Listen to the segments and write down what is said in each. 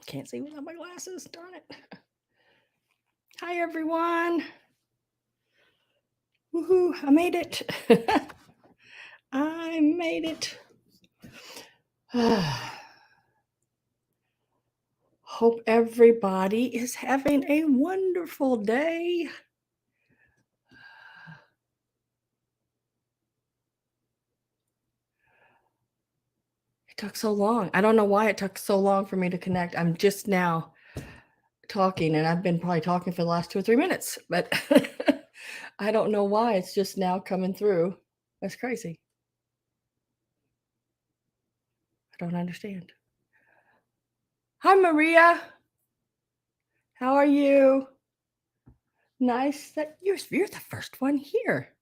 Can't see without my glasses, darn it. Hi, everyone. Woohoo, I made it. I made it. Hope everybody is having a wonderful day. It took so long. I don't know why it took so long for me to connect. I'm just now talking, and I've been probably talking for the last 2 or 3 minutes, but I don't know why it's just now coming through. That's crazy. I don't understand. Hi, Maria. How are you? Nice that you're the first one here.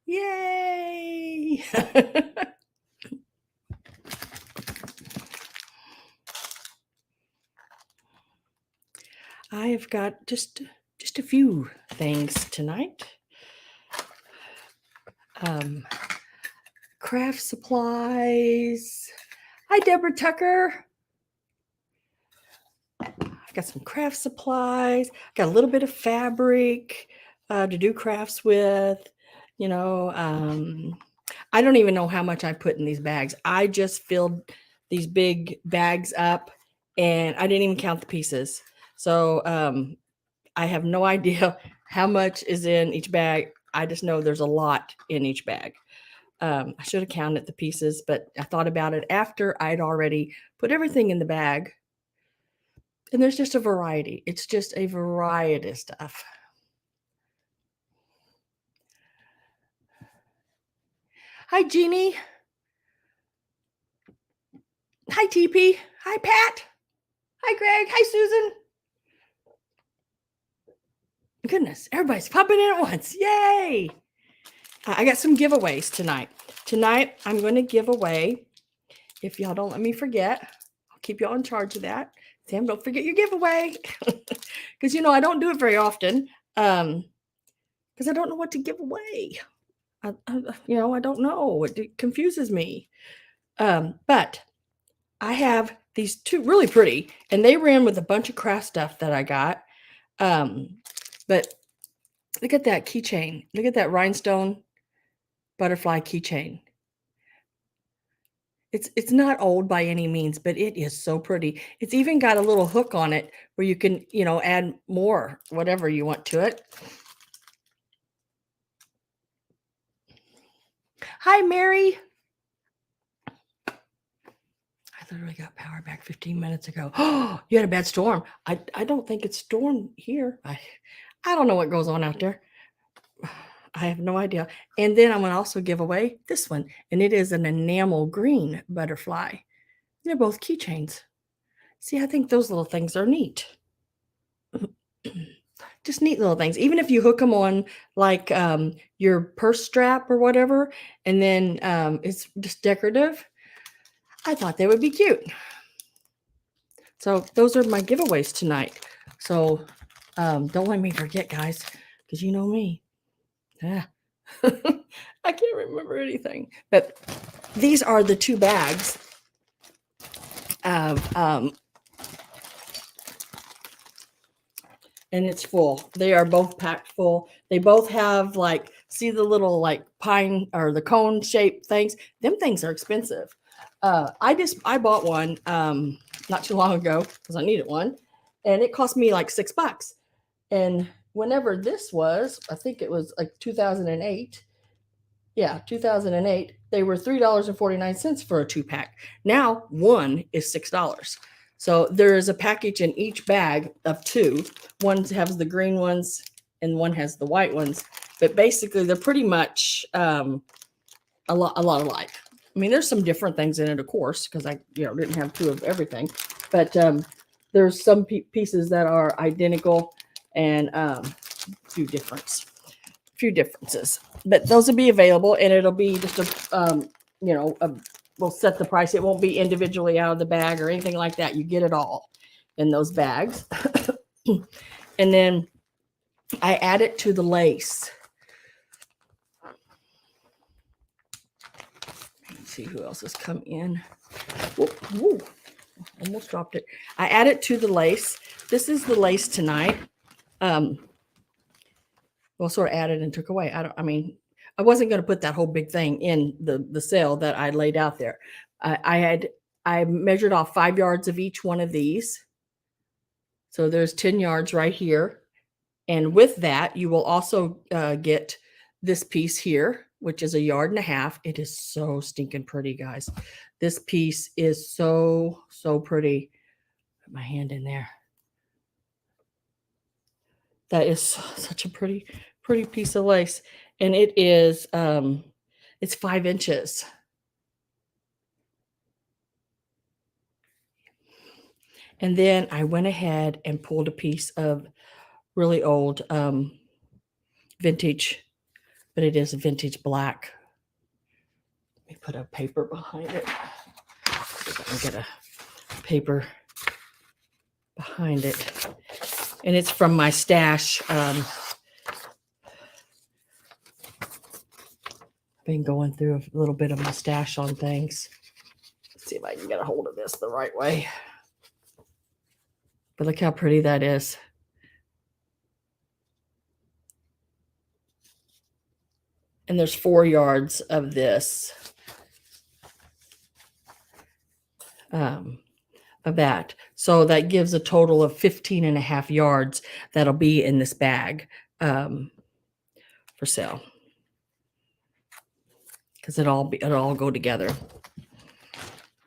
Yay! I have got just a few things tonight. Craft supplies. Hi, Deborah Tucker. I've got some craft supplies. Got a little bit of fabric to do crafts with. You know, I don't even know how much I put in these bags. I just filled these big bags up, and I didn't even count the pieces. So I have no idea how much is in each bag. I just know there's a lot in each bag. I should have counted the pieces, but I thought about it after I'd already put everything in the bag. And there's just a variety. It's just a variety of stuff. Hi, Jeannie. Hi, TP. Hi, Pat. Hi, Greg. Hi, Susan. Goodness, everybody's popping in at once. Yay! I got some giveaways tonight. Tonight, I'm going to give away, if y'all don't let me forget, I'll keep y'all in charge of that. Sam, don't forget your giveaway. Because, I don't do it very often. Because I don't know what to give away. I don't know. It confuses me. But I have these two really pretty, and they ran with a bunch of craft stuff that I got. But look at that keychain. Look at that rhinestone butterfly keychain. It's not old by any means, but it is so pretty. It's even got a little hook on it where you can, add more, whatever you want to it. Hi, Mary. I literally got power back 15 minutes ago. Oh, you had a bad storm. I don't think it's stormed here. I don't know what goes on out there. I have no idea. And then I'm going to also give away this one, and it is an enamel green butterfly. They're both keychains. See, I think those little things are neat. Just neat little things. Even if you hook them on like your purse strap or whatever, and then it's just decorative, I thought they would be cute. So those are my giveaways tonight. So don't let me forget, guys, because you know me. Yeah. I can't remember anything. But these are the two bags of and it's full. They are both packed full. They both have see the little pine or the cone shaped things. Them things are expensive. I bought one not too long ago because I needed one, and it cost me like $6. And whenever this was, I think it was like 2008. Yeah, 2008. They were $3.49 for a 2-pack. Now one is $6. So there is a package in each bag of two. One has the green ones and one has the white ones. But basically, they're pretty much a lot alike. I mean, there's some different things in it, of course, because I didn't have two of everything. But there's some pieces that are identical and a few differences. But those will be available, and it'll be just we'll set the price. It won't be individually out of the bag or anything like that. You get it all in those bags. And then I add it to the lace. Let's see who else has come in. Whoa. almost dropped it. I add it to the lace. This is the lace tonight. Well, sort of added and took away. I wasn't going to put that whole big thing in the sale that I laid out there. I measured off 5 yards of each one of these. So there's 10 yards right here. And with that, you will also get this piece here, which is 1.5 yards. It is so stinking pretty, guys. This piece is so, so pretty. Put my hand in there. That is such a pretty piece of lace. And it is, it's 5 inches. And then I went ahead and pulled a piece of really old vintage, but it is a vintage black. Let me put a paper behind it. See if I can get a paper behind it. And it's from my stash. I've been going through a little bit of my stash on things. Let's see if I can get a hold of this the right way. But look how pretty that is. And there's 4 yards of this. Of that. So that gives a total of 15.5 yards that'll be in this bag for sale. Because it'll all go together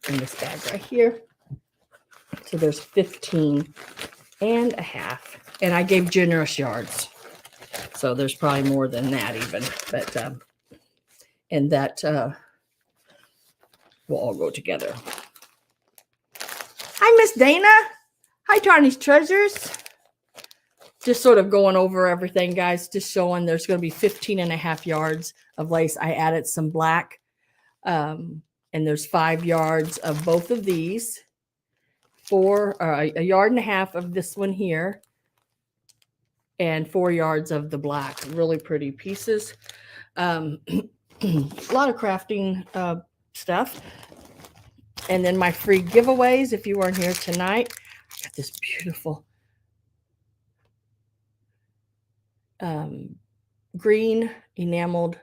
in this bag right here. So there's 15.5. And I gave generous yards. So there's probably more than that even. But and that will all go together. Hi, Miss Dana. Hi, Tarnished Treasures. Just sort of going over everything, guys. Just showing there's going to be 15.5 yards of lace. I added some black. And there's 5 yards of both of these. 1.5 yards of this one here. And 4 yards of the black. Really pretty pieces. A lot of crafting stuff. And then my free giveaways, if you weren't here tonight, I got this beautiful green enameled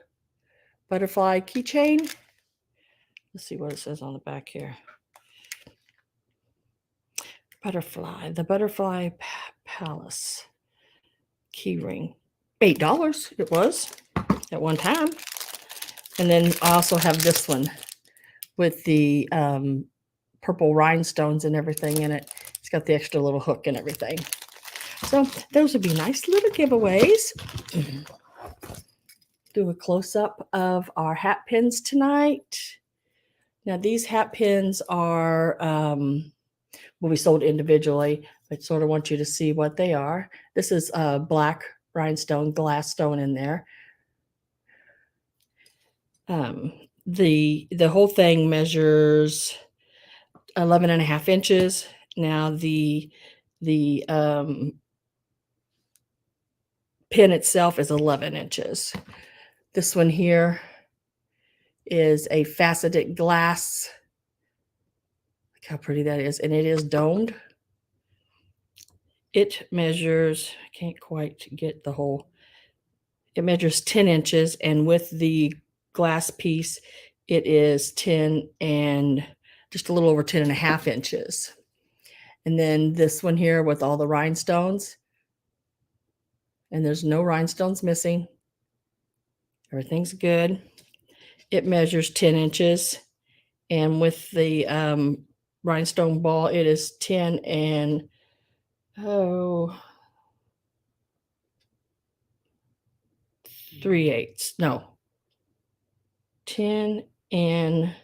butterfly keychain. Let's see what it says on the back here. The Butterfly Palace key ring. $8 it was at one time. And then I also have this one with the purple rhinestones and everything in it. It's got the extra little hook and everything. So those would be nice little giveaways. Do a close-up of our hat pins tonight. Now these hat pins are will be sold individually, but sort of want you to see what they are. This is a black rhinestone, glass stone in there. The whole thing measures 11.5 inches. Now the pin itself is 11 inches. This one here is a faceted glass. Look how pretty that is. And it is domed. It measures, I can't quite get the whole, it measures 10 inches. And with the glass piece, it is 10 and just a little over 10.5 inches. And then this one here with all the rhinestones, and there's no rhinestones missing. Everything's good. It measures 10 inches. And with the rhinestone ball, it is 10 and 3/8. No. 10 and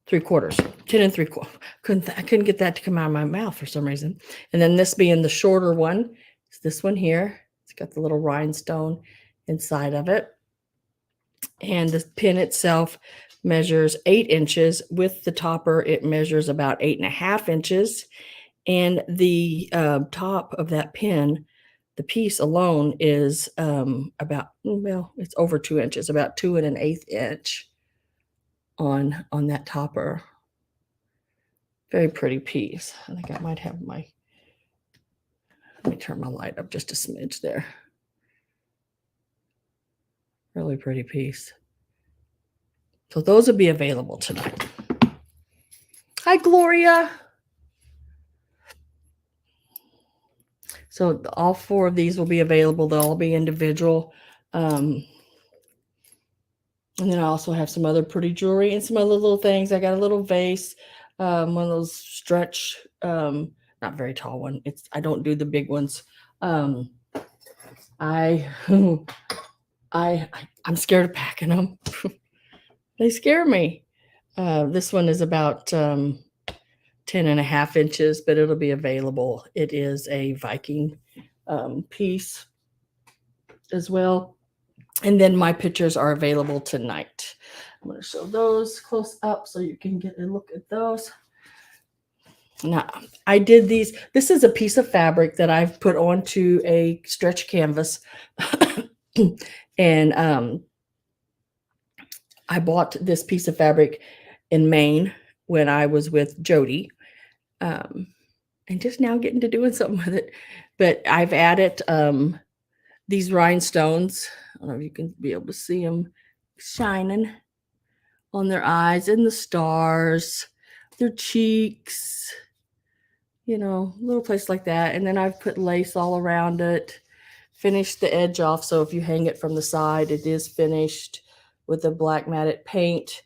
3/4. 10 and 3/4. I couldn't get that to come out of my mouth for some reason. And then this being the shorter one, is this one here. It's got the little rhinestone inside of it. And the pin itself measures 8 inches. With the topper, it measures about 8.5 inches. And the top of that pin, the piece alone is about, well, it's over 2 inches, about 2 1/8 inch on that topper. Very pretty piece. I think I might have my, let me turn my light up just a smidge there. Really pretty piece. So those will be available tonight. Hi, Gloria. So all 4 of these will be available. They'll all be individual. And then I also have some other pretty jewelry and some other little things. I got a little vase, one of those stretch, not very tall one. I don't do the big ones. I'm scared of packing them. They scare me. This one is about 10.5 inches, but it'll be available. It is a Viking piece as well. And then my pictures are available tonight. I'm going to show those close up so you can get a look at those. Now, I did these. This is a piece of fabric that I've put onto a stretch canvas. And I bought this piece of fabric in Maine when I was with Jody. And just now getting to doing something with it. But I've added these rhinestones. I don't know if you can be able to see them shining on their eyes and the stars, their cheeks, you know, little place like that. And then I've put lace all around it, finished the edge off. So if you hang it from the side, it is finished with a black matted paint.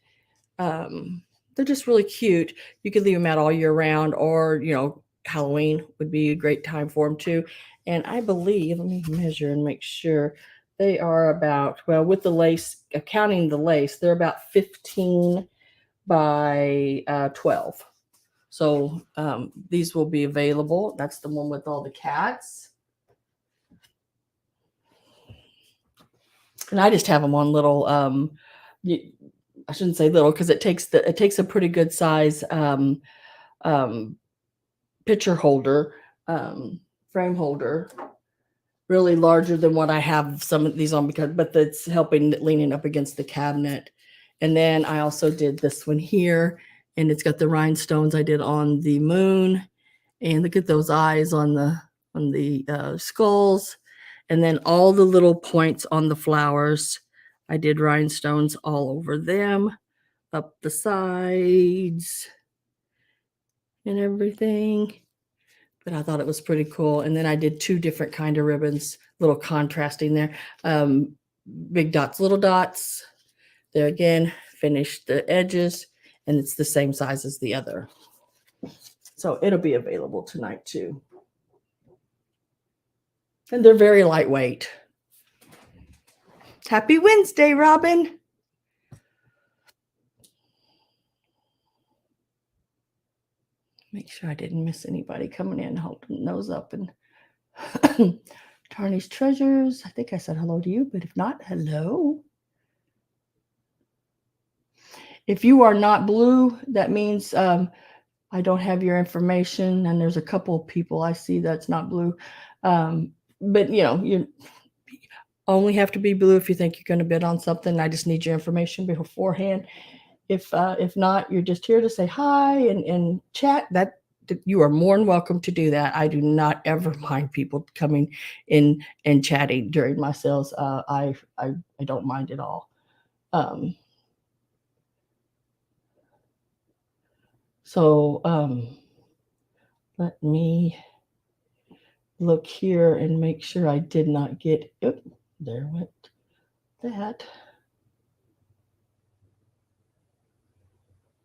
They're just really cute. You could leave them out all year round, or, you know, Halloween would be a great time for them too. And I believe, let me measure and make sure, they are about, well, with the lace, counting the lace, they're about 15 by 12. So these will be available. That's the one with all the cats. And I just have them on little, I shouldn't say little, because it takes a pretty good size picture holder, frame holder, really larger than what I have some of these on, but that's helping leaning up against the cabinet. And then I also did this one here, and it's got the rhinestones I did on the moon, and look at those eyes on the skulls, and then all the little points on the flowers. I did rhinestones all over them, up the sides and everything. But I thought it was pretty cool. And then I did 2 different kind of ribbons, little contrasting there. Big dots, little dots. There again, finished the edges, and it's the same size as the other. So it'll be available tonight too. And they're very lightweight. Happy Wednesday, Robin. Make sure I didn't miss anybody coming in, holding those up. And Tarnished Treasures, I think I said hello to you, but if not, hello. If you are not blue, that means I don't have your information. And there's a couple of people I see that's not blue. But, you know, you only have to be blue if you think you're going to bid on something. I just need your information beforehand. If not, you're just here to say hi and chat. That you are more than welcome to do that. I do not ever mind people coming in and chatting during my sales. I don't mind at all. So let me look here and make sure I did not get, oh, there went that.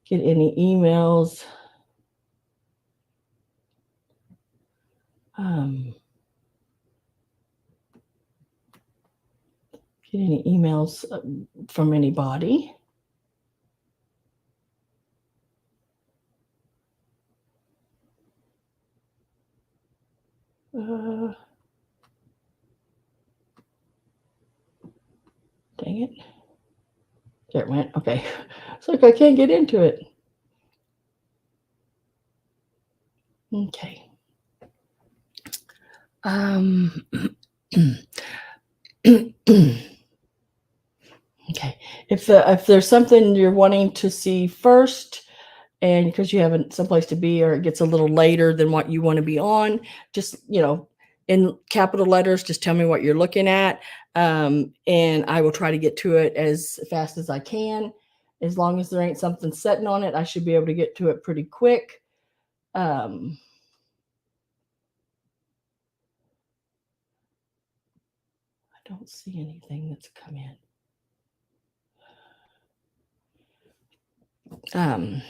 Get any emails. Get any emails from anybody. Dang it. There it went. Okay. It's like I can't get into it. Okay. Okay. If there's something you're wanting to see first, and because you haven't someplace to be, or it gets a little later than what you want to be on, just in capital letters, just tell me what you're looking at, and I will try to get to it as fast as I can. As long as there ain't something sitting on it, I should be able to get to it pretty quick. I don't see anything that's come in.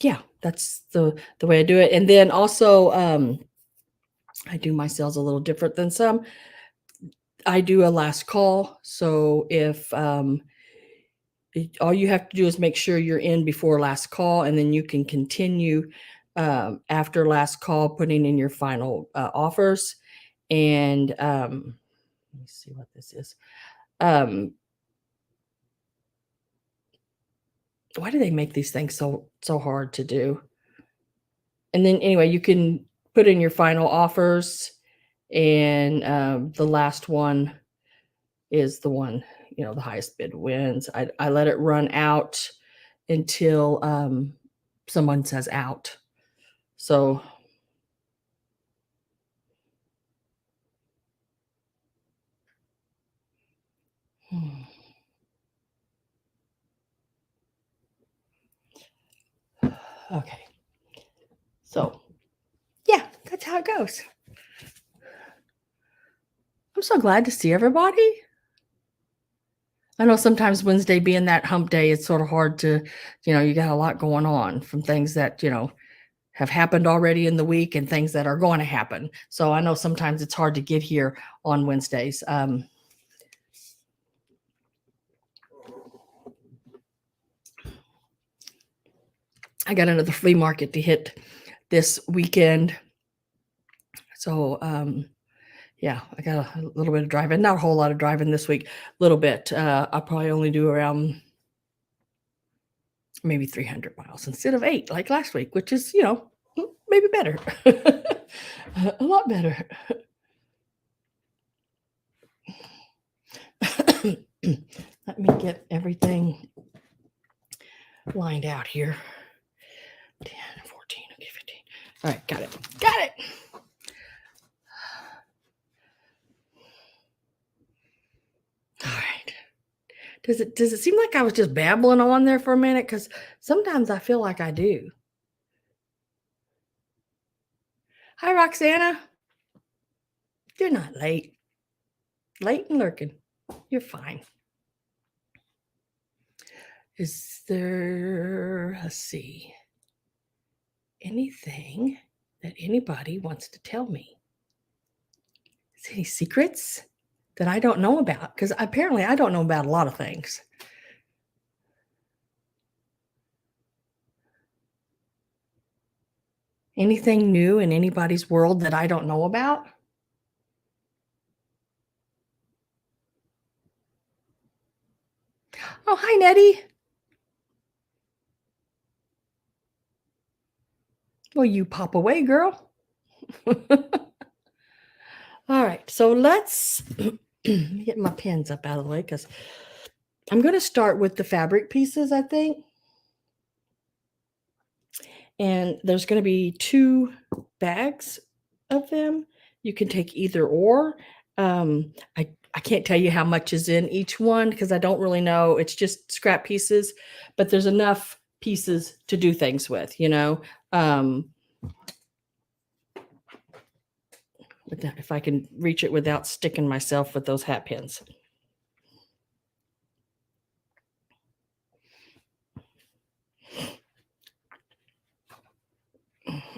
Yeah, that's the way I do it. And then also, I do my sales a little different than some. I do a last call. So if all you have to do is make sure you're in before last call, and then you can continue after last call, putting in your final offers. And let me see what this is. Why do they make these things so hard to do? And then anyway, you can put in your final offers, and the last one is the one, the highest bid wins. I let it run out until someone says out. So okay. So yeah, that's how it goes. I'm so glad to see everybody. I know sometimes Wednesday being that hump day, it's sort of hard to, you got a lot going on from things that, have happened already in the week and things that are going to happen. So I know sometimes it's hard to get here on Wednesdays. I got another flea market to hit this weekend. So, yeah, I got a little bit of driving, not a whole lot of driving this week, a little bit. I'll probably only do around maybe 300 miles instead of 8 like last week, which is, maybe better. A lot better. Let me get everything lined out here. 10, 14, okay, 15. All right, got it. Got it. All right. Does it seem like I was just babbling on there for a minute? Because sometimes I feel like I do. Hi, Roxana. You're not late. Late and lurking. You're fine. Is there, let's see, anything that anybody wants to tell me? Is there any secrets that I don't know about? Because apparently I don't know about a lot of things. Anything new in anybody's world that I don't know about? Oh, hi, Nettie. Well, you pop away, girl. All right, so let's get my pins up out of the way, because I'm going to start with the fabric pieces, I think. And there's going to be 2 bags of them. You can take either or. I can't tell you how much is in each one because I don't really know. It's just scrap pieces, but there's enough pieces to do things with, if I can reach it without sticking myself with those hat pins.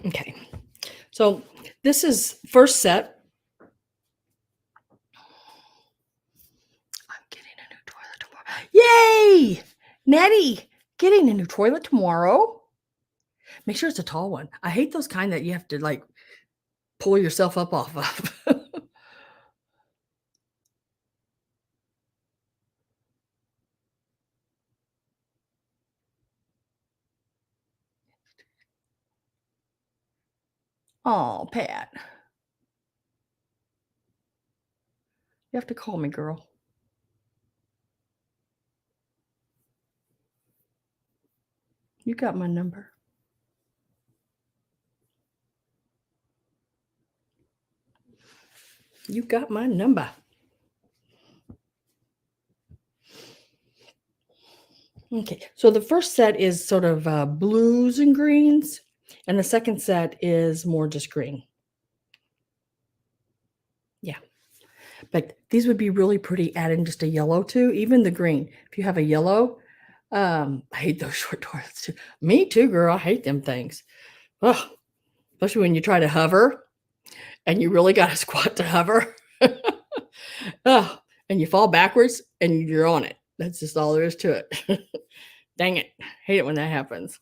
Okay, so this is first set. I'm getting a new toilet tomorrow. Yay! Nettie, getting a new toilet tomorrow. Make sure it's a tall one. I hate those kind that you have to like pull yourself up off of. Oh, Pat. You have to call me, girl. You got my number. You got my number. Okay, so the first set is sort of blues and greens, and the second set is more just green. Yeah, but these would be really pretty adding just a yellow too, even the green. If you have a yellow, I hate those short toilets too. Me too, girl. I hate them things. Ugh, especially when you try to hover and you really got to squat to hover. Ugh, and you fall backwards and you're on it. That's just all there is to it. Dang it. Hate it when that happens.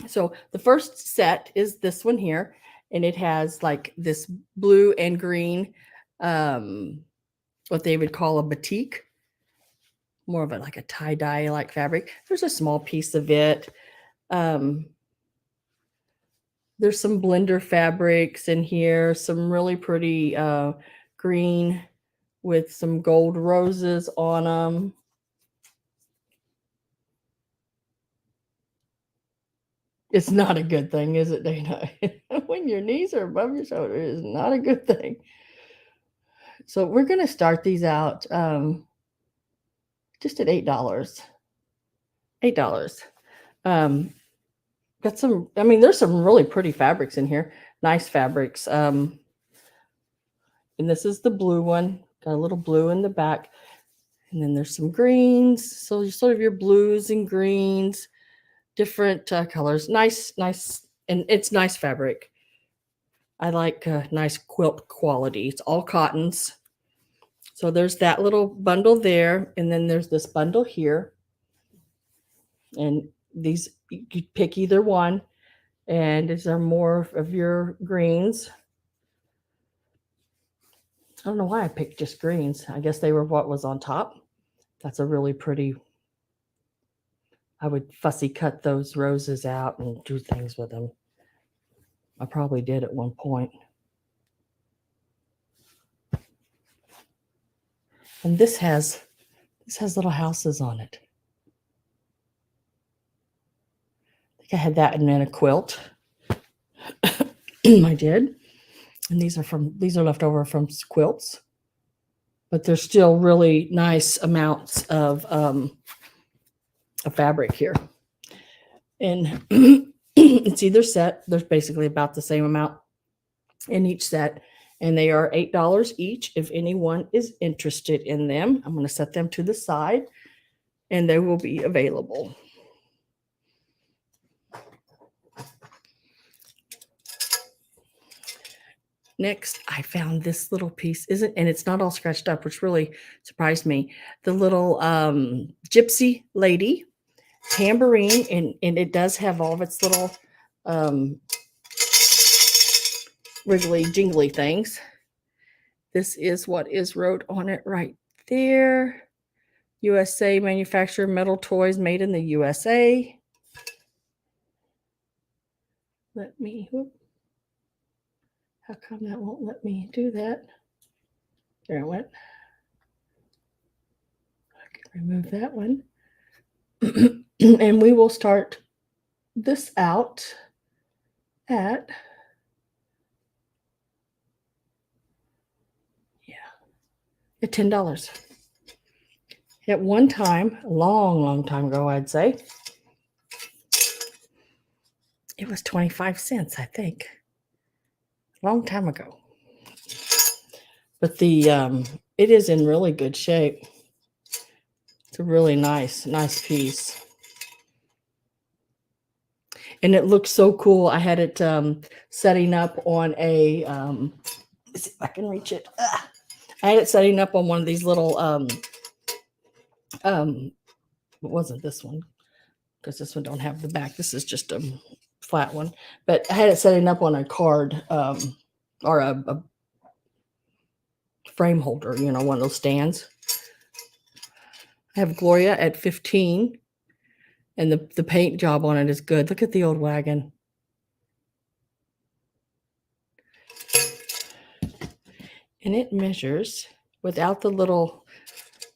So the first set is this one here, and it has like this blue and green, what they would call a batik, more of like a tie-dye like fabric. There's a small piece of it. There's some blender fabrics in here, some really pretty green with some gold roses on them. It's not a good thing, is it, Dana? When your knees are above your shoulder, it is not a good thing. So we're going to start these out just at $8. $8. Got some, I mean, there's some really pretty fabrics in here. Nice fabrics. And this is the blue one. Got a little blue in the back. And then there's some greens. So sort of your blues and greens, different colors. Nice. And it's nice fabric. I like nice quilt quality. It's all cottons. So there's that little bundle there. And then there's this bundle here. And these, you pick either one. And these are more of your greens. I don't know why I picked just greens. I guess they were what was on top. That's a really pretty, I would fussy cut those roses out and do things with them. I probably did at one point. And this has little houses on it. I think I had that and then a quilt. I did. And these are left over from quilts. But there's still really nice amounts of fabric here. And it's either set. There's basically about the same amount in each set. And they are $8 each if anyone is interested in them. I'm going to set them to the side and they will be available. Next, I found this little piece, and it's not all scratched up, which really surprised me. The little gypsy lady tambourine, and it does have all of its little wiggly jingly things. This is what is wrote on it right there. USA manufacturer, metal toys made in the USA. Let me, whoop. How come that won't let me do that? There it went. I can remove that one. And we will start this out at, at $10. At one time, a long time ago, I'd say, it was 25 cents, I think. Long time ago. But the it is in really good shape. It's a really nice piece. And it looks so cool. I had it setting up on a let's see if I can reach it. I had it setting up on one of these little it wasn't this one, because this one don't have the back. This is just a flat one. But I had it setting up on a card or a frame holder, you know, one of those stands. I have Gloria at 15, and the paint job on it is good. Look at the old wagon. And it measures, without the little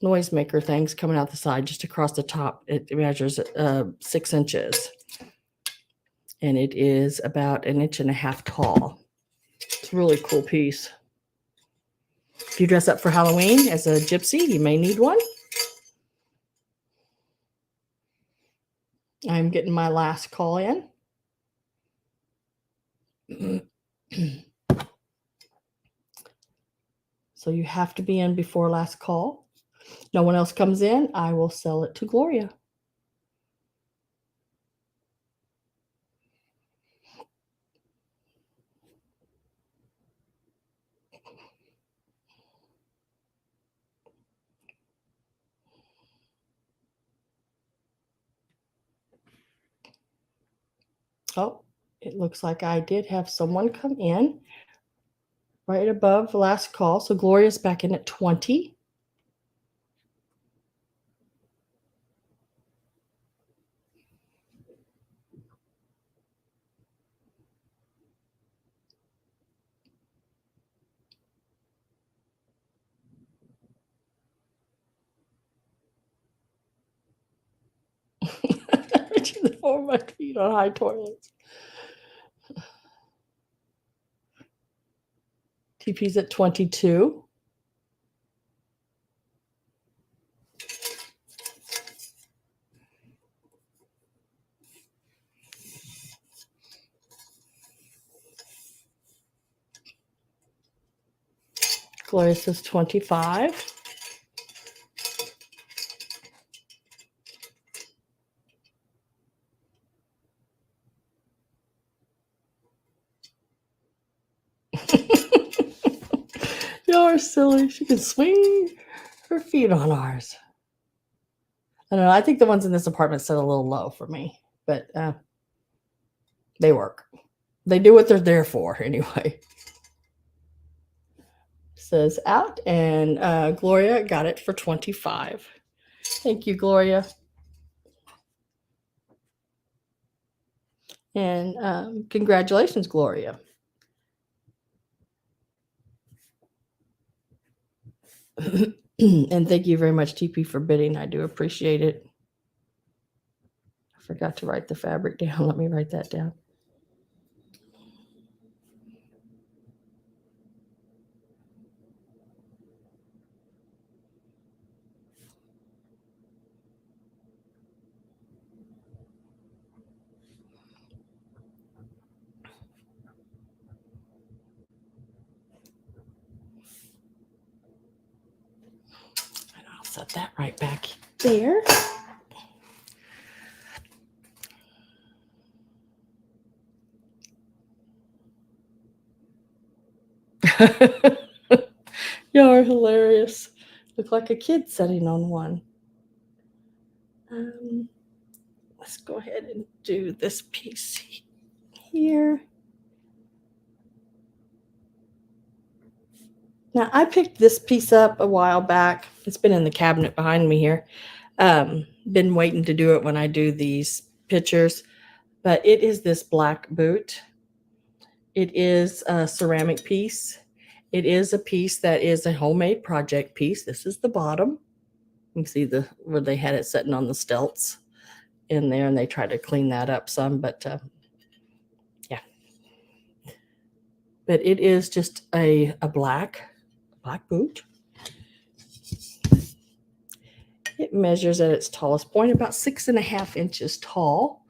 noisemaker things coming out the side just across the top. It measures 6 inches. And it is about 1.5 inches tall. It's a really cool piece. If you dress up for Halloween as a gypsy, you may need one. I'm getting my last call in. So you have to be in before last call. No one else comes in, I will sell it to Gloria. Oh, it looks like I did have someone come in right above the last call. So Gloria's back in at 20. Reaching the floor of my feet on high toilets. TP's at 22. Gloria says 25. Y'all are silly. She can swing her feet on ours. I don't know. I think the ones in this apartment set a little low for me, but they work. They do what they're there for anyway. Says out, and Gloria got it for 25. Thank you, Gloria. And congratulations, Gloria. And thank you very much, TP, for bidding. I do appreciate it. I forgot to write the fabric down. Let me write that down. And I'll set that right back there. Y'all are hilarious. Look like a kid sitting on one. Let's go ahead and do this piece here. Now, I picked this piece up a while back. It's been in the cabinet behind me here. Been waiting to do it when I do these pictures, but it is this black boot. It is a ceramic piece. It is a piece that is a homemade project piece. This is the bottom. You can see where they had it sitting on the stilts in there, and they tried to clean that up some, but yeah. But it is just a black boot. It measures at its tallest point about 6.5 inches tall.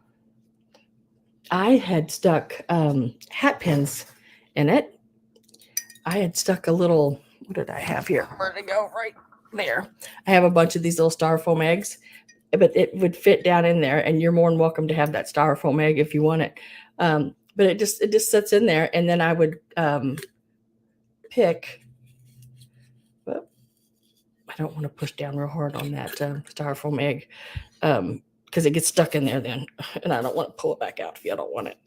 I had stuck hat pins in it. I had stuck a little, what did I have here? Where'd it go? Right there. I have a bunch of these little styrofoam eggs, but it would fit down in there, and you're more than welcome to have that styrofoam egg if you want it. But it just sits in there, and then I would pick. Well, I don't want to push down real hard on that styrofoam egg because it gets stuck in there then, and I don't want to pull it back out if you don't want it.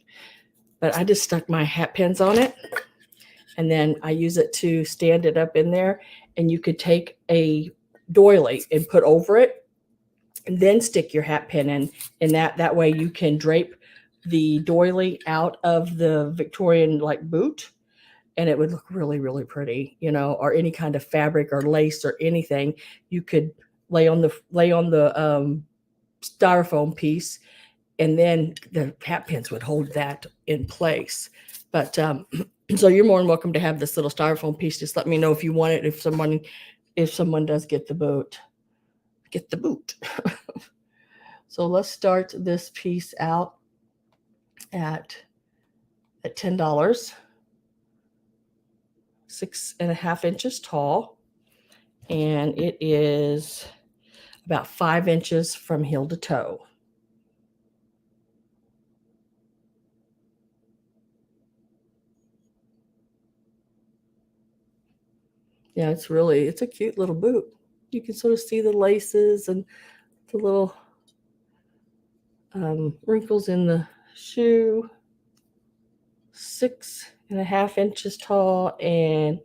But I just stuck my hat pins on it, and then I use it to stand it up in there. And you could take a doily and put over it, and then stick your hat pin in. And that way you can drape the doily out of the Victorian like boot, and it would look really, really pretty, you know, or any kind of fabric or lace or anything you could lay on the styrofoam piece, and then the hat pins would hold that in place. But so you're more than welcome to have this little styrofoam piece. Just let me know if you want it. If someone does get the boot, get the boot. So let's start this piece out at $10, 6.5 inches tall, and it is about 5 inches from heel to toe. Yeah, it's a cute little boot. You can sort of see the laces and the little wrinkles in the shoe. 6.5 inches tall and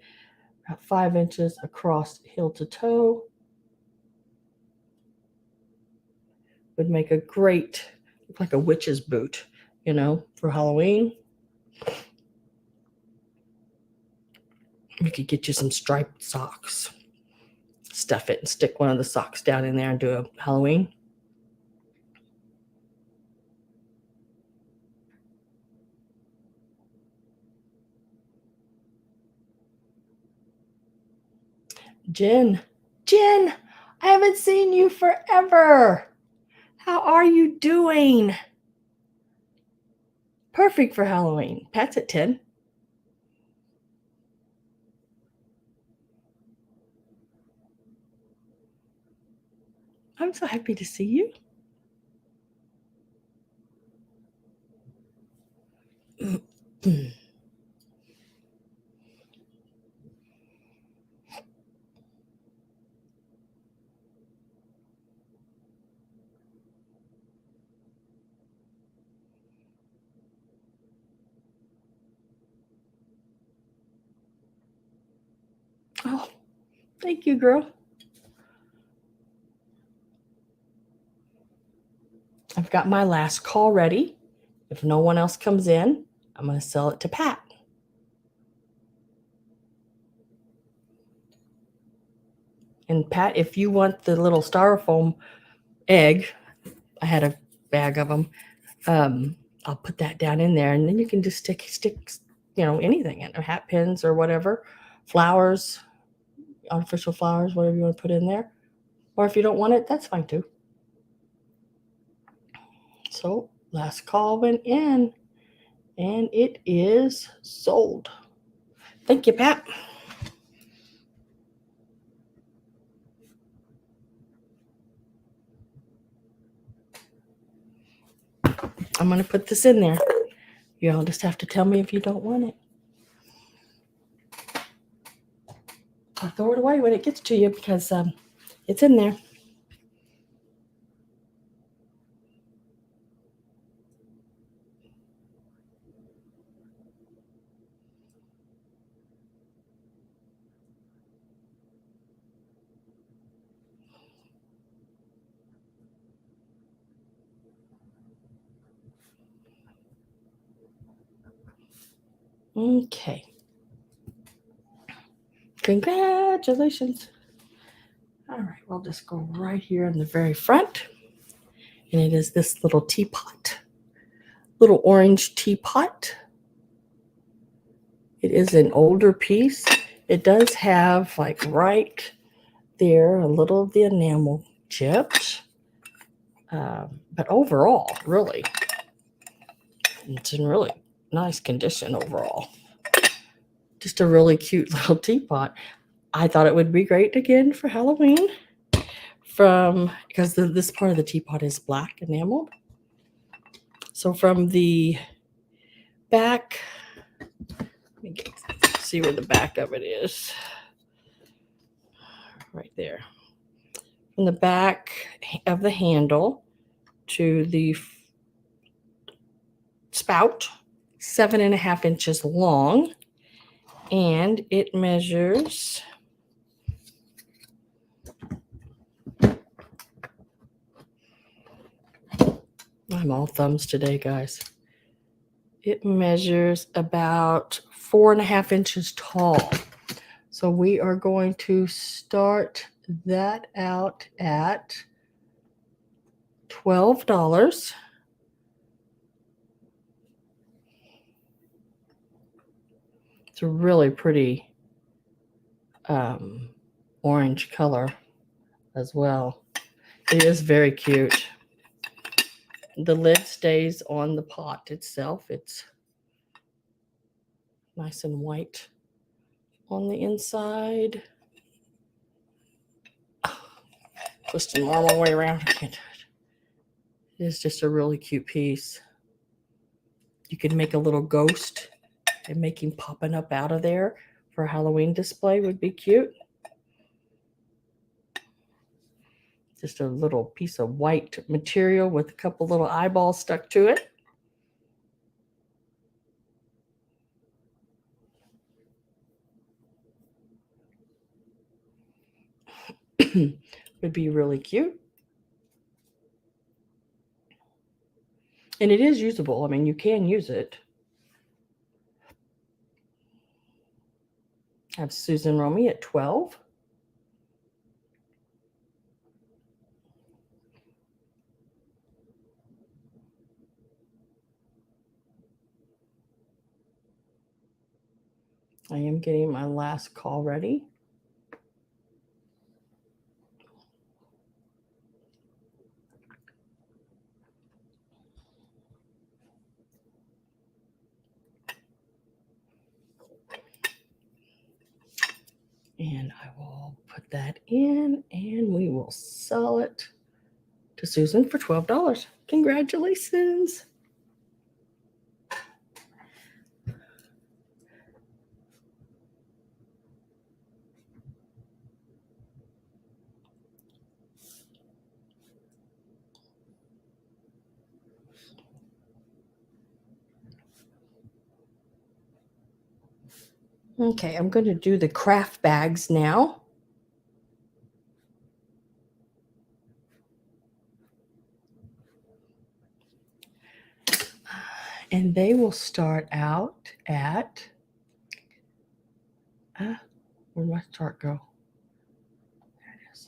about 5 inches across heel to toe. Would make a great, look like a witch's boot, you know, for Halloween. You could get you some striped socks, stuff it and stick one of the socks down in there and do a Halloween. Jen, I haven't seen you forever. How are you doing? Perfect for Halloween. Pat's at 10. I'm so happy to see you. Oh, thank you, girl. I've got my last call ready. If no one else comes in, I'm going to sell it to Pat. And Pat, if you want the little styrofoam egg, I had a bag of them. I'll put that down in there, and then you can just stick, you know, anything in, or hat pins or whatever, flowers, artificial flowers, whatever you want to put in there. Or if you don't want it, that's fine too. So last call went in, and it is sold. Thank you, Pat. I'm going to put this in there. You'll just have to tell me if you don't want it. I'll throw it away when it gets to you because it's in there. Okay. Congratulations. All right, we'll just go right here in the very front. And it is this little teapot, little orange teapot. It is an older piece. It does have, like, right there, a little of the enamel chips. But overall, really, it's in really nice condition overall. Just a really cute little teapot. I thought it would be great again for Halloween because this part of the teapot is black enameled. So from the back, let me see where the back of it is. Right there. From the back of the handle to the spout, 7.5 inches long, and it measures I'm all thumbs today, guys. It measures about 4.5 inches tall. So we are going to start that out at $12. It's a really pretty orange color as well. It is very cute. The lid stays on the pot itself. It's nice and white on the inside. Twisting more my way around. I can't do it. It is just a really cute piece. You could make a little ghost and make him popping up out of there for a Halloween display would be cute. Just a little piece of white material with a couple little eyeballs stuck to it. Would be really cute. And it is usable. I mean, you can use it. I have Susan Romy at 12. I am getting my last call ready. And I will put that in and we will sell it to Susan for $12. Congratulations. Okay, I'm going to do the craft bags now. And they will start out at, where'd my start go? There it is.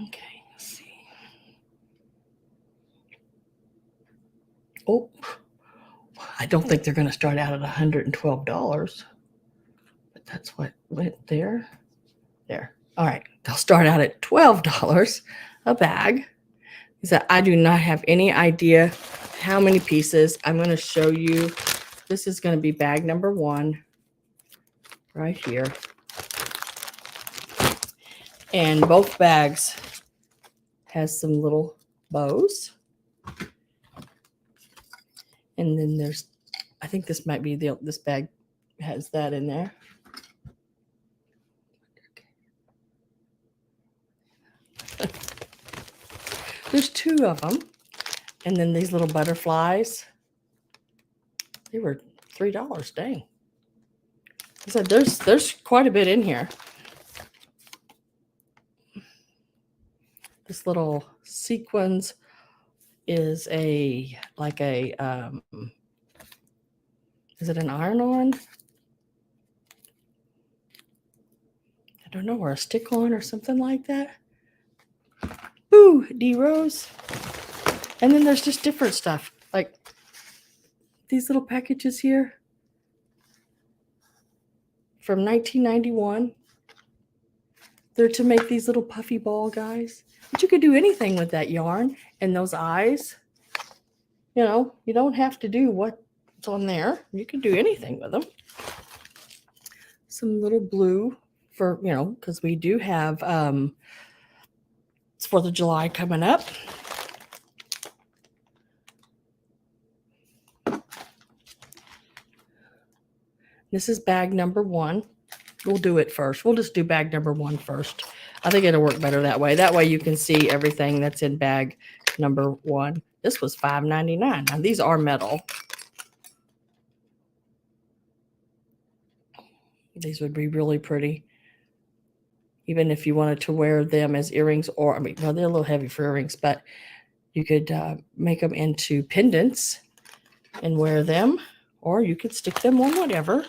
Okay, let's see. Oh, I don't think they're going to start out at $112, but that's what went there. There. All right, they'll start out at $12 a bag. Because I do not have any idea how many pieces. I'm going to show you. This is going to be bag number 1 right here. And both bags has some little bows. And then there's, I think this might be this bag has that in there. There's 2 of them. And then these little butterflies, they were $3. Dang. I said there's quite a bit in here. This little sequins is is it an iron-on? I don't know, or a stick-on or something like that. Ooh, D-Rose. And then there's just different stuff, like these little packages here from 1991. They're to make these little puffy ball guys. But you could do anything with that yarn and those eyes. You know, you don't have to do what's on there. You can do anything with them. Some little blue for, you know, because we do have it's 4th of July coming up. This is bag number 1. We'll do it first. We'll just do bag number 1 first. I think it'll work better that way. That way you can see everything that's in bag number 1. This was $5.99. Now these are metal. These would be really pretty even if you wanted to wear them as earrings, or, I mean, well, they're a little heavy for earrings, but you could make them into pendants and wear them, or you could stick them on whatever.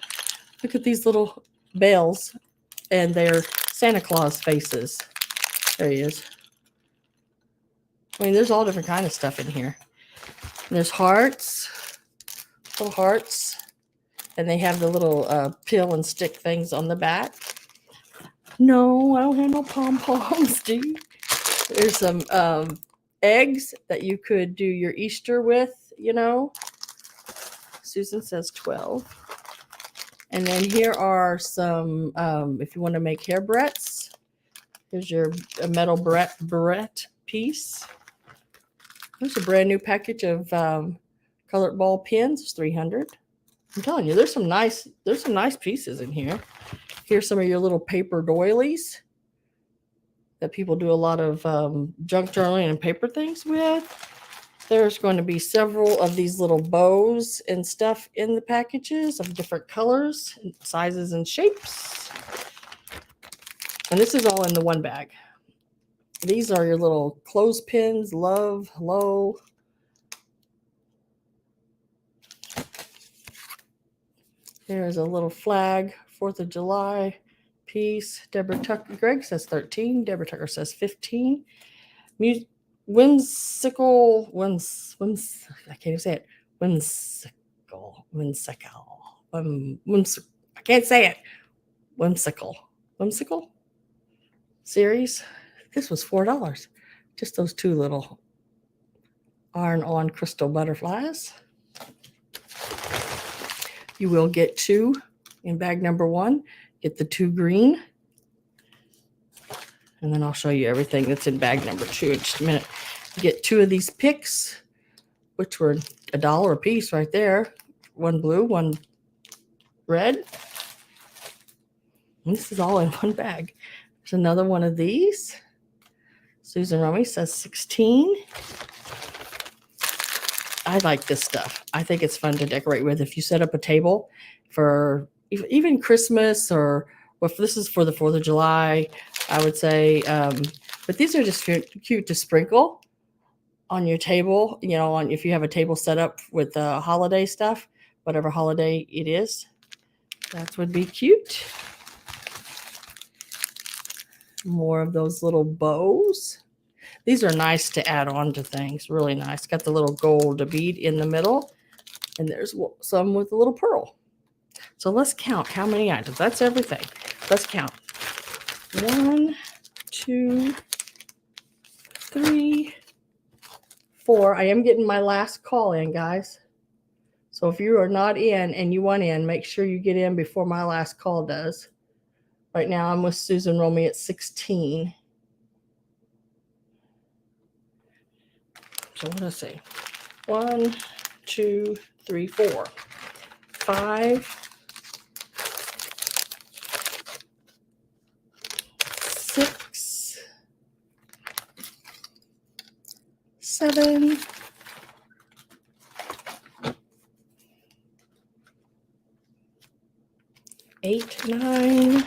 Look at these little bells, and they're Santa Claus faces. There he is. I mean, there's all different kind of stuff in here. And there's hearts, little hearts, and they have the little peel and stick things on the back. No, I don't have no pom-poms, dude. There's some eggs that you could do your Easter with, you know. Susan says 12. And then here are some, if you want to make hair barrettes, here's your metal barrette piece. There's a brand new package of colored ball pins. It's 300. I'm telling you, there's some nice pieces in here. Here's some of your little paper doilies that people do a lot of junk journaling and paper things with. There's going to be several of these little bows and stuff in the packages of different colors, sizes, and shapes. And this is all in the one bag. These are your little clothespins, love, hello. There's a little flag, 4th of July piece. Deborah Tucker, Greg says 13. Deborah Tucker says 15. Whimsical, I can't even say it. Whimsical. I can't say it. Whimsical series. This was $4. Just those two little iron-on crystal butterflies. You will get 2 in bag number 1. Get the 2 green. And then I'll show you everything that's in bag number 2 in just a minute. You get 2 of these Pics, which were $1 a piece right there. 1 blue, 1 red. And this is all in one bag. There's another one of these. Susan Rummy says 16. I like this stuff. I think it's fun to decorate with. If you set up a table for even Christmas, or if this is for the 4th of July, I would say, but these are just cute to sprinkle on your table, you know, if you have a table set up with holiday stuff, whatever holiday it is, that would be cute. More of those little bows. These are nice to add on to things, really nice. Got the little gold bead in the middle, and there's some with a little pearl. So let's count how many items. That's everything. Let's count. 1, 2, 3, 4. I am getting my last call in, guys. So if you are not in and you want in, make sure you get in before my last call does. Right now I'm with Susan Romey at 16. So what did I say? 1, 2, 3, 4, 5, 6, 7, 8, 9,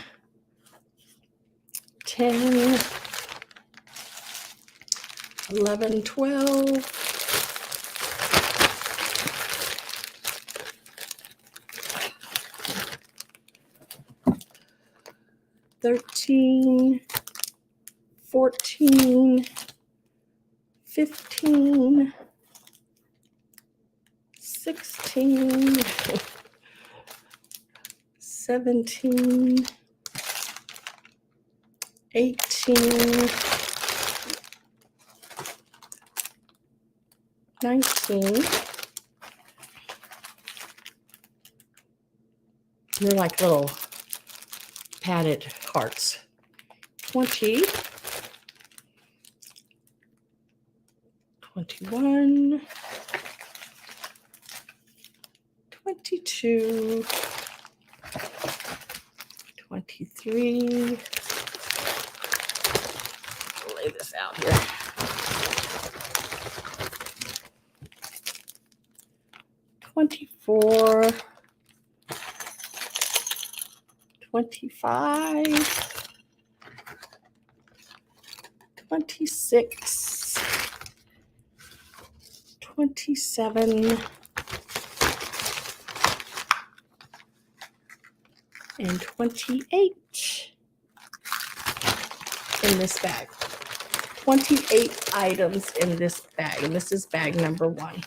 10, 11, 12, 13, 14, 15, 16, 17, 18, 19. They're like little padded hearts. 20, 21, 22, 23. I'll lay this out here. 24, 25, 26, 27, and 28 in this bag. 28 items in this bag, and this is bag number 1.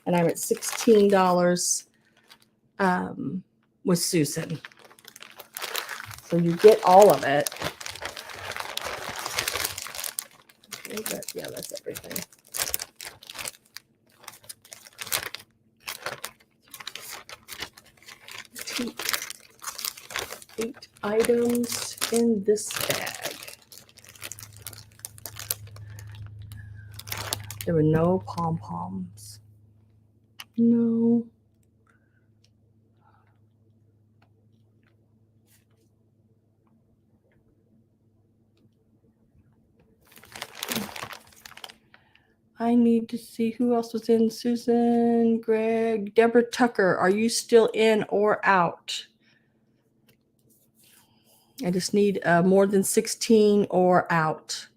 And I'm at $16 with Susan. So you get all of it. Okay, but yeah, that's everything. Eight items in this bag. There were no pom-poms. No. I need to see who else was in. Susan, Greg, Deborah Tucker. Are you still in or out? I just need more than 16 or out.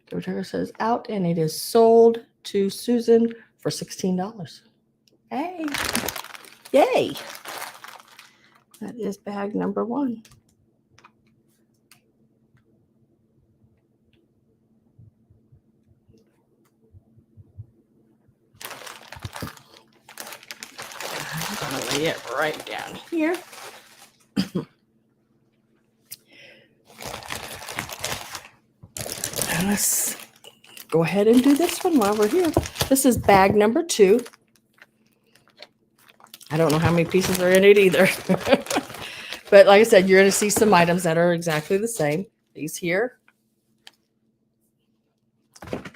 Deborah Tucker says out, and it is sold to Susan for $16. Hey, yay. That is bag number 1. I'm going to lay it right down here. And let's go ahead and do this one while we're here. This is bag number 2. I don't know how many pieces are in it either. But like I said, you're going to see some items that are exactly the same. These here.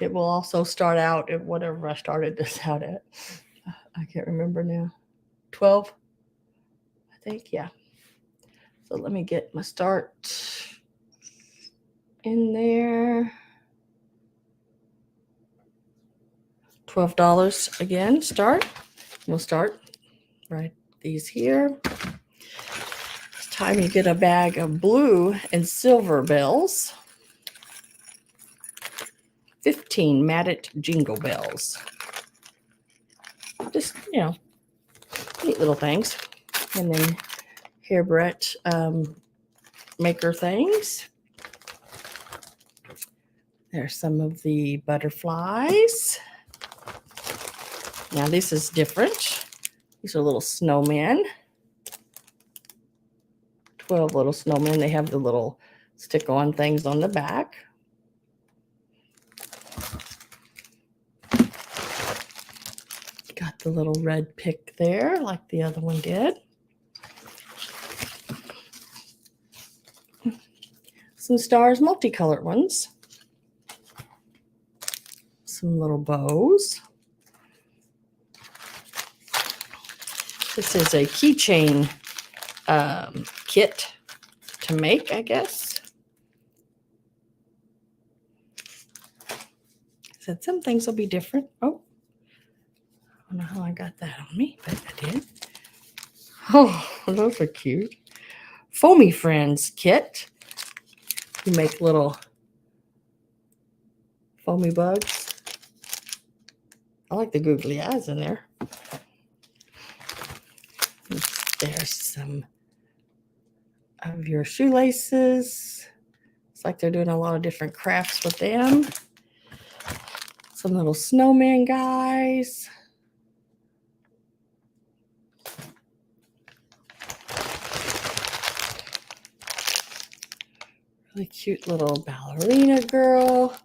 It will also start out at whatever I started this out at. I can't remember now. 12, I think. Yeah. So let me get my start in there. $12 again, start. We'll start right these here. It's time you get a bag of blue and silver bells. 15 matted jingle bells. Just, neat little things. And then hairbrush maker things. There's some of the butterflies. Now this is different. These are little snowmen. 12 little snowmen. They have the little stick-on things on the back. Got the little red pick there like the other one did. Some stars, multicolored ones. Some little bows. This is a keychain kit to make, I guess. Said some things will be different. Oh, I don't know how I got that on me, but I did. Oh, those are cute. Foamy Friends kit. You make little foamy bugs. I like the googly eyes in there. There's some of your shoelaces. It's like they're doing a lot of different crafts with them. Some little snowman guys. Really cute little ballerina girl.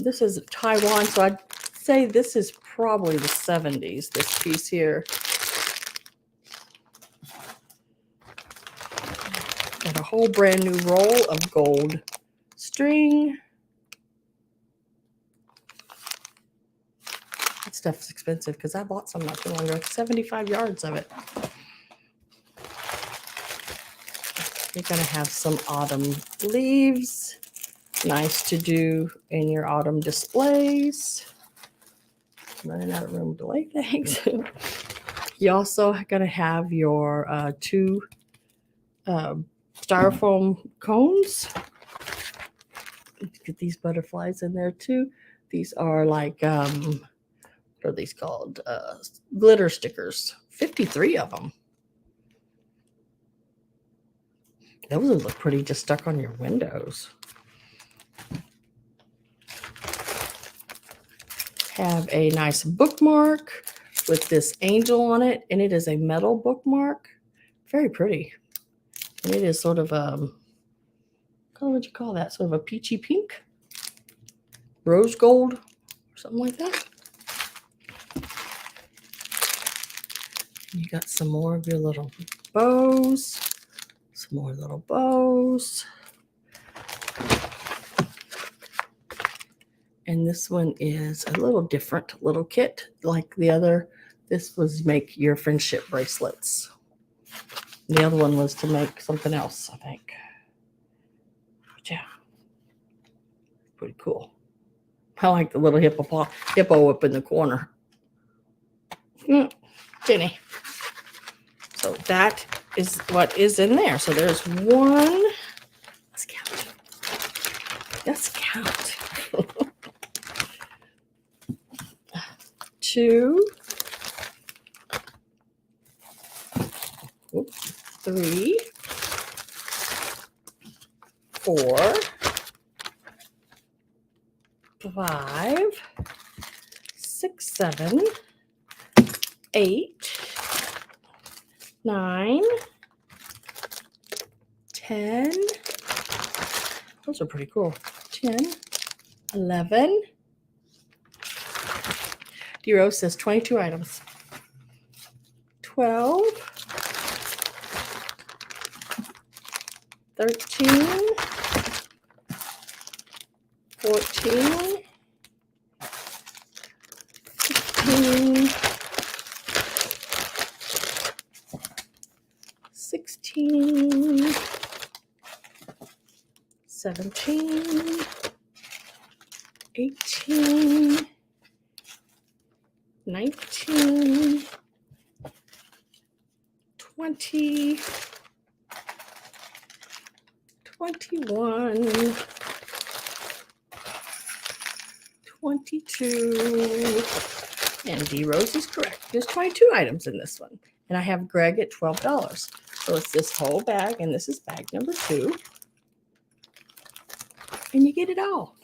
This is Taiwan, so I'd say this is probably the 70s, this piece here. Got a whole brand new roll of gold string. That stuff's expensive because I bought some not too long ago. 75 yards of it. You're going to have some autumn leaves. Nice to do in your autumn displays. I'm running out of room to lay things. You also are going to have your 2 styrofoam cones. Get these butterflies in there too. These are like, what are these called? Glitter stickers. 53 of them. Those would look pretty just stuck on your windows. Have a nice bookmark with this angel on it, and it is a metal bookmark. Very pretty. And it is sort of what would you call that? Sort of a peachy pink, rose gold, or something like that. You got some more of your little bows. Some more little bows. And this one is a little different little kit like the other. This was make your friendship bracelets. The other one was to make something else, I think. But yeah, pretty cool. I like the little hippo up in the corner. Jenny. So that is what is in there. So there's one. Let's count. Let's count. 2, 3, 4, 5, 6, 7, 8, 9, 10. Those are pretty cool. 10, 11. D-Rose says 22 items. 12, 13, 14, 15, 16, 17, 18, 19, 20, 21, 22, and D-Rose is correct. There's 22 items in this one. And I have Greg at $12. So it's this whole bag, and this is bag number 2. And you get it all.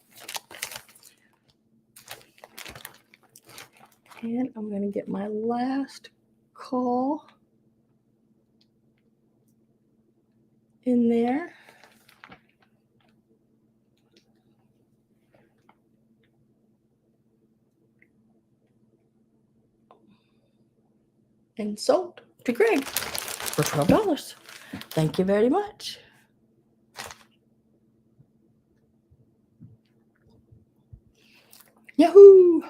And I'm going to get my last call in there. And sold to Greg for $12. Thank you very much. Yahoo!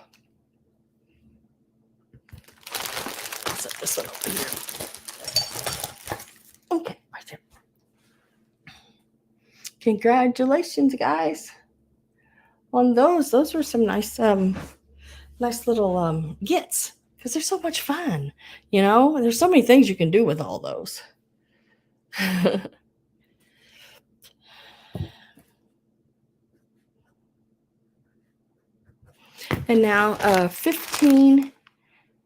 Set this one over here. Okay, right there. Congratulations, guys, on those. Those were some nice little gets, because they're so much fun. You know, there's so many things you can do with all those. And now 15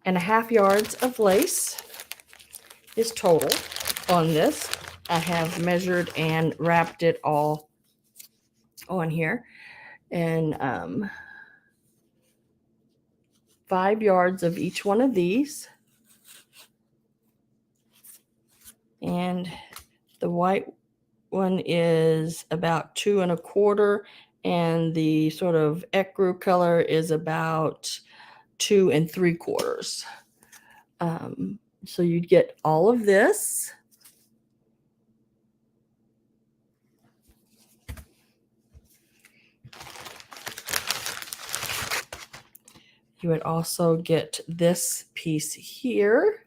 and a half yards of lace is total on this. I have measured and wrapped it all on here. And 5 yards of each one of these. And the white one is about 2 1/4, and the sort of ecru color is about 2 3/4. So you'd get all of this. You would also get this piece here,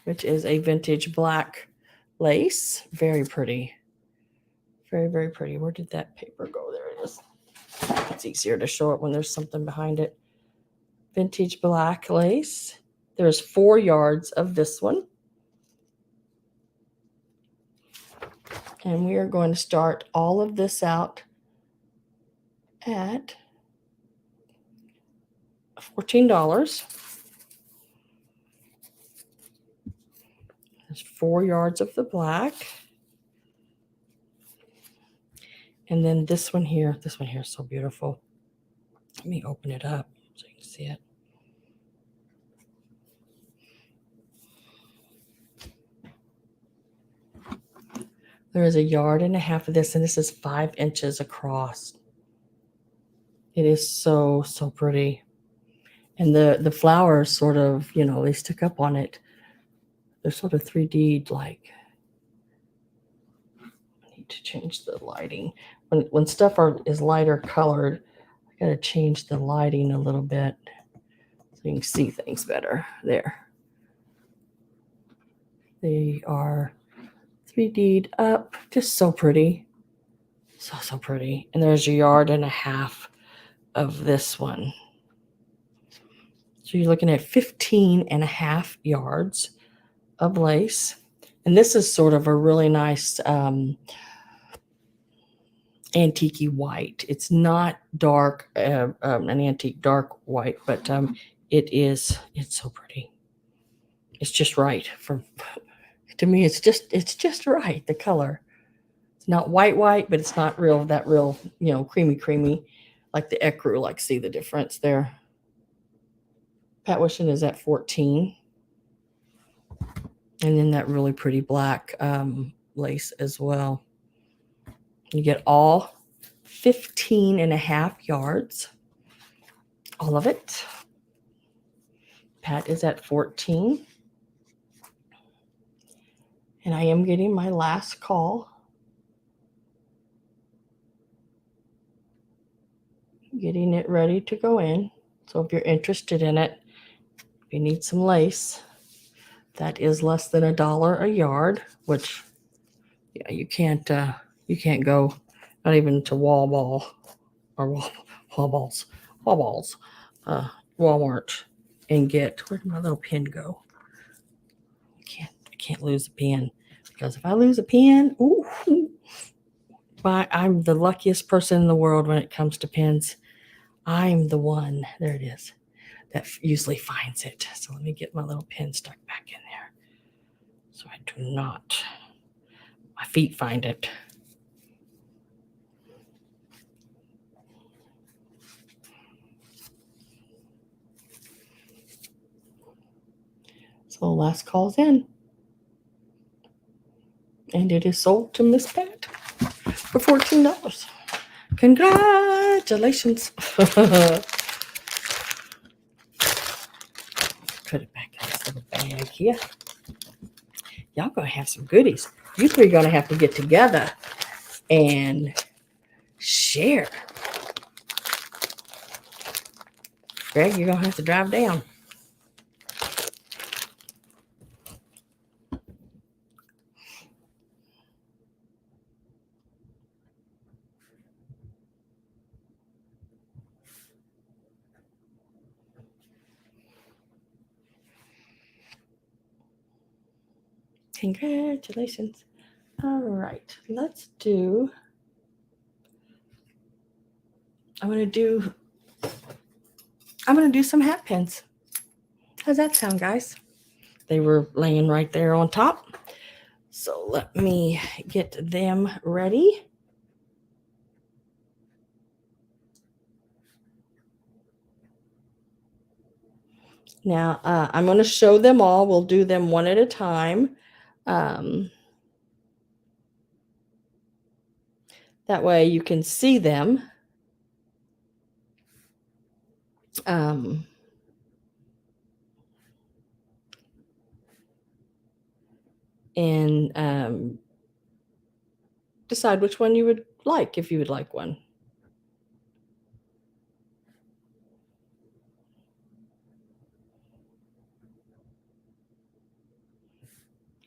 which is a vintage black lace. Very pretty. Very, very pretty. Where did that paper go? There it is. It's easier to show it when there's something behind it. Vintage black lace. There's 4 yards of this one. And we are going to start all of this out at $14. There's 4 yards of the black. And then this one here is so beautiful. Let me open it up so you can see it. There is 1.5 yards of this, and this is 5 inches across. It is so, so pretty. And the flowers sort of, they stick up on it. They're sort of 3D like. I need to change the lighting. When stuff is lighter colored, I gotta change the lighting a little bit so you can see things better. There. They are 3D'd up, just so pretty. So, so pretty. And there's 1.5 yards of this one. So you're looking at 15.5 yards of lace. And this is sort of a really nice antique white. It's not dark, an antique dark white, but it's so pretty. It's just right to me. It's just right. The color. It's not white, but it's not real, creamy, like the ecru. Like, see the difference there. Pat Wishing is at 14. And then that really pretty black lace as well. You get all 15.5 yards. All of it. Pat is at 14. And I am getting my last call. Getting it ready to go in. So if you're interested in it, if you need some lace, that is less than $1 a yard, which, yeah, you can't go, not even to Walmart, and get, where'd my little pen go? I can't lose a pen, because if I lose a pen, I'm the luckiest person in the world when it comes to pens. I'm the one, there it is, that usually finds it. So let me get my little pen stuck back in there so I do not, my feet find it. So last call's in. And it is sold to Miss Pat for $14. Congratulations. Put it back in this little bag here. Y'all gonna have some goodies. You three gonna have to get together and share. Greg, you're gonna have to drive down. Congratulations. All right, let's do, I'm gonna do some hat pins. How's that sound, guys? They were laying right there on top. So let me get them ready. Now, I'm going to show them all. We'll do them one at a time. That way you can see them. And decide which one you would like, if you would like one.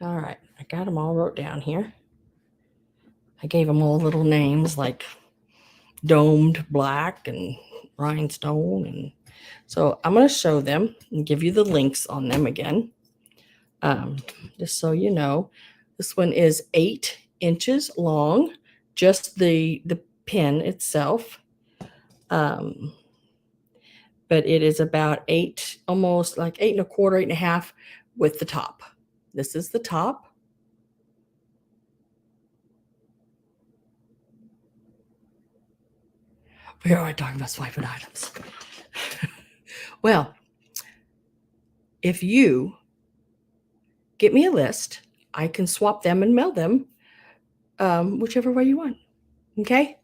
All right, I got them all wrote down here. I gave them all little names like domed black and rhinestone. And so I'm going to show them and give you the links on them again. Just so you know, this one is 8 inches long, just the pin itself. But it is about 8, almost like 8 1/4, 8 1/2 with the top. This is the top. We are talking about swiping items. Well, if you get me a list, I can swap them and mail them, whichever way you want. Okay?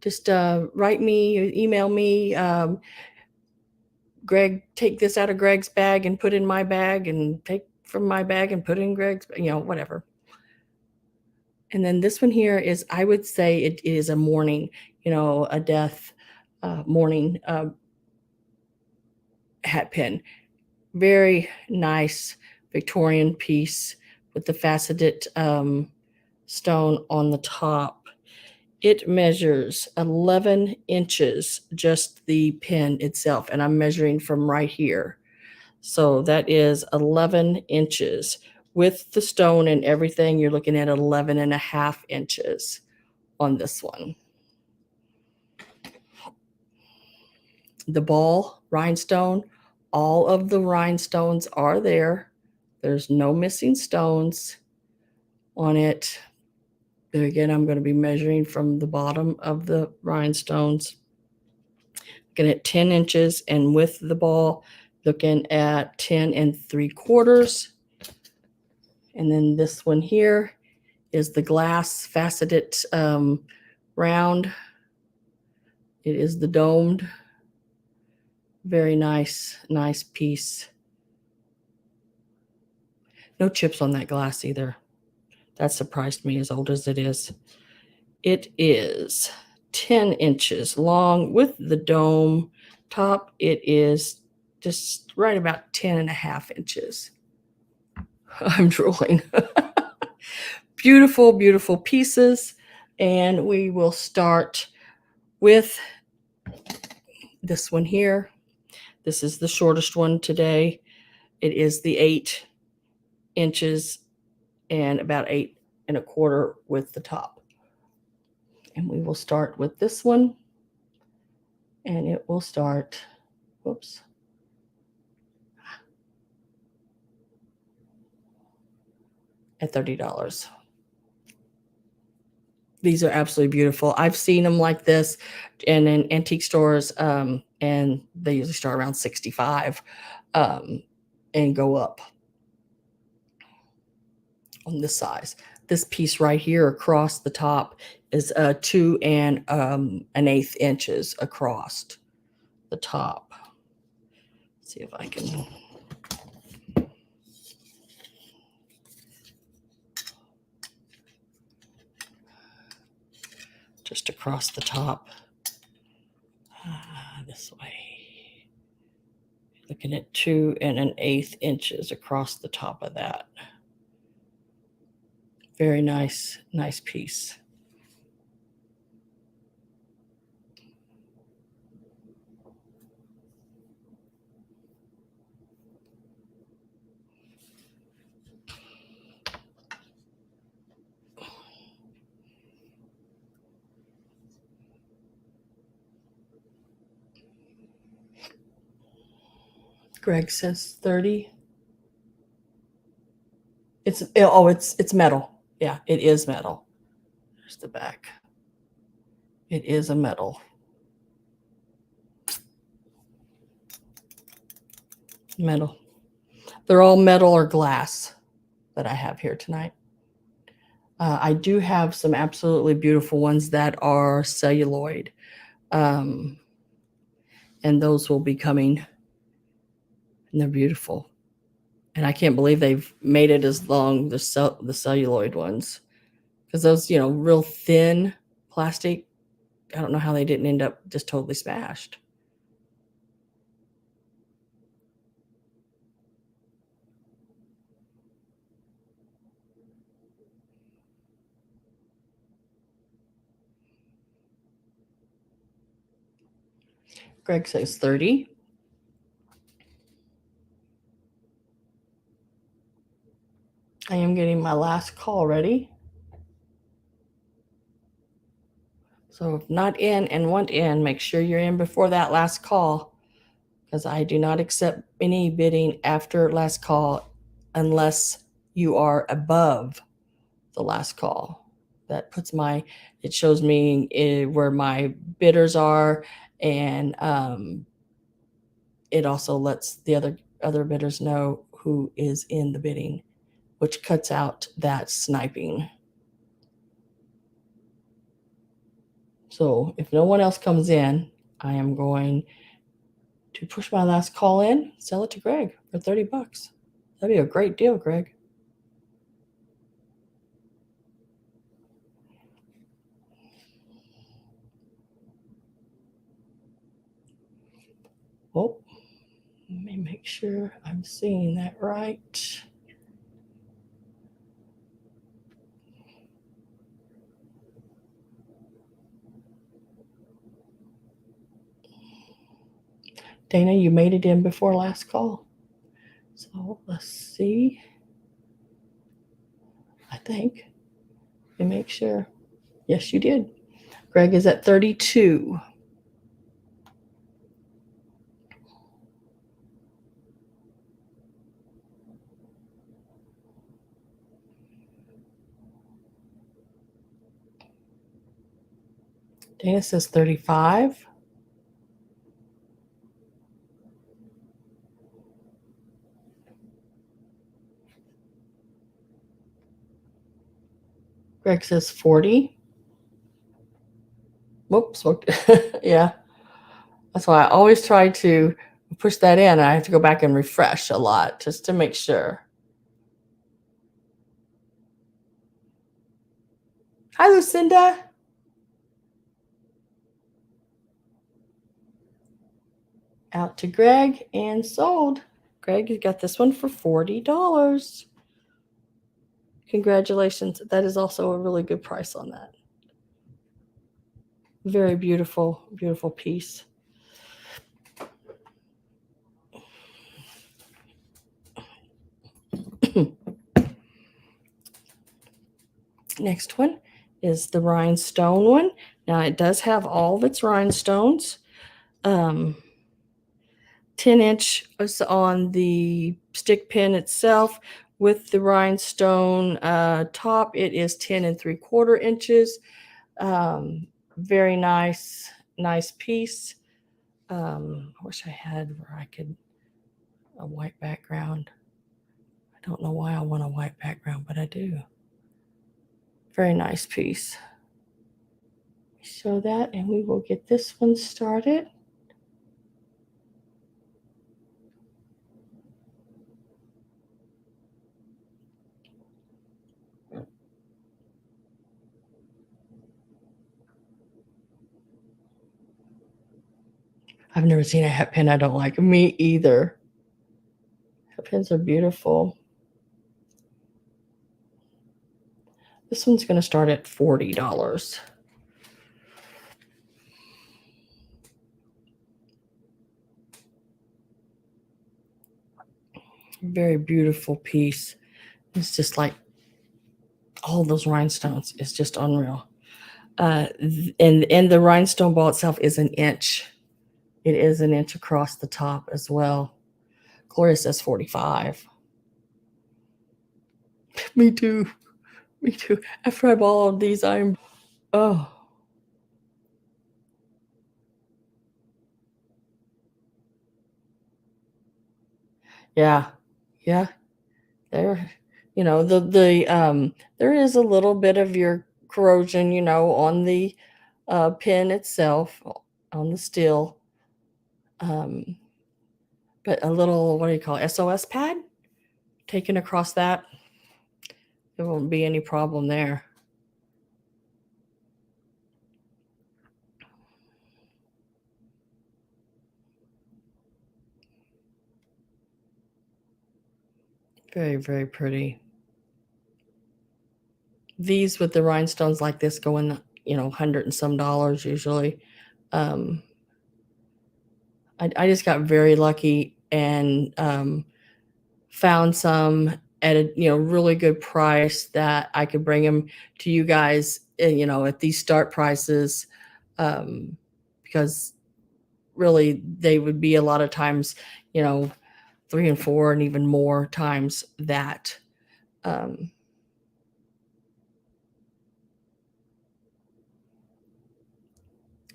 Just write me, email me. Greg, take this out of Greg's bag and put in my bag, and take from my bag and put in Greg's, whatever. And then this one here is, I would say it is a mourning, a death mourning hat pin. Very nice Victorian piece with the faceted stone on the top. It measures 11 inches, just the pin itself, and I'm measuring from right here. So that is 11 inches. With the stone and everything, you're looking at 11 1/2 inches on this one. The ball rhinestone, all of the rhinestones are there. There's no missing stones on it. There again, I'm going to be measuring from the bottom of the rhinestones. Looking at 10 inches, and with the ball, looking at 10 3/4. And then this one here is the glass faceted round. It is the domed. Very nice piece. No chips on that glass either. That surprised me, as old as it is. It is 10 inches long with the dome top. It is just right about 10 1/2 inches. I'm drooling. Beautiful, beautiful pieces. And we will start with this one here. This is the shortest one today. It is the 8 inches and about 8 1/4 with the top. And we will start with this one. And it will start, whoops, at $30. These are absolutely beautiful. I've seen them like this in antique stores, and they usually start around 65 and go up on this size. This piece right here across the top is 2 1/8 inches across the top. Let's see if I can. Just across the top, this way. Looking at 2 1/8 inches across the top of that. Very nice piece. Greg says 30. It's metal. Yeah, it is metal. There's the back. It is a metal. Metal. They're all metal or glass that I have here tonight. I do have some absolutely beautiful ones that are celluloid. And those will be coming. And they're beautiful. And I can't believe they've made it as long, the celluloid ones. Because those, real thin plastic, I don't know how they didn't end up just totally smashed. Greg says 30. I am getting my last call ready. So if not in and want in, make sure you're in before that last call, because I do not accept any bidding after last call unless you are above the last call. That puts it shows me where my bidders are, and it also lets the other bidders know who is in the bidding, which cuts out that sniping. So if no one else comes in, I am going to push my last call in, sell it to Greg for $30. That'd be a great deal, Greg. Oh, let me make sure I'm seeing that right. Dana, you made it in before last call. So let's see. I think. Let me make sure. Yes, you did. Greg is at 32. Dana says 35. Greg says 40. Whoops. Yeah. That's why I always try to push that in. I have to go back and refresh a lot just to make sure. Hi, Lucinda. Out to Greg and sold. Greg, you got this one for $40. Congratulations. That is also a really good price on that. Very beautiful, beautiful piece. Next one is the rhinestone one. Now it does have all of its rhinestones. 10-inch is on the stick pin itself. With the rhinestone top, it is 10 3/4 inches. Very nice piece. I wish I had where I could a white background. I don't know why I want a white background, but I do. Very nice piece. Show that, and we will get this one started. I've never seen a hat pin I don't like. Me either. Hat pins are beautiful. This one's going to start at $40. Very beautiful piece. It's just like all those rhinestones. It's just unreal. And the rhinestone ball itself is an inch. It is an inch across the top as well. Gloria says 45. Me too. Me too. After I bought all of these, oh. Yeah. Yeah. There, there is a little bit of your corrosion, on the pin itself, on the steel. But a little, what do you call it, SOS pad taken across that, there won't be any problem there. Very, very pretty. These with the rhinestones like this go in, $100 and some usually. I just got very lucky and found some at a really good price that I could bring them to you guys, at these start prices. because really they would be a lot of times, 3 and 4 and even more times that.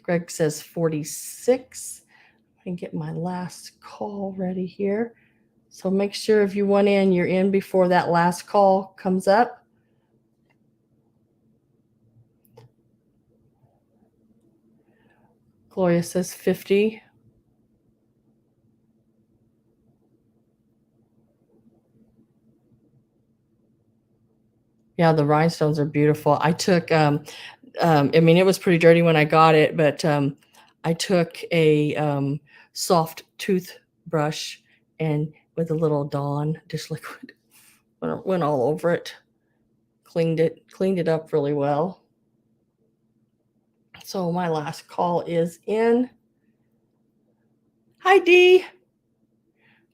Greg says 46. I can get my last call ready here. So make sure if you want in, you're in before that last call comes up. Gloria says 50. Yeah, the rhinestones are beautiful. I took, I mean, it was pretty dirty when I got it, but I took a soft toothbrush and with a little Dawn dish liquid, went all over it, cleaned it up really well. So my last call is in. Hi, Dee.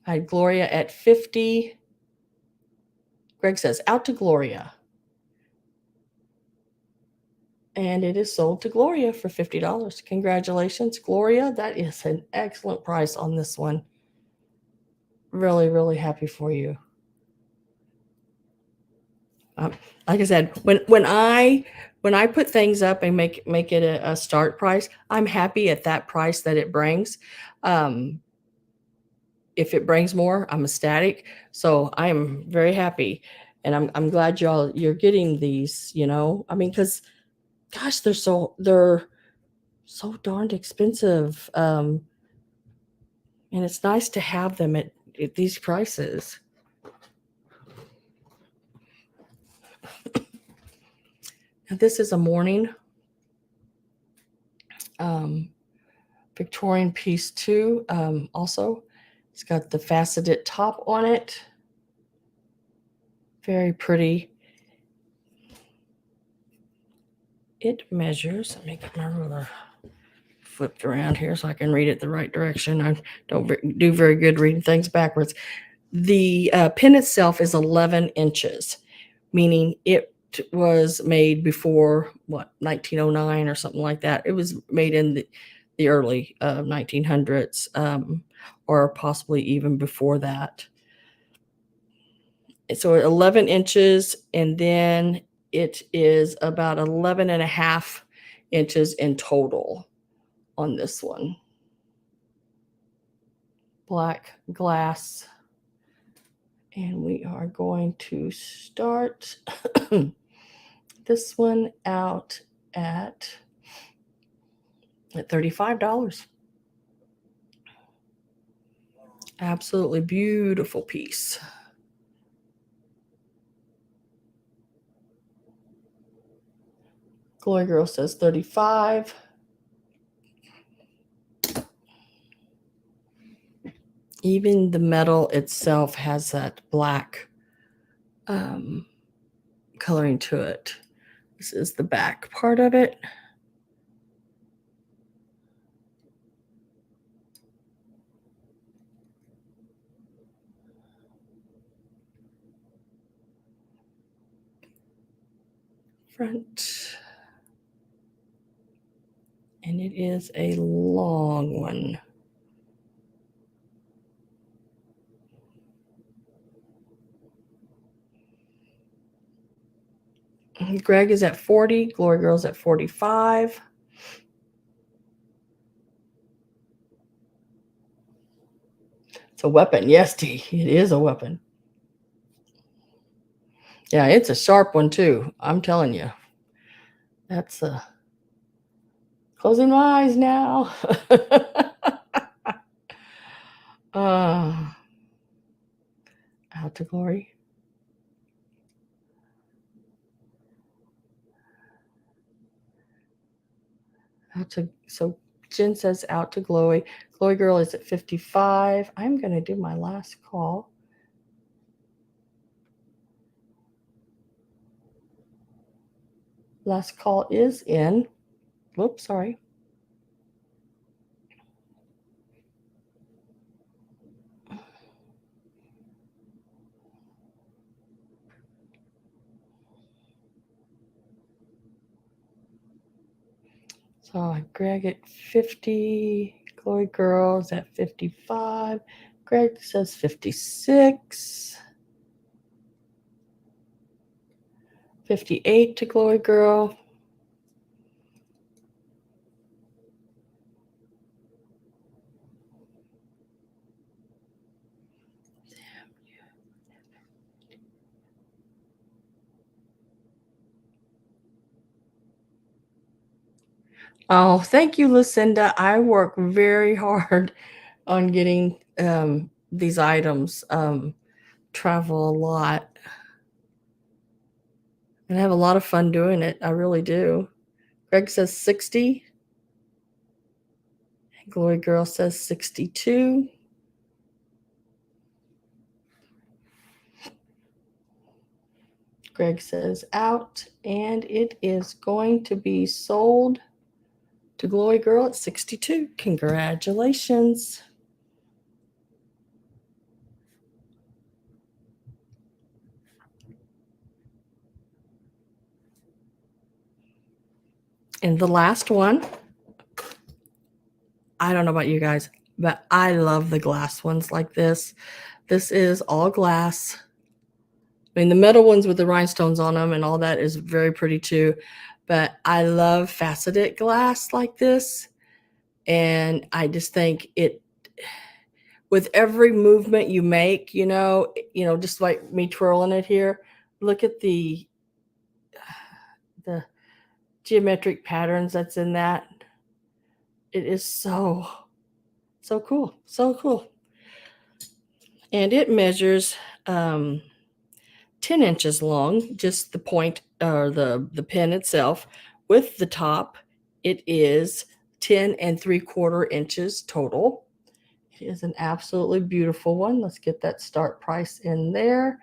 I had Gloria at 50. Greg says, out to Gloria. And it is sold to Gloria for $50. Congratulations, Gloria. That is an excellent price on this one. Really, really happy for you. Like I said, when I put things up and make it a start price, I'm happy at that price that it brings. If it brings more, I'm ecstatic. So I am very happy, and I'm glad you're getting these. I mean, because gosh, they're so darned expensive, and it's nice to have them at these prices. Now, this is a morning Victorian piece too. Also, it's got the faceted top on it. Very pretty. It measures. Let me get my ruler flipped around here so I can read it the right direction. I don't do very good reading things backwards. The pin itself is 11 inches, meaning it was made before 1909 or something like that. It was made in the early 1900s, or possibly even before that. So 11 inches, and then it is about 11 and a half inches in total on this one. Black glass. And we are going to start this one out at $35. Absolutely beautiful piece. Glory Girl says 35. Even the metal itself has that black coloring to it. This is the back part of it. Front. And it is a long one. Greg is at 40. Glory Girl's at 45. It's a weapon. Yes, T. It is a weapon. Yeah, it's a sharp one too. I'm telling you. That's closing my eyes now. Out to Glory. So Jen says out to Glory. Glory Girl is at 55. I'm going to do my last call. Last call is in. Whoops, sorry. So Greg at 50. Glory Girl's at 55. Greg says 56. 58 to Glory Girl. Oh, thank you, Lucinda. I work very hard on getting these items. Travel a lot. And I have a lot of fun doing it. I really do. Greg says 60. Glory Girl says 62. Greg says out, and it is going to be sold to Glory Girl at 62. Congratulations. And the last one, I don't know about you guys, but I love the glass ones like this. This is all glass. I mean, the metal ones with the rhinestones on them and all that is very pretty too. But I love faceted glass like this. And I just think it, with every movement you make, just like me twirling it here, look at the geometric patterns that's in that. It is so cool. So cool. And it measures 10 inches long, just the point or the pin itself. With the top, it is 10 3/4 inches total. It is an absolutely beautiful one. Let's get that start price in there.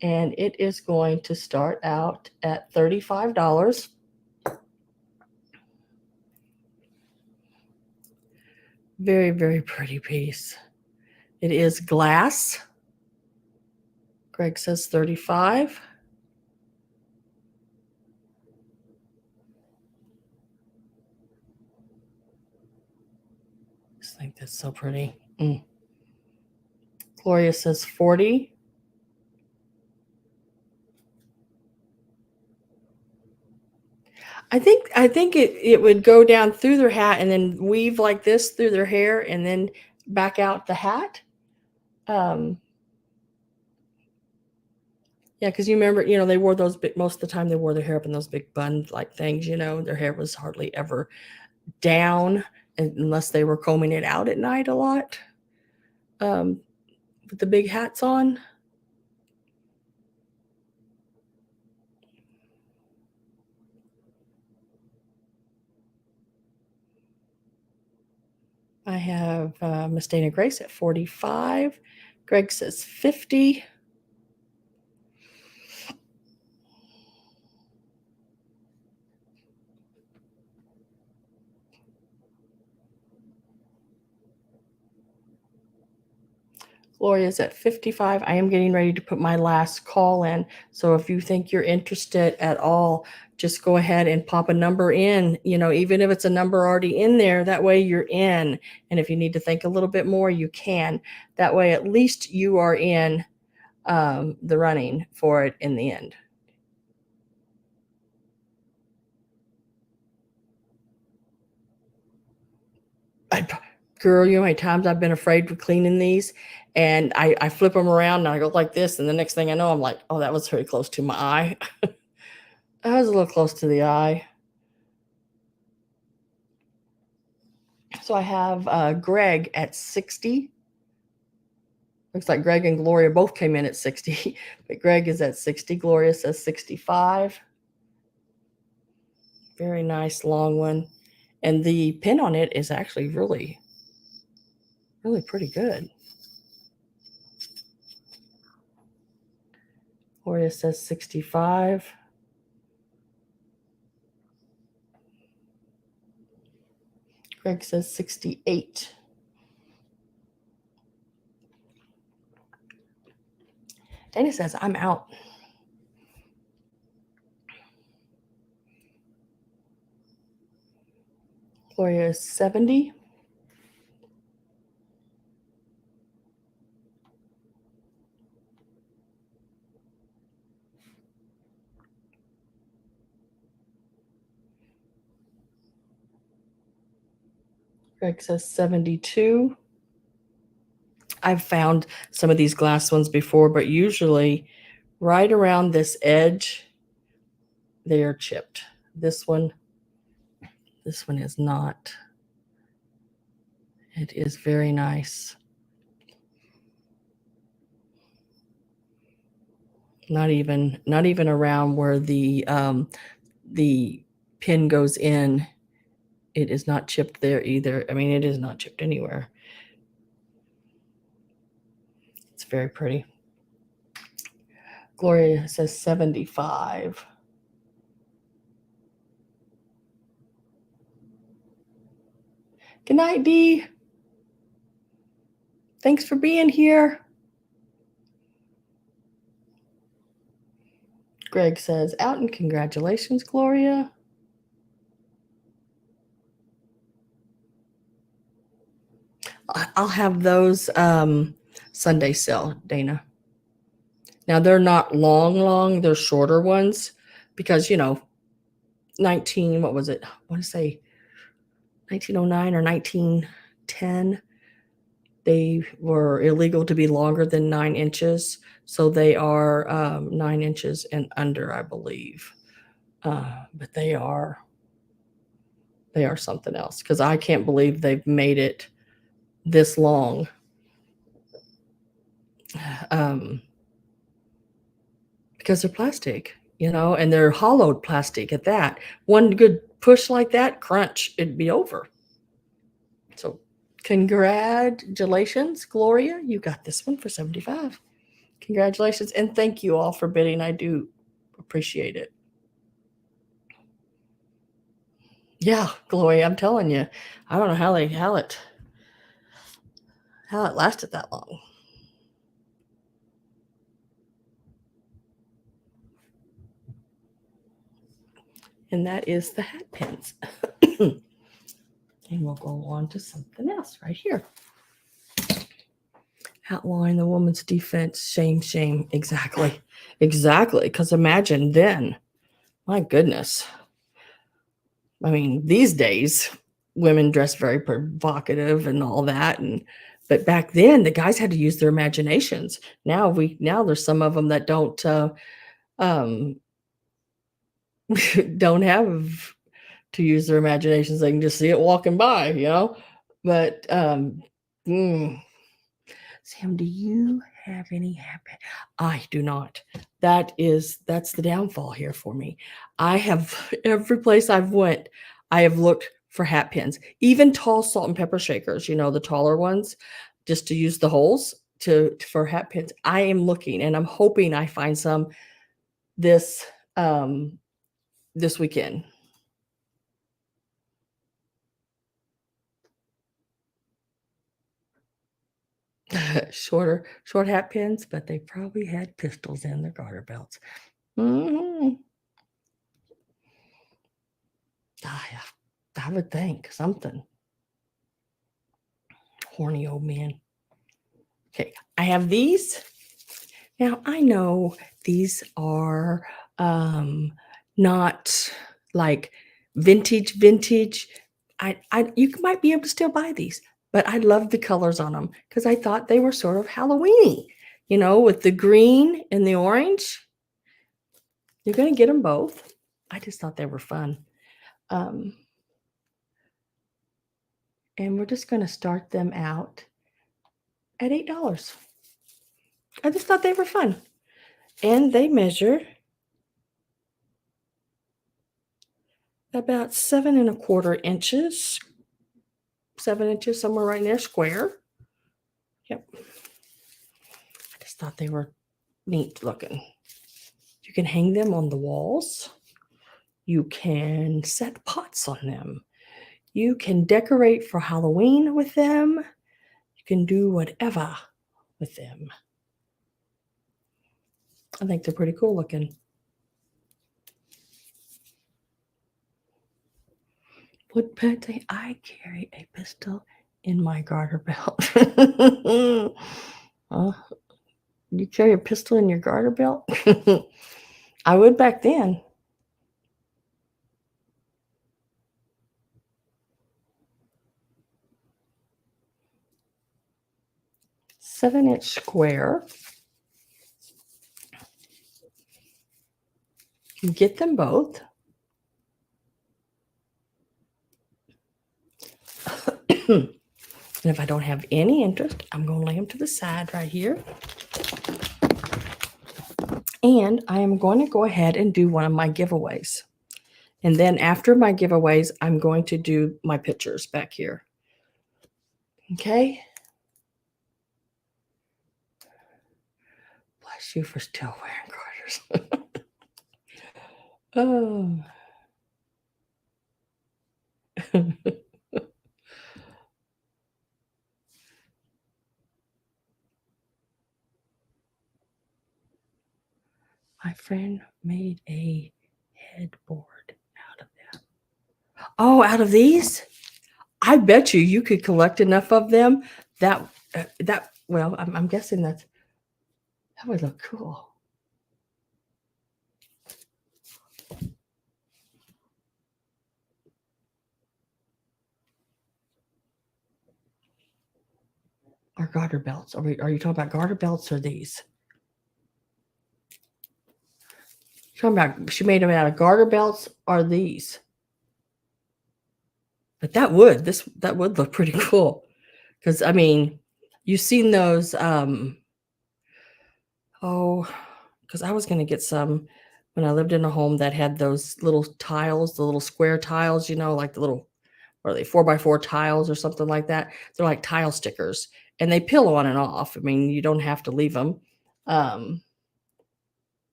And it is going to start out at $35. Very, very pretty piece. It is glass. Greg says 35. I just think that's so pretty. Gloria says 40. I think it would go down through their hat and then weave like this through their hair and then back out the hat. Yeah, because you remember, they wore those big, most of the time they wore their hair up in those big bun like things, their hair was hardly ever down unless they were combing it out at night a lot. With the big hats on. I have Miss Dana Grace at 45. Greg says 50. Gloria's at 55. I am getting ready to put my last call in. So if you think you're interested at all, just go ahead and pop a number in, even if it's a number already in there, that way you're in. And if you need to think a little bit more, you can. That way, at least you are in the running for it in the end. Girl, you know how many times I've been afraid of cleaning these, and I flip them around and I go like this, and the next thing I know, I'm like, oh, that was very close to my eye. That was a little close to the eye. So I have Greg at 60. Looks like Greg and Gloria both came in at 60, but Greg is at 60. Gloria says 65. Very nice long one. And the pin on it is actually really, really pretty good. Gloria says 65. Greg says 68. Dana says, I'm out. Gloria is 70. Greg says 72. I've found some of these glass ones before, but usually right around this edge, they are chipped. This one is not. It is very nice. Not even around where the pin goes in. It is not chipped there either. I mean, it is not chipped anywhere. It's very pretty. Gloria says 75. Good night, Dee. Thanks for being here. Greg says, out and congratulations, Gloria. I'll have those Sunday sale, Dana. Now, they're not long. They're shorter ones because, what was it? I want to say 1909 or 1910. They were illegal to be longer than 9 inches. So they are 9 inches and under, I believe. But they are something else because I can't believe they've made it this long. Because they're plastic, and they're hollowed plastic at that. One good push like that, crunch, it'd be over. So congratulations, Gloria. You got this one for 75. Congratulations. And thank you all for bidding. I do appreciate it. Yeah, Gloria, I'm telling you, I don't know how it lasted that long. And that is the Hatpins. And we'll go on to something else right here. Outline the woman's defense. Shame. Exactly. Because imagine then, my goodness. I mean, these days, women dress very provocative and all that. But back then, the guys had to use their imaginations. Now there's some of them that don't don't have to use their imaginations. They can just see it walking by, But Sam, do you have any habit? I do not. That's the downfall here for me. I have every place I've went, I have looked for hat pins, even tall salt and pepper shakers, the taller ones, just to use the holes for hat pins. I am looking and I'm hoping I find some this weekend. Short hat pins, but they probably had pistols in their garter belts. I would think something. Horny old man. Okay, I have these. Now I know these are not like vintage. You might be able to still buy these, but I love the colors on them because I thought they were sort of Halloween-y, with the green and the orange. You're going to get them both. I just thought they were fun. And we're just going to start them out at $8. I just thought they were fun. And they measure about 7 1/4 inches. 7 inches, somewhere right in there, square. Yep. I just thought they were neat looking. You can hang them on the walls. You can set pots on them. You can decorate for Halloween with them. You can do whatever with them. I think they're pretty cool looking. Wood But I carry a pistol in my garter belt. uh, you carry a pistol in your garter belt? I would back then. Seven-inch square. You get them both. And if I don't have any interest, I'm going to lay them to the side right here. And I am going to go ahead and do one of my giveaways. And then after my giveaways, I'm going to do my pictures back here. Okay. Bless you for still wearing garters. Oh. My friend made a headboard out of that. Oh, out of these? I bet you could collect enough of them that well, I'm guessing that would look cool. Or garter belts? Are you talking about garter belts or these? You're talking about she made them out of garter belts or these? But that would look pretty cool. Because I mean, you've seen those because I was going to get some when I lived in a home that had those little tiles, the little square tiles, like the little, what are they, 4x4 tiles or something like that. They're like tile stickers and they peel on and off. I mean, you don't have to leave them.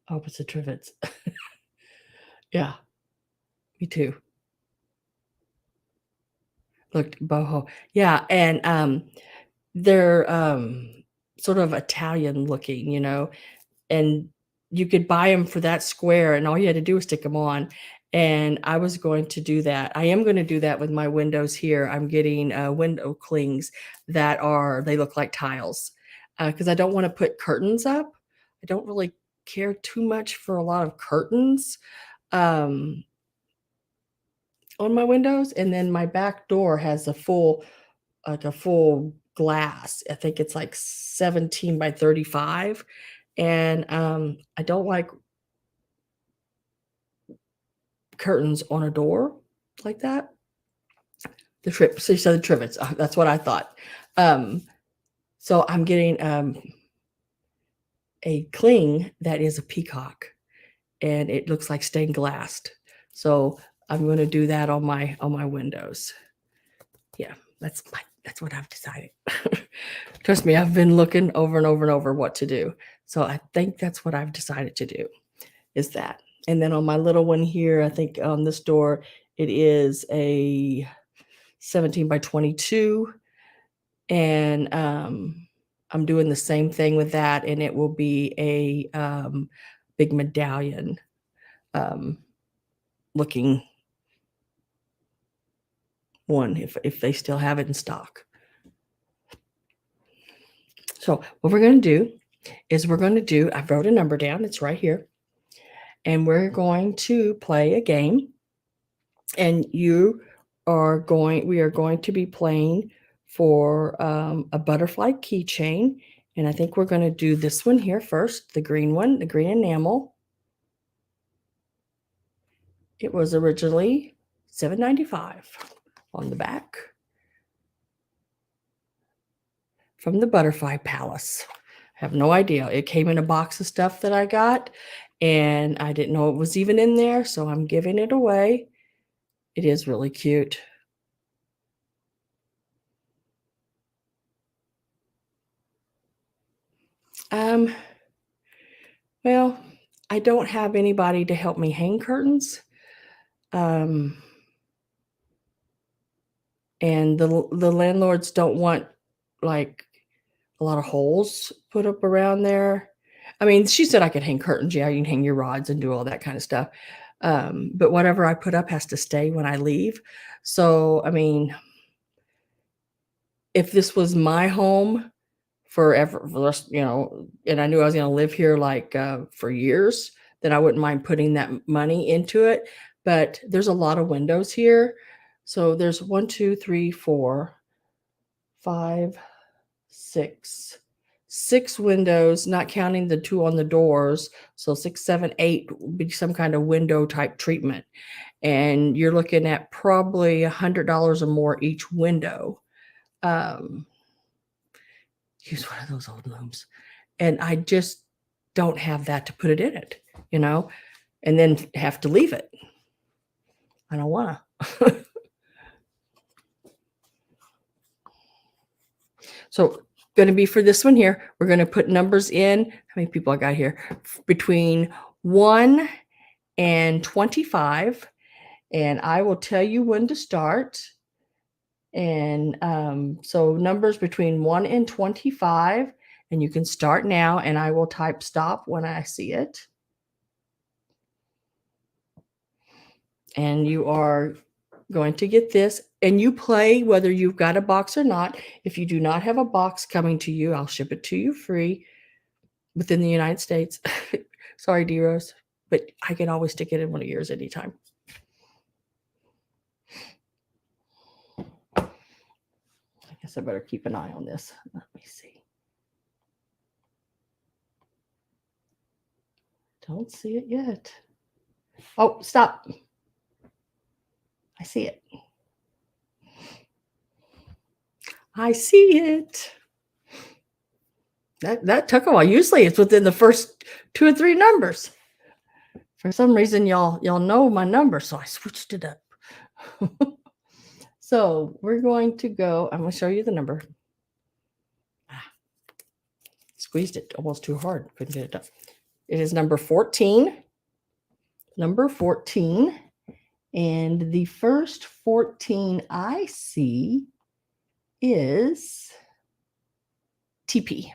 Oh, it's the trivets. Yeah, me too. Look, boho. Yeah, and they're sort of Italian looking, and you could buy them for that square and all you had to do was stick them on. And I was going to do that. I am going to do that with my windows here. I'm getting window clings they look like tiles because I don't want to put curtains up. I don't really care too much for a lot of curtains on my windows. And then my back door has a full glass. I think it's like 17 by 35. And I don't like curtains on a door like that. The trivets. That's what I thought. So I'm getting a cling that is a peacock, and it looks like stained glass. So I'm going to do that on my windows. Yeah, that's what I've decided. Trust me, I've been looking over and over and over what to do. So I think that's what I've decided to do is that. And then on my little one here, I think on this door, it is a 17 by 22. And I'm doing the same thing with that. And it will be a big medallion looking one if they still have it in stock. So what we're going to do is I wrote a number down. It's right here. And we're going to play a game. And we are going to be playing for a butterfly keychain. And I think we're going to do this one here first, the green one, the green enamel. It was originally $7.95 on the back from the Butterfly Palace. I have no idea. It came in a box of stuff that I got, and I didn't know it was even in there, so I'm giving it away. It is really cute. Well, I don't have anybody to help me hang curtains. And the landlords don't want like a lot of holes put up around there. I mean, she said I could hang curtains. Yeah, you can hang your rods and do all that kind of stuff. But whatever I put up has to stay when I leave. So, I mean, if this was my home forever, for the rest, and I knew I was going to live here like for years, then I wouldn't mind putting that money into it. But there's a lot of windows here. So there's 1, 2, 3, 4, 5, 6 windows, not counting the 2 on the doors. So 6, 7, 8 would be some kind of window type treatment. And you're looking at probably $100 or more each window. Use one of those old looms. And I just don't have that to put it in it, and then have to leave it. I don't want to. So going to be for this one here, we're going to put numbers in. How many people I got here? Between 1 and 25. And I will tell you when to start. And so numbers between 1 and 25. And you can start now, and I will type stop when I see it. And you are going to get this, and you play whether you've got a box or not. If you do not have a box coming to you, I'll ship it to you free within the United States. Sorry, D-Rose, but I can always stick it in one of yours anytime. I guess I better keep an eye on this. Let me see. Don't see it yet. Oh, stop. I see it. I see it. That took a while. Usually it's within the first 2 or 3 numbers. For some reason, y'all know my number, so I switched it up. So we're going to go. I'm going to show you the number. Squeezed it almost too hard. Couldn't get it done. It is number 14. Number 14. And the first 14 I see is TP.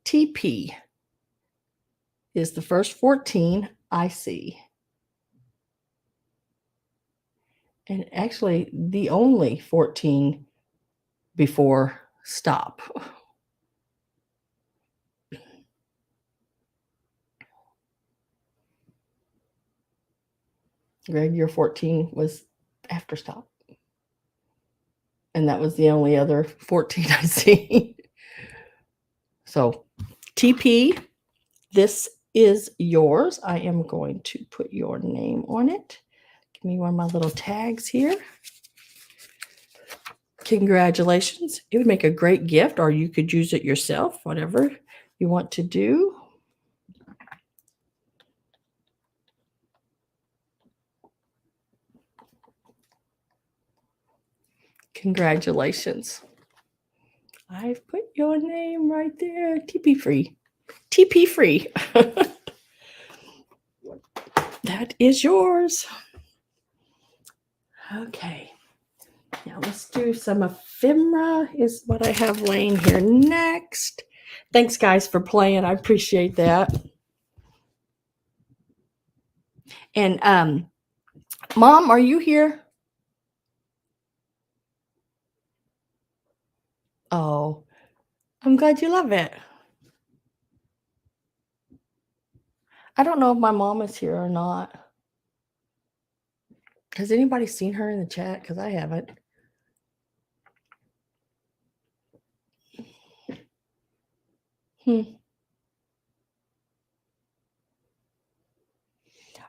TP is the first 14 I see. And actually the only 14 before stop. Greg, your 14 was after stop. And that was the only other 14 I see. So TP, this is yours. I am going to put your name on it. Give me one of my little tags here. Congratulations. It would make a great gift, or you could use it yourself, whatever you want to do. Congratulations. I've put your name right there. TP free. TP free. That is yours. Okay. Now let's do some ephemera is what I have laying here next. Thanks, guys, for playing. I appreciate that. And Mom, are you here? Oh, I'm glad you love it. I don't know if my mom is here or not. Has anybody seen her in the chat? Because I haven't. I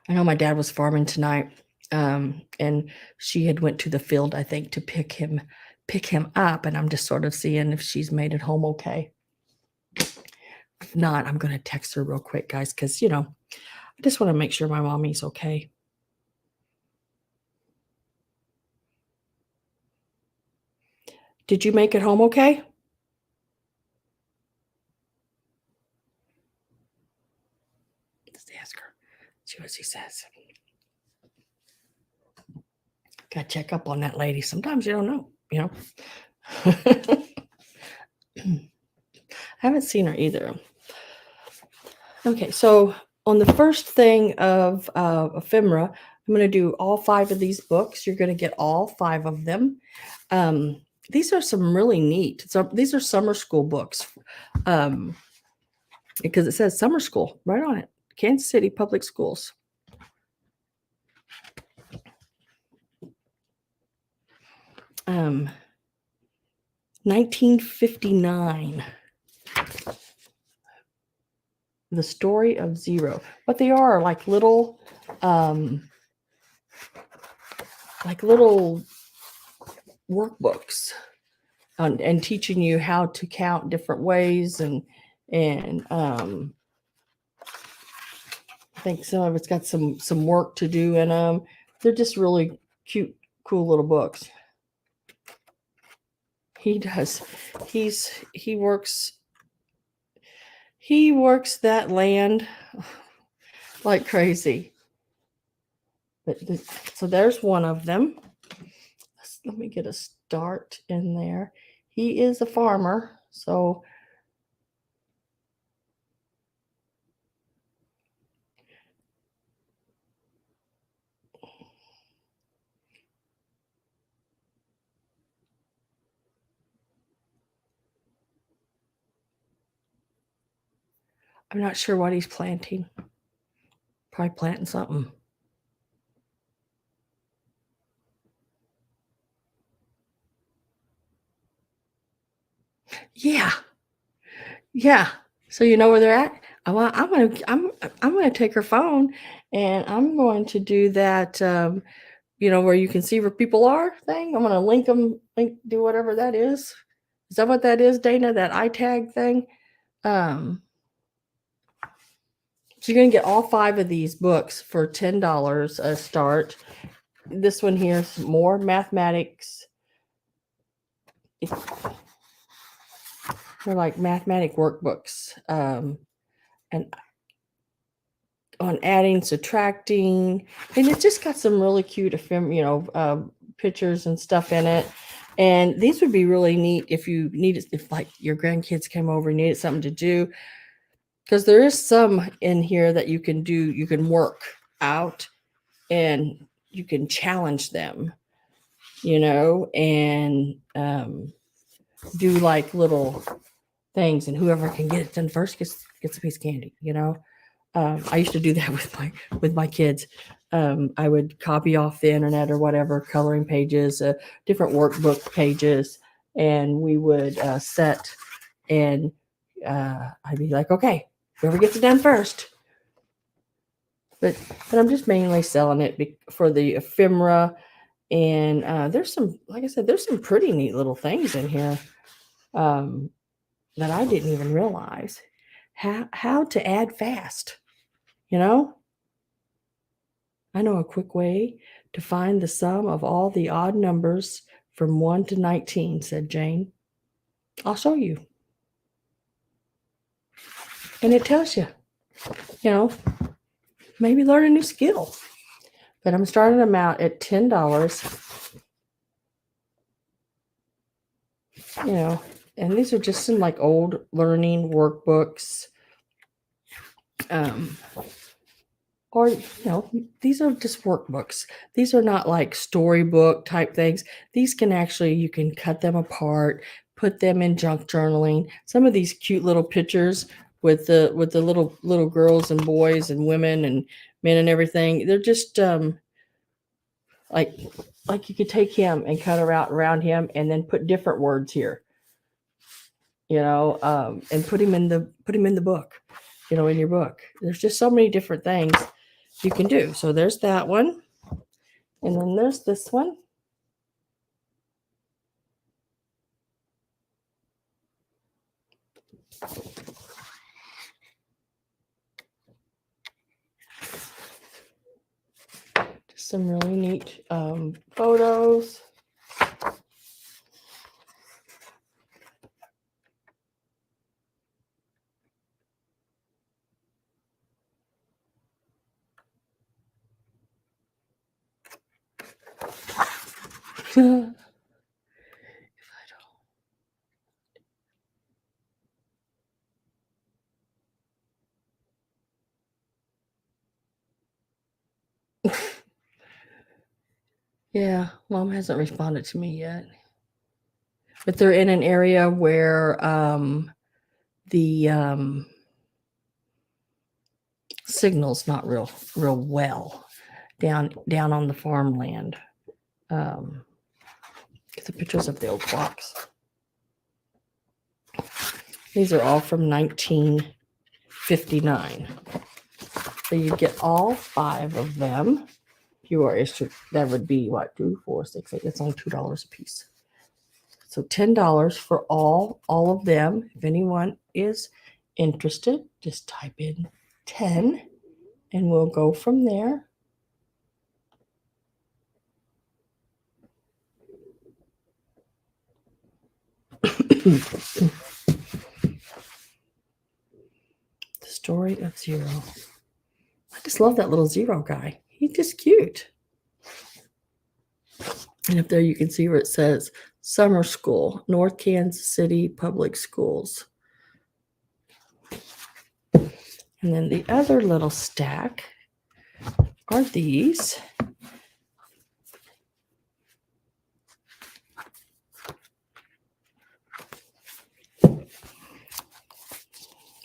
know my dad was farming tonight, and she had went to the field, I think, to pick him up, and I'm just sort of seeing if she's made it home okay. If not, I'm going to text her real quick, guys, because, I just want to make sure my mommy's okay. Did you make it home okay? Let's ask her. See what she says. Got to check up on that lady. Sometimes you don't know, I haven't seen her either. Okay, so on the first thing of ephemera, I'm going to do all 5 of these books. You're going to get all 5 of them. These are some really neat. So these are summer school books, because it says summer school right on it. Kansas City Public Schools. Um, 1959. The Story of Zero. But they are like little workbooks and teaching you how to count different ways, and I think some of it's got some work to do in them. They're just really cute, cool little books. He does. He works that land like crazy. But so there's one of them. Let me get a start in there. He is a farmer, so I'm not sure what he's planting. Probably planting something. Yeah. Yeah. So you know where they're at? Well, I'm gonna take her phone and I'm going to do that where you can see where people are thing. I'm gonna do whatever that is. Is that what that is, Dana? That iTag thing? So you're gonna get all 5 of these books for $10 a start. This one here is more mathematics. They're like mathematic workbooks, and on adding, subtracting, and it's just got some really cute pictures and stuff in it. And these would be really neat if you needed, if like your grandkids came over and needed something to do, because there is some in here that you can do. You can work out and you can challenge them, and do like little things, and whoever can get it done first gets a piece of candy. I used to do that with my kids. I would copy off the internet or whatever coloring pages, different workbook pages, and we would set, and I'd be like, okay, whoever gets it done first. But I'm just mainly selling it for the ephemera, and there's some, like I said, there's some pretty neat little things in here that I didn't even realize. How to add fast. I know a quick way to find the sum of all the odd numbers from 1 to 19, said Jane. I'll show you. And it tells you, maybe learn a new skill. But I'm starting them out at $10. And these are just some like old learning workbooks. Or, these are just workbooks. These are not like storybook type things. These you can cut them apart, put them in junk journaling. Some of these cute little pictures with the little girls and boys and women and men and everything. They're just like you could take him and cut around him and then put different words here. And put him in the book, in your book. There's just so many different things you can do. So there's that one. And then there's this one. Just some really neat photos. Yeah, Mom hasn't responded to me yet. But they're in an area where the signal's not real well down on the farmland. Get the pictures of the old clocks. These are all from 1959. So you get all 5 of them. If you are issued, that would be what, 2, 4, 6, 8. It's only $2 a piece. So $10 for all of them. If anyone is interested, just type in 10 and we'll go from there. The story of Zero. I just love that little Zero guy. He's just cute. And up there you can see where it says Summer School, North Kansas City Public Schools. And then the other little stack are these.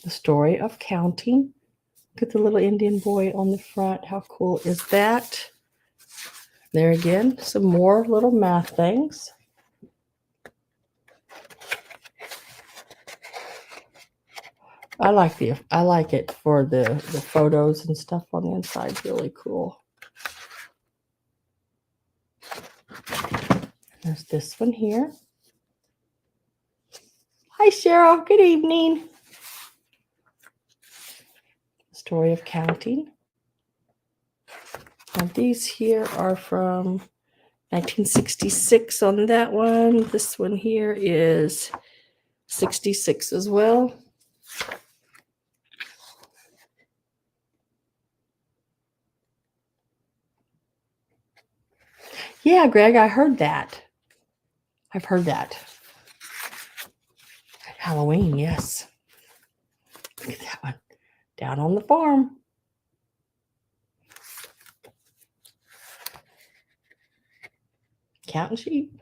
The story of counting. Look at the little Indian boy on the front. How cool is that? There again, some more little math things. I like it for the photos and stuff on the inside. Really cool. There's this one here. Hi, Cheryl. Good evening. Story of counting. Now these here are from 1966 on that one. This one here is 66 as well. Yeah, Greg, I heard that. I've heard that. Halloween, yes. Look at that one. Down on the farm. Counting sheep.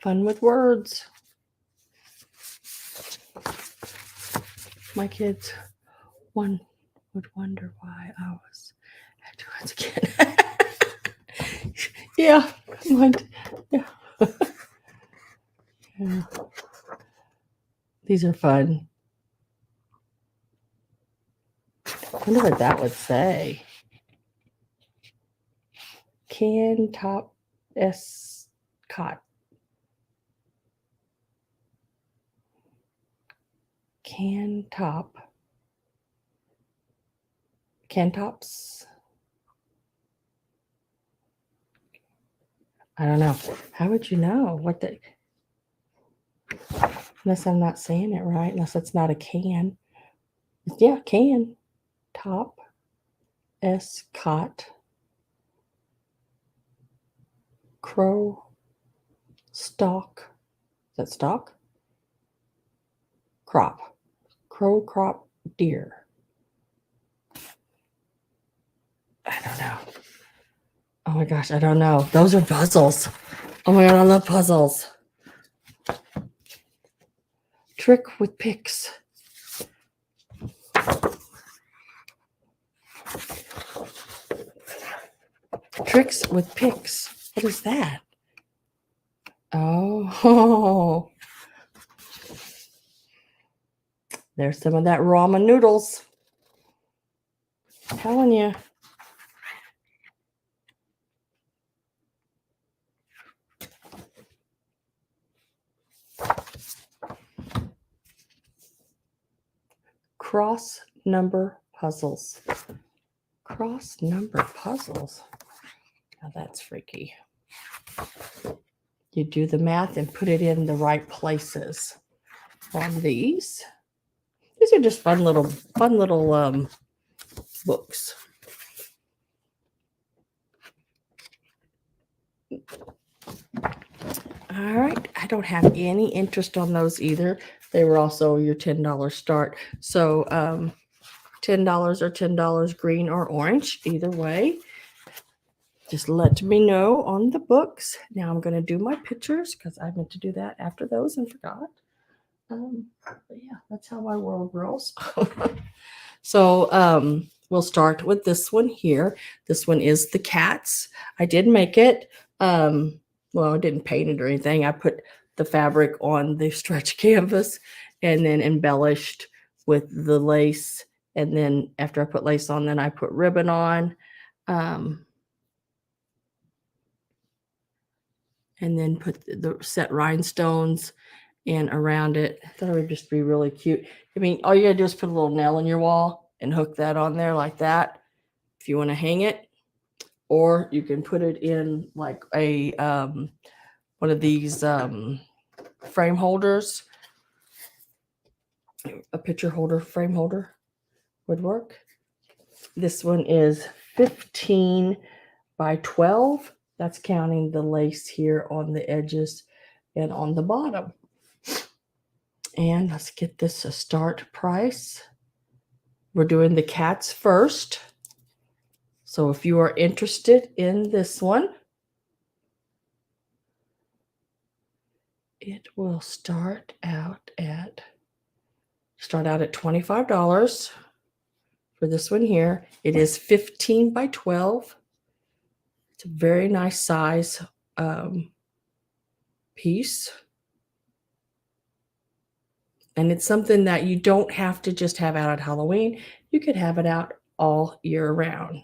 Fun with words. My kids would wonder why I was at twins again. Yeah. Yeah. Yeah. These are fun. I wonder what that would say. Can top S cot. Can tops. I don't know. How would you know what the, unless I'm not saying it right, unless it's not a can. Yeah, can. Top S cot. Crow stalk. Is that stalk? Crop. Crow crop deer. I don't know. Oh my gosh, I don't know. Those are puzzles. Oh my god, I love puzzles. Trick with Pics. Tricks with Pics. What is that? Oh. There's some of that ramen noodles. I'm telling you. Cross number puzzles. Cross number puzzles. Now that's freaky. You do the math and put it in the right places. On these are just fun little books. All right. I don't have any interest on those either. They were also your $10 start. So $10 or $10 green or orange, either way. Just let me know on the books. Now I'm going to do my pictures because I meant to do that after those and forgot. But yeah, that's how my world rolls. So we'll start with this one here. This one is the cats. I did make it. Well, I didn't paint it or anything. I put the fabric on the stretch canvas and then embellished with the lace. And then after I put lace on, then I put ribbon on. And then put the set rhinestones and around it. I thought it would just be really cute. I mean, all you gotta do is put a little nail in your wall and hook that on there like that if you want to hang it, or you can put it in like a one of these frame holders. A picture holder, frame holder would work. This one is 15 by 12. That's counting the lace here on the edges and on the bottom. And let's get this a start price. We're doing the cats first. So if you are interested in this one, it will start out at $25 for this one here. It is 15 by 12. It's a very nice size piece. And it's something that you don't have to just have out at Halloween. You could have it out all year round.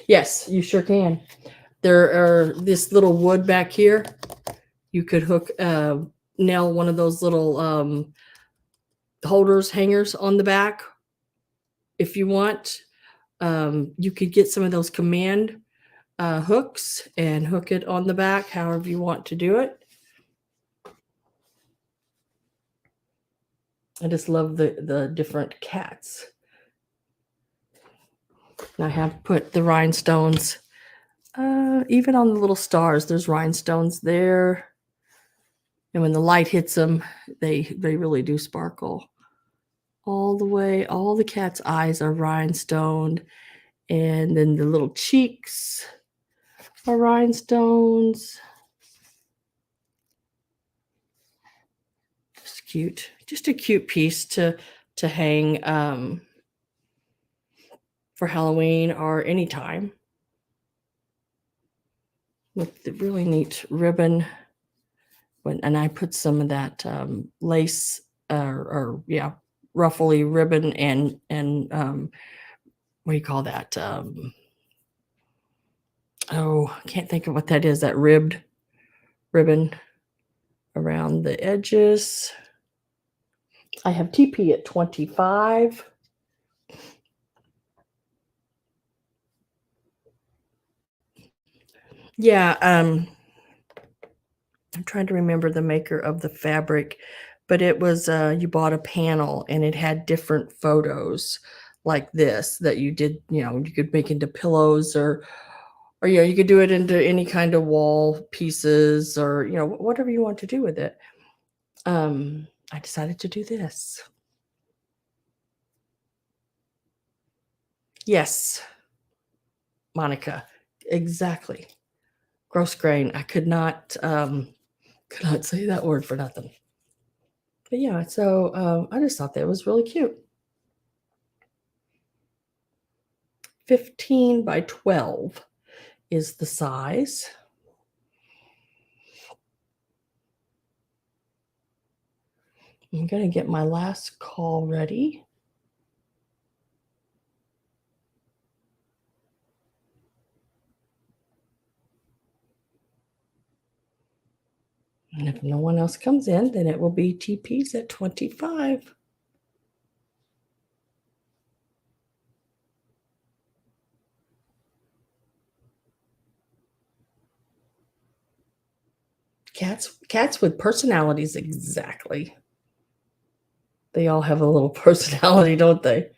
Yes, you sure can. There are this little wood back here. You could hook, nail one of those little holders, hangers on the back if you want. You could get some of those command hooks and hook it on the back, however you want to do it. I just love the different cats. And I have put the rhinestones, even on the little stars, there's rhinestones there. And when the light hits them, they really do sparkle. All the way, all the cat's eyes are rhinestoned. And then the little cheeks are rhinestones. Just cute. Just a cute piece to hang for Halloween or anytime. With the really neat ribbon. And I put some of that lace ruffly ribbon and what do you call that? I can't think of what that is. That ribbed ribbon around the edges. I have TP at 25. Yeah, I'm trying to remember the maker of the fabric, but it was you bought a panel and it had different photos like this that you did, you could make into pillows or you could do it into any kind of wall pieces or whatever you want to do with it. I decided to do this. Yes, Monica, exactly. Gross grain. I could not say that word for nothing. But yeah, so I just thought that was really cute. 15 by 12 is the size. I'm going to get my last call ready. And if no one else comes in, then it will be TPs at 25. Cats with personalities, exactly. They all have a little personality, don't they?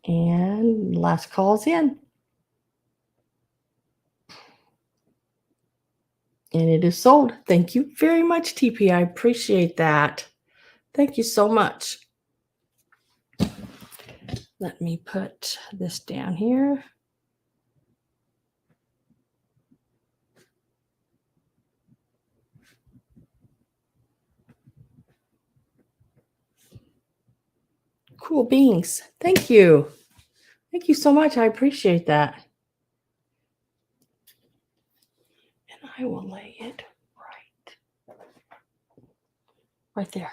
And last call's in. And it is sold. Thank you very much, TP. I appreciate that. Thank you so much. Let me put this down here. Cool beans. Thank you. Thank you so much. I appreciate that. And I will lay it right there.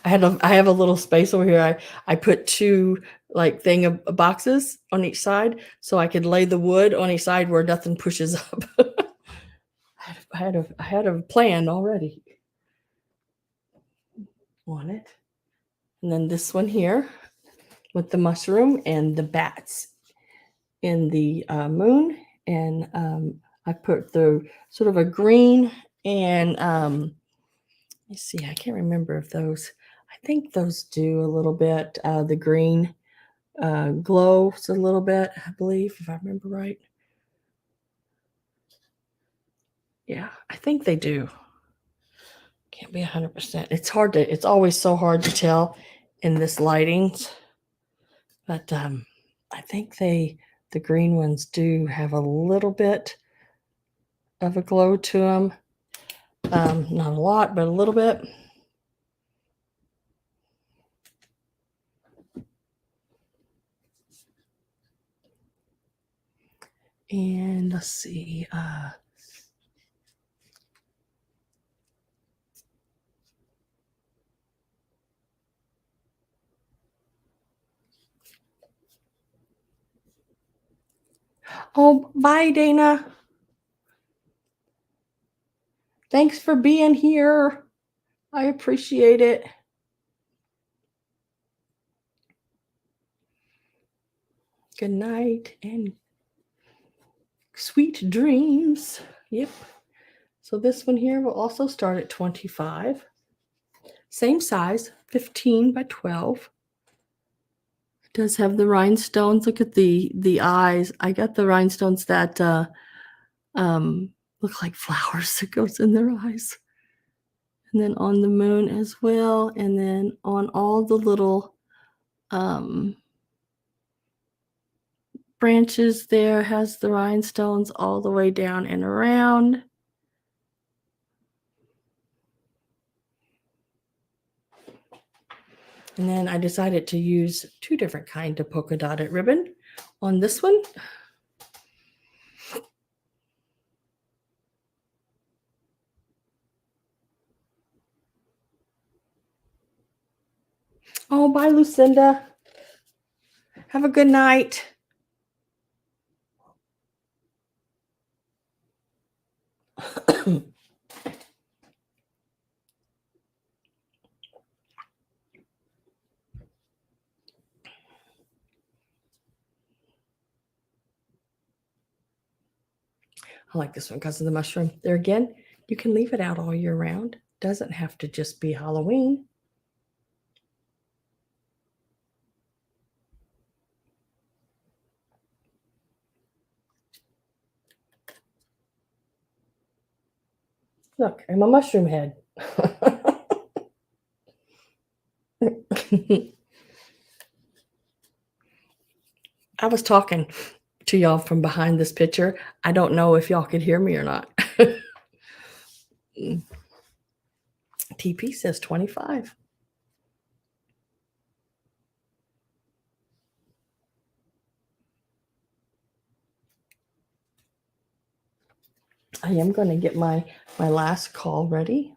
I have a little space over here. I put two like boxes on each side so I could lay the wood on each side where nothing pushes up. I had a plan already on it. And then this one here with the mushroom and the bats in the moon. And I put the sort of a green and let's see, I can't remember if those, I think those do a little bit, the green glows a little bit, I believe, if I remember right. Yeah, I think they do. Can't be 100%. It's always so hard to tell in this lighting. But I think the green ones do have a little bit of a glow to them. Not a lot, but a little bit. And let's see. Oh, bye, Dana. Thanks for being here. I appreciate it. Good night and sweet dreams. Yep. So this one here will also start at 25. Same size, 15 by 12. It does have the rhinestones. Look at the eyes. I got the rhinestones that look like flowers that goes in their eyes. And then on the moon as well. And then on all the little branches there has the rhinestones all the way down and around. And then I decided to use two different kinds of polka dotted ribbon on this one. Oh, bye, Lucinda. Have a good night. I like this one because of the mushroom. There again, you can leave it out all year round. Doesn't have to just be Halloween. Look, I'm a mushroom head. I was talking to y'all from behind this picture. I don't know if y'all could hear me or not. TP says 25. I am going to get my last call ready.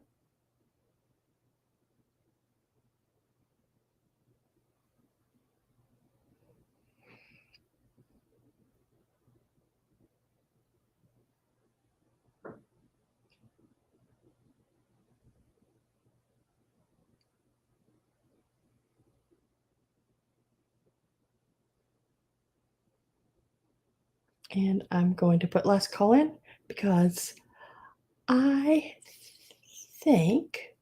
And I'm going to put last call in because I think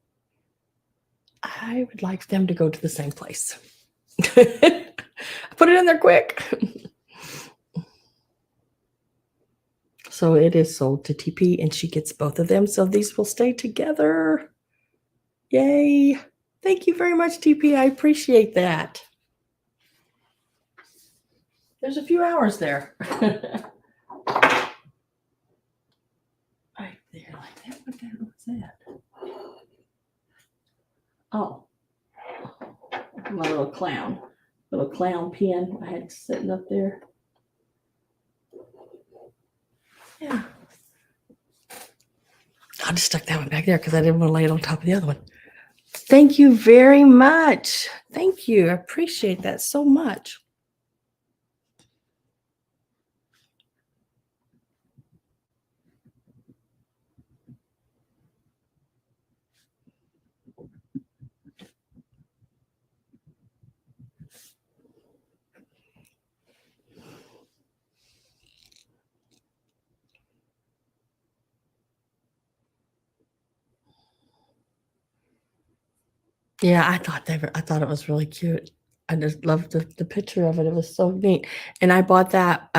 I would like them to go to the same place. Put it in there quick. So it is sold to TP and she gets both of them. So these will stay together. Yay. Thank you very much, TP. I appreciate that. There's a few hours there. Right there, like that. What the hell was that? Oh, my little clown pen I had sitting up there. Yeah. I just stuck that one back there because I didn't want to lay it on top of the other one. Thank you very much. Thank you. I appreciate that so much. Yeah, I thought it was really cute. I just loved the picture of it. It was so neat. And I bought that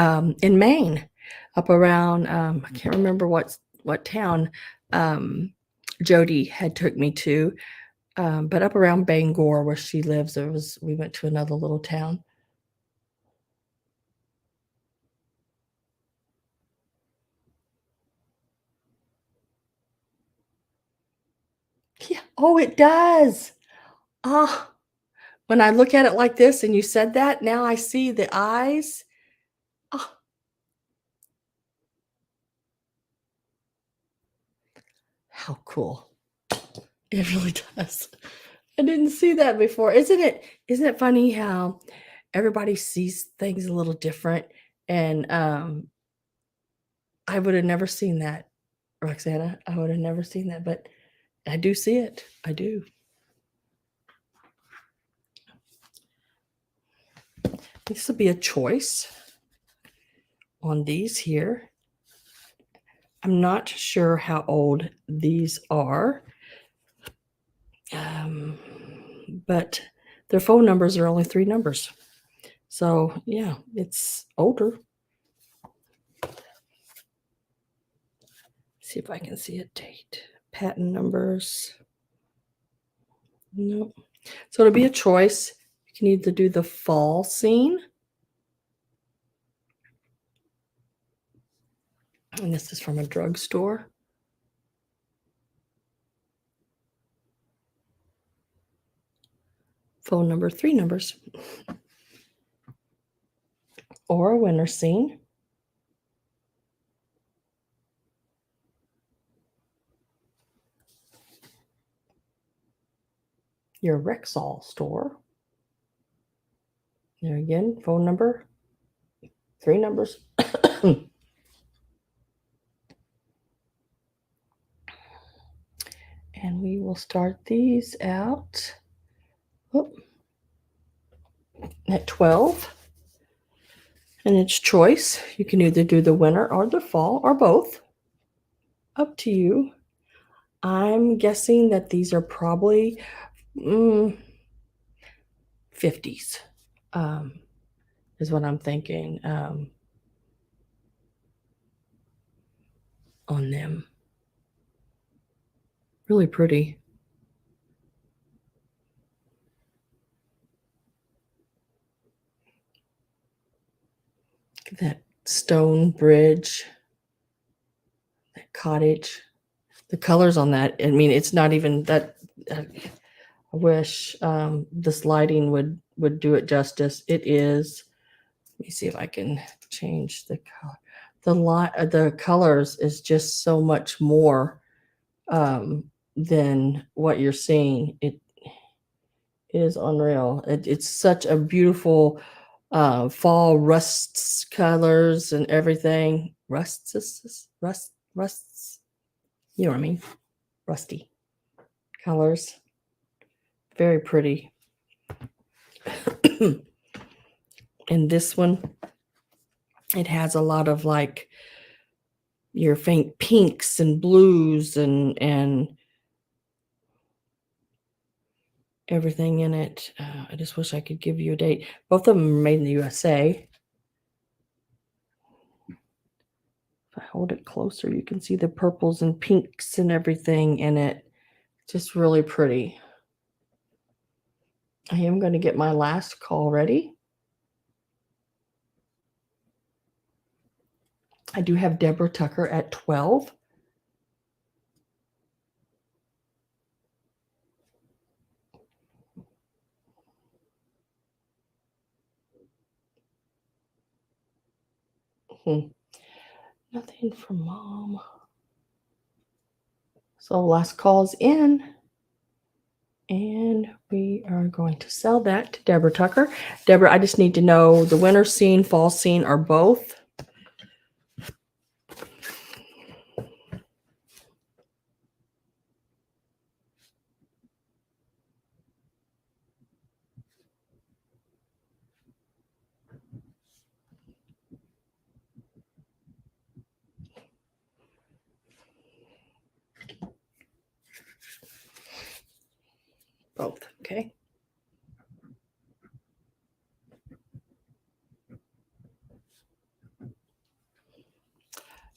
in Maine, up around I can't remember what town Jody had took me to, but up around Bangor where she lives. We went to another little town. Yeah. Oh, it does. Ah, when I look at it like this, and you said that, now I see the eyes. Oh, how cool. It really does. I didn't see that before. Isn't it funny how everybody sees things a little different? And I would have never seen that, Roxana. I would have never seen that, but I do see it. I do. This will be a choice on these here. I'm not sure how old these are, but their phone numbers are only 3 numbers. So yeah, it's older. See if I can see a date. Patent numbers. Nope. So it'll be a choice. You can either do the fall scene. And this is from a drugstore. Phone number, 3 numbers. Or a winter scene. Your Rexall store. There again, phone number, 3 numbers. And we will start these out at 12. And it's choice. You can either do the winter or the fall or both. Up to you. I'm guessing that these are probably 50s, is what I'm thinking on them. Really pretty. That stone bridge, that cottage, the colors on that. I mean, it's not even that. I wish this lighting would do it justice. It is. Let me see if I can change the color. The colors is just so much more than what you're seeing. It is unreal. It's such a beautiful fall rusts colors and everything. Rusts. You know what I mean? Rusty colors. Very pretty. And this one, it has a lot of like your faint pinks and blues and everything in it. I just wish I could give you a date. Both of them are made in the USA. If I hold it closer, you can see the purples and pinks and everything in it. Just really pretty. I am going to get my last call ready. I do have Deborah Tucker at 12. Nothing from Mom. So last call's in. And we are going to sell that to Deborah Tucker. Deborah, I just need to know the winter scene, fall scene are both. Both, okay.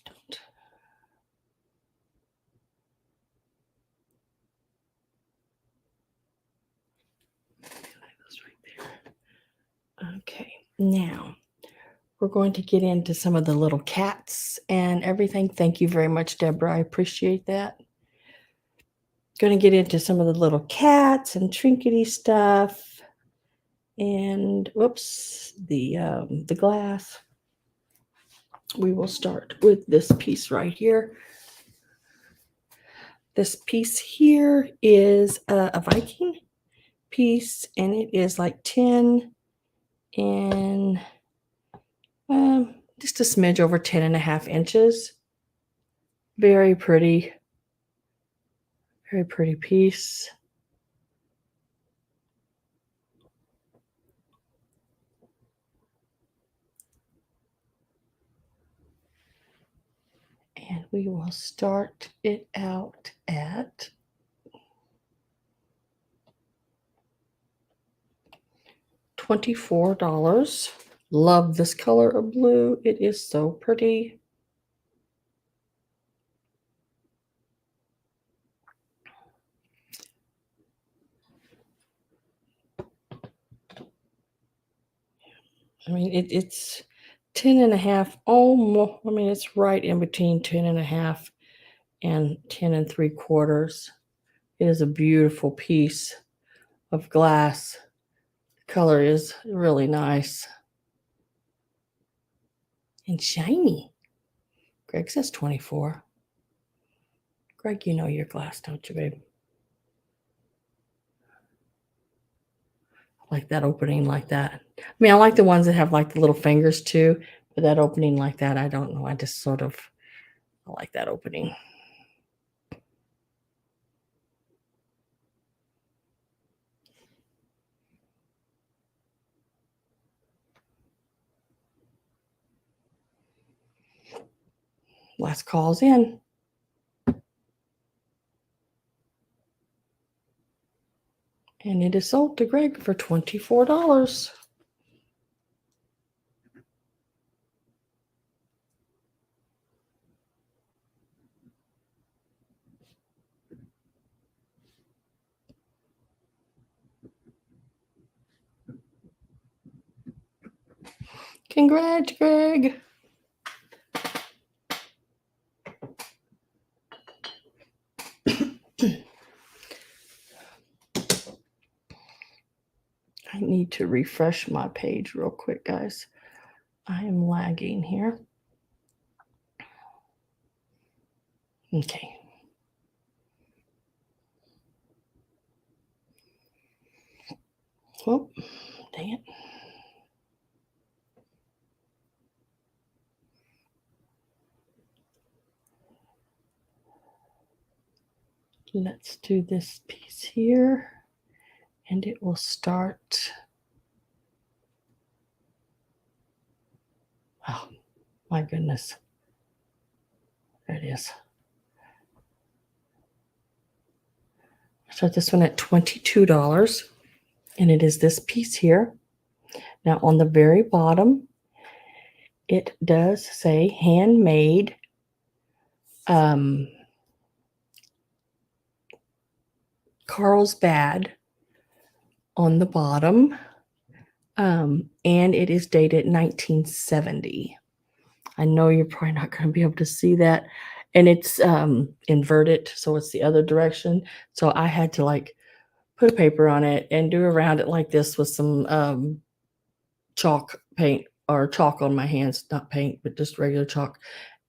Don't. Okay, now we're going to get into some of the little cats and everything. Thank you very much, Deborah. I appreciate that. Going to get into some of the little cats and trinkety stuff. And whoops, the glass. We will start with this piece right here. This piece here is a Viking piece, and it is like 10 and just a smidge over 10.5 inches. Very pretty piece. And we will start it out at $24. Love this color of blue. It is so pretty. I mean, it's 10.5, almost. I mean, it's right in between 10.5 and 10 3/4. It is a beautiful piece of glass. The color is really nice and shiny. Greg says 24. Greg, you know your glass, don't you, babe? I like that opening like that. I mean, I like the ones that have like the little fingers too, but that opening like that, I don't know. I just sort of I like that opening. Last call's in. And it is sold to Greg for $24. Congrats, Greg. I need to refresh my page real quick, guys. I am lagging here. Okay. Oh, dang it. Let's do this piece here, and it will start. Oh, my goodness. There it is. So this one at $22, and it is this piece here. Now on the very bottom, it does say handmade. Carlsbad on the bottom, and it is dated 1970. I know you're probably not going to be able to see that, and it's inverted, so it's the other direction. So I had to like put a paper on it and do around it like this with some chalk paint or chalk on my hands, not paint, but just regular chalk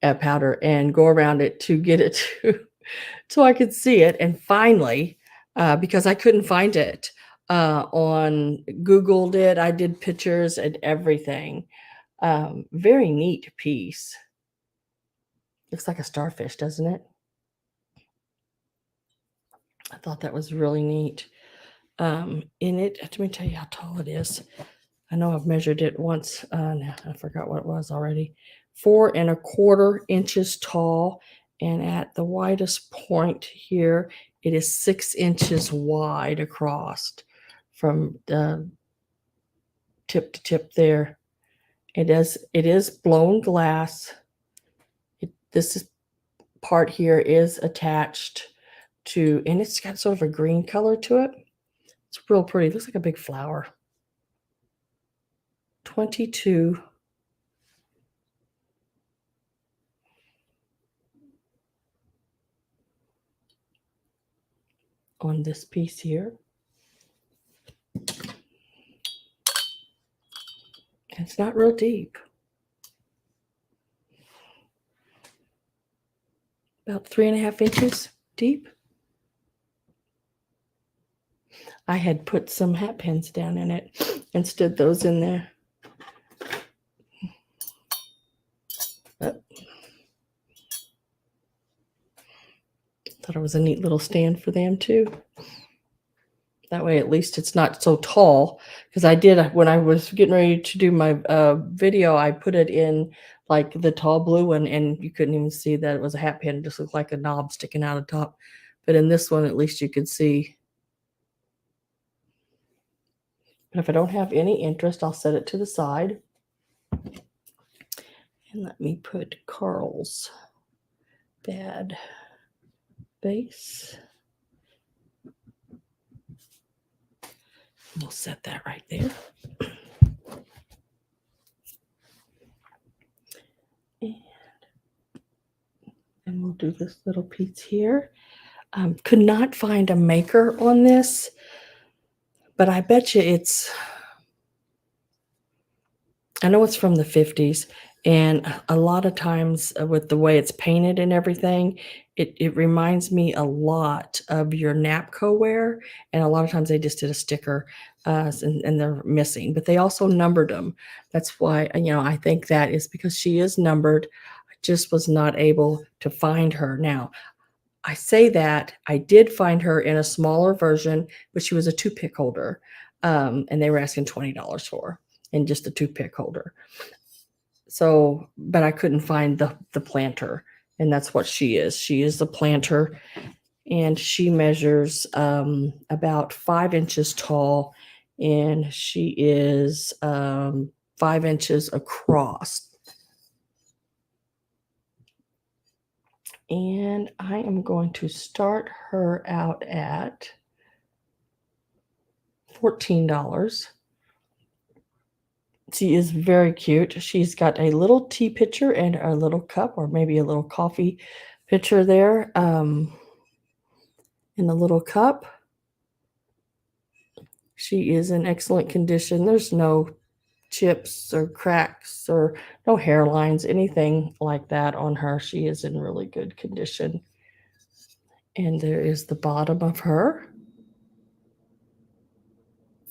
powder, and go around it to get it to so I could see it. And finally, because I couldn't find it on Googled it, I did pictures and everything. Very neat piece. Looks like a starfish, doesn't it? I thought that was really neat. In it, let me tell you how tall it is. I know I've measured it once. Now I forgot what it was already. 4¼ inches tall, and at the widest point here, it is 6 inches wide across from the tip to tip there. It is blown glass. This part here is attached to, and it's got sort of a green color to it. It's real pretty. It looks like a big flower. 22 on this piece here. It's not real deep. About 3½ inches deep. I had put some hat pins down in it and stood those in there. But thought it was a neat little stand for them too. That way, at least it's not so tall. Because I did, when I was getting ready to do my video, I put it in like the tall blue one, and you couldn't even see that it was a hat pin. It just looked like a knob sticking out of the top. But in this one, at least you could see. But if I don't have any interest, I'll set it to the side. And let me put Carlsbad base. We'll set that right there. And we'll do this little piece here. Could not find a maker on this, but I bet you I know it's from the 50s, and a lot of times with the way it's painted and everything, it reminds me a lot of your Napco wear, and a lot of times they just did a sticker and they're missing, but they also numbered them. That's why, I think that is because she is numbered. I just was not able to find her. Now, I say that I did find her in a smaller version, but she was a toothpick holder, and they were asking $20 for her, and just a toothpick holder. So, but I couldn't find the planter, and that's what she is. She is the planter, and she measures about 5 inches tall, and she is 5 inches across. And I am going to start her out at $14. She is very cute. She's got a little tea pitcher and a little cup, or maybe a little coffee pitcher there in the little cup. She is in excellent condition. There's no chips or cracks or no hairlines, anything like that on her. She is in really good condition. And there is the bottom of her.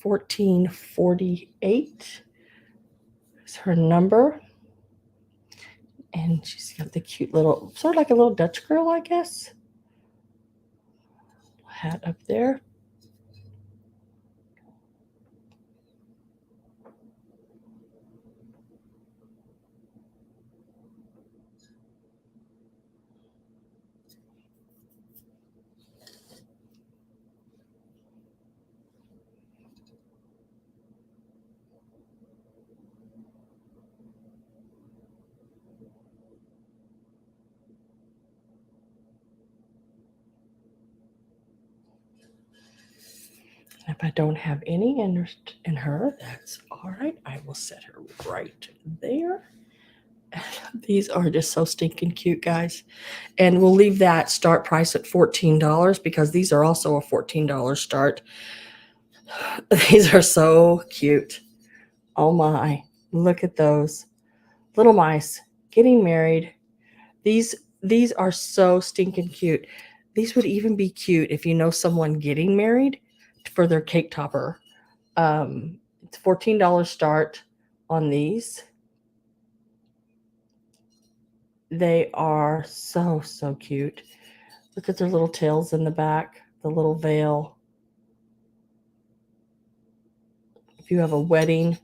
1448 is her number. And she's got the cute little, sort of like a little Dutch girl, I guess, hat up there. I don't have any interest in her. That's all right. I will set her right there. These are just so stinking cute, guys. And we'll leave that start price at $14 because these are also a $14 start. These are so cute. Oh my, look at those little mice getting married. These are so stinking cute. These would even be cute if you know someone getting married for their cake topper. It's $14 start on these. They are so, so cute. Look at their little tails in the back, the little veil. If you have a wedding,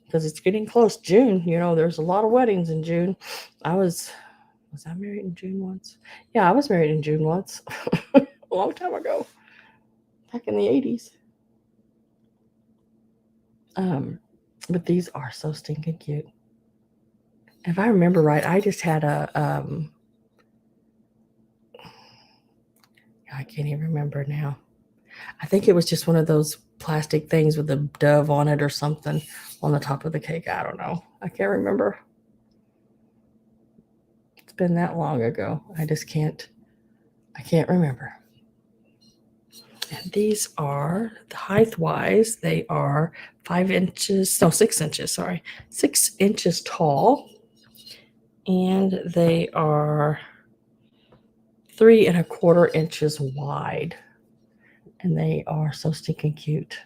because it's getting close, June, you know, there's a lot of weddings in June. Was I married in June once? Yeah, I was married in June once. A long time ago. Back in the 80s. But these are so stinking cute. If I remember right, I just had I can't even remember now. I think it was just one of those plastic things with a dove on it or something on the top of the cake. I don't know. I can't remember. It's been that long ago. I can't remember. And these are, the height-wise, they are 6 inches, sorry. 6 inches tall. And they are 3¼ inches wide. And they are so stinking cute.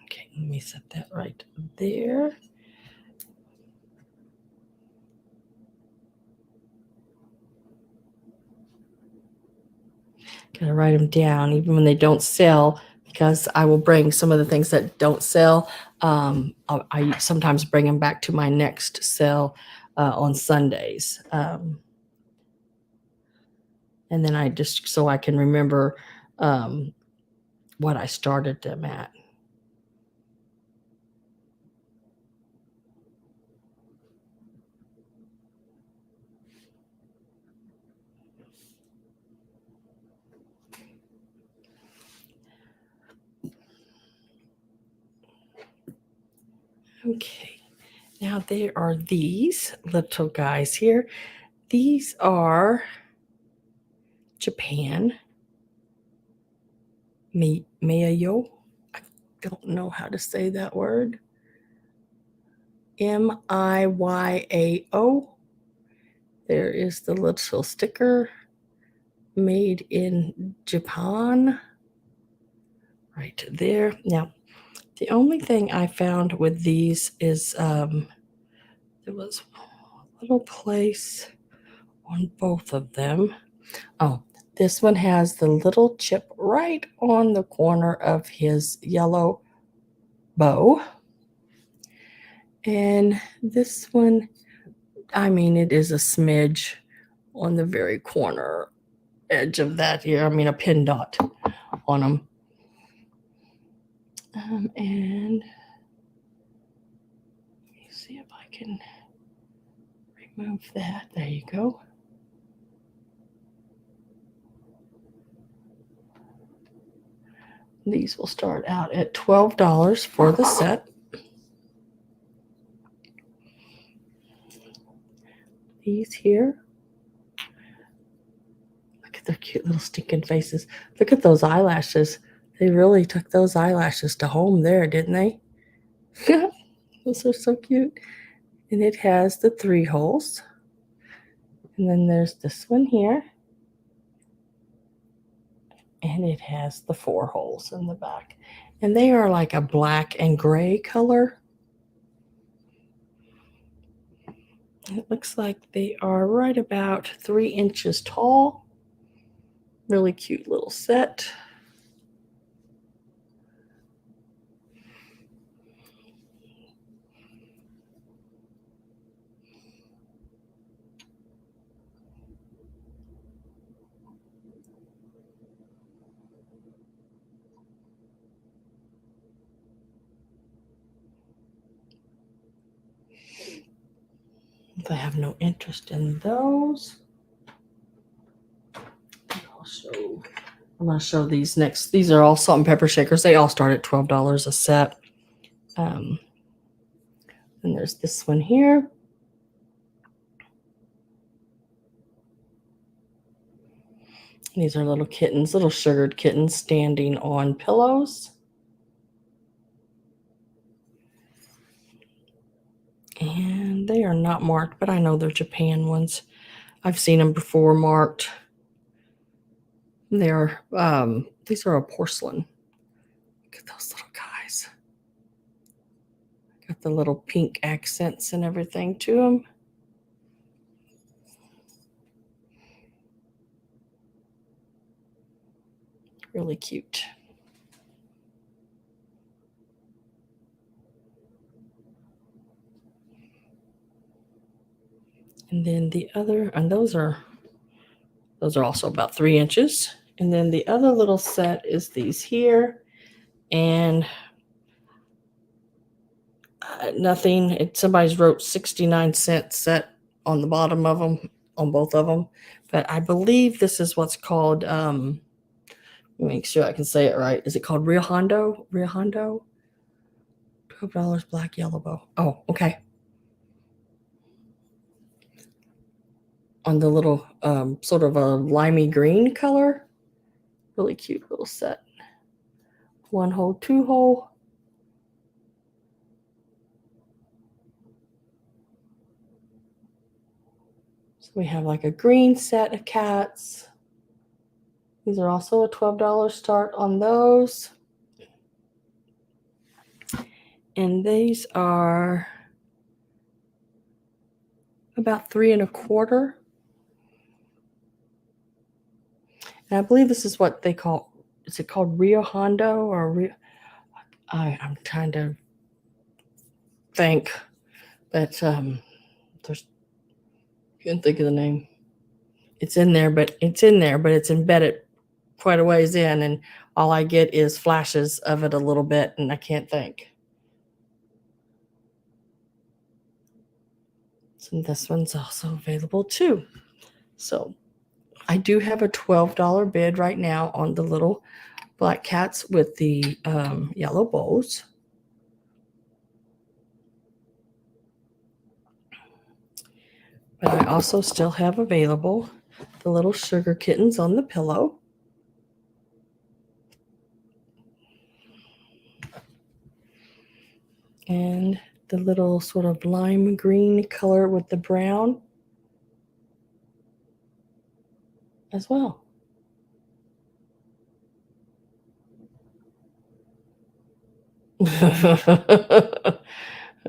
Okay, let me set that right there. Gotta write them down, even when they don't sell, because I will bring some of the things that don't sell. I sometimes bring them back to my next sale on Sundays. And then I just, so I can remember what I started them at. Okay, now there are these little guys here. These are Japan. Miyo. I don't know how to say that word. Miyao. There is the little sticker, made in Japan. Right there. Now, the only thing I found with these is there was a little place on both of them. Oh, this one has the little chip right on the corner of his yellow bow. And this one, I mean, it is a smidge on the very corner edge of that here. I mean, a pin dot on them. And let me see if I can remove that. There you go. These will start out at $12 for the set. These here. Look at their cute little stinking faces. Look at those eyelashes. They really took those eyelashes to home there, didn't they? Those are so cute. And it has the 3 holes. And then there's this one here. And it has the 4 holes in the back. And they are like a black and gray color. It looks like they are right about 3 inches tall. Really cute little set. I have no interest in those. I'm going to show these next. These are all salt and pepper shakers. They all start at $12 a set. And there's this one here. These are little kittens, little sugared kittens standing on pillows. And they are not marked, but I know they're Japan ones. I've seen them before marked. They're these are a porcelain. Look at those little guys. Got the little pink accents and everything to them. Really cute. And then the other, and those are also about 3 inches. And then the other little set is these here. And nothing. Somebody's wrote 69-cent set on the bottom of them, on both of them. But I believe this is what's called, let me make sure I can say it right. Is it called Rio Hondo? Rio Hondo? $12 black yellow bow. Oh, okay. On the little sort of a limey green color. Really cute little set. 1 hole, 2 hole. So we have like a green set of cats. These are also a $12 start on those. And these are about 3 1/4. And I believe this is what they call, is it called Rio Hondo or Rio? I'm trying to think, but there's, I can't think of the name. It's in there, but it's embedded quite a ways in, and all I get is flashes of it a little bit, and I can't think. So this one's also available too. So I do have a $12 bid right now on the little black cats with the yellow bows. But I also still have available the little sugar kittens on the pillow. And the little sort of lime green color with the brown as well.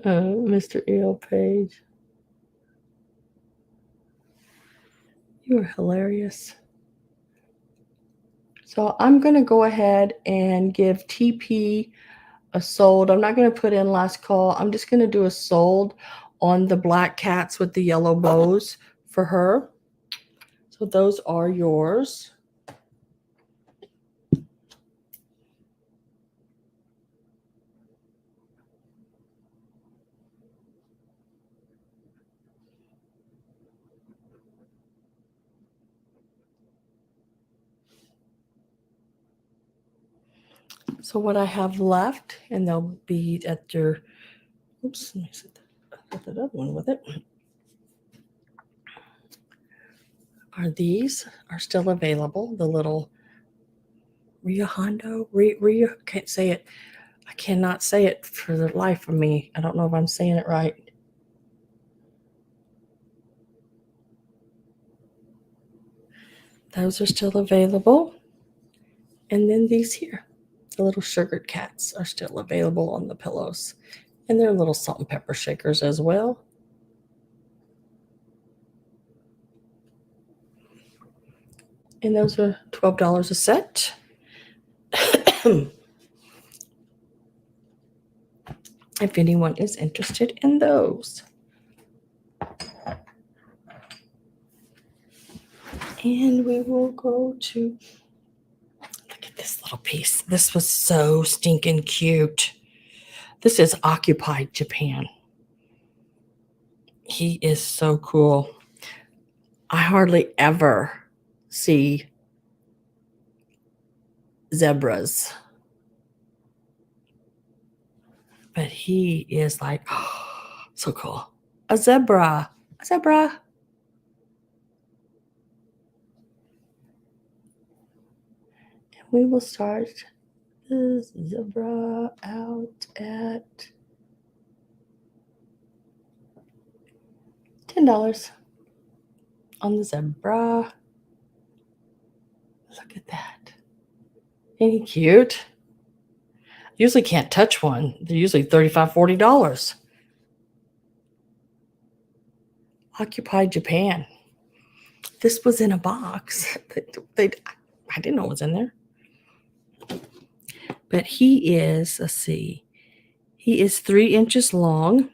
Mr. E.L. Page. You are hilarious. So I'm going to go ahead and give TP a sold. I'm not going to put in last call. I'm just going to do a sold on the black cats with the yellow bows for her. So those are yours. So what I have left, and they'll be at your, oops, let me set that other one with it. These are still available. The little Rio Hondo, Rio, can't say it. I cannot say it for the life of me. I don't know if I'm saying it right. Those are still available. And then these here, the little sugared cats are still available on the pillows. And they're little salt and pepper shakers as well. And those are $12 a set. If anyone is interested in those. And we will go to, look at this little piece. This was so stinking cute. This is Occupied Japan. He is so cool. I hardly ever see zebras, but he is like, oh, so cool. A zebra, a zebra. And we will start the zebra out at $10 on the zebra. Look at that. Ain't he cute? Usually can't touch one. They're usually $35, $40. Occupy Japan. This was in a box. I didn't know it was in there. But he is, let's see, he is 3 inches long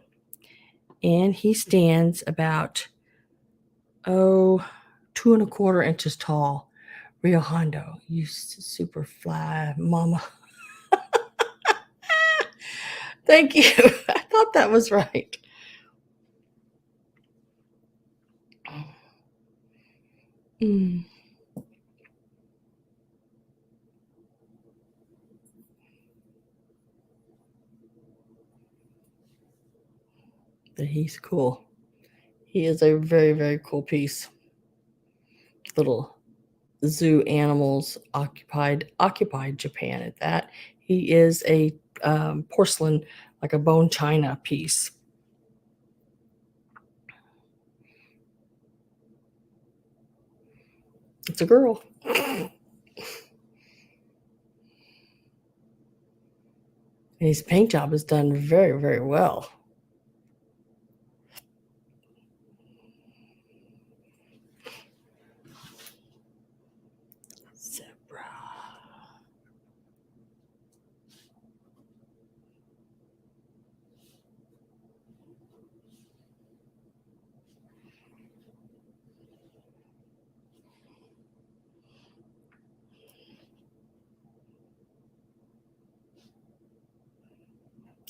and he stands about, 2¼ inches tall. Rio Hondo, you super fly mama. Thank you. I thought that was right. Mm. But he's cool. He is a very, very cool piece. Little zoo animals occupied Japan at that. He is a porcelain, like a bone china piece. It's a girl. And his paint job is done very, very well. Zebra.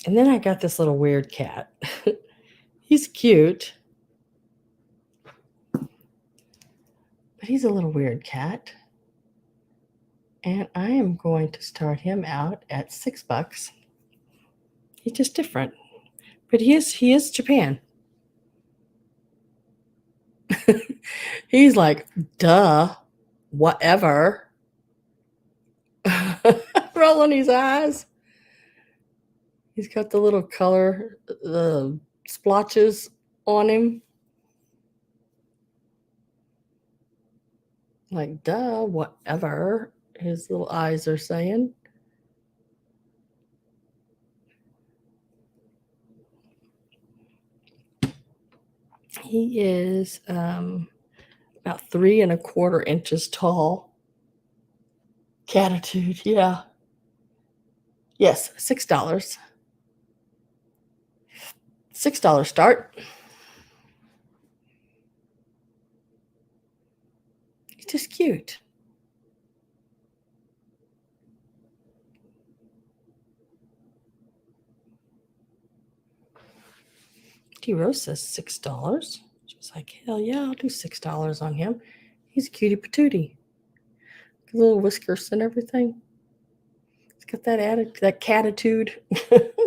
And then I got this little weird cat. He's cute, but he's a little weird cat. And I am going to start him out at $6. He's just different. But he is Japan. He's like, duh, whatever. Rolling his eyes. He's got the little color splotches on him. Like, duh, whatever, his little eyes are saying. He is about 3¼ inches tall. Catitude, yeah. Yes, $6. $6 start. He's just cute. D Rose says $6. She's like, hell yeah, I'll do $6 on him. He's a cutie patootie. Little whiskers and everything. He's got that attitude, that catitude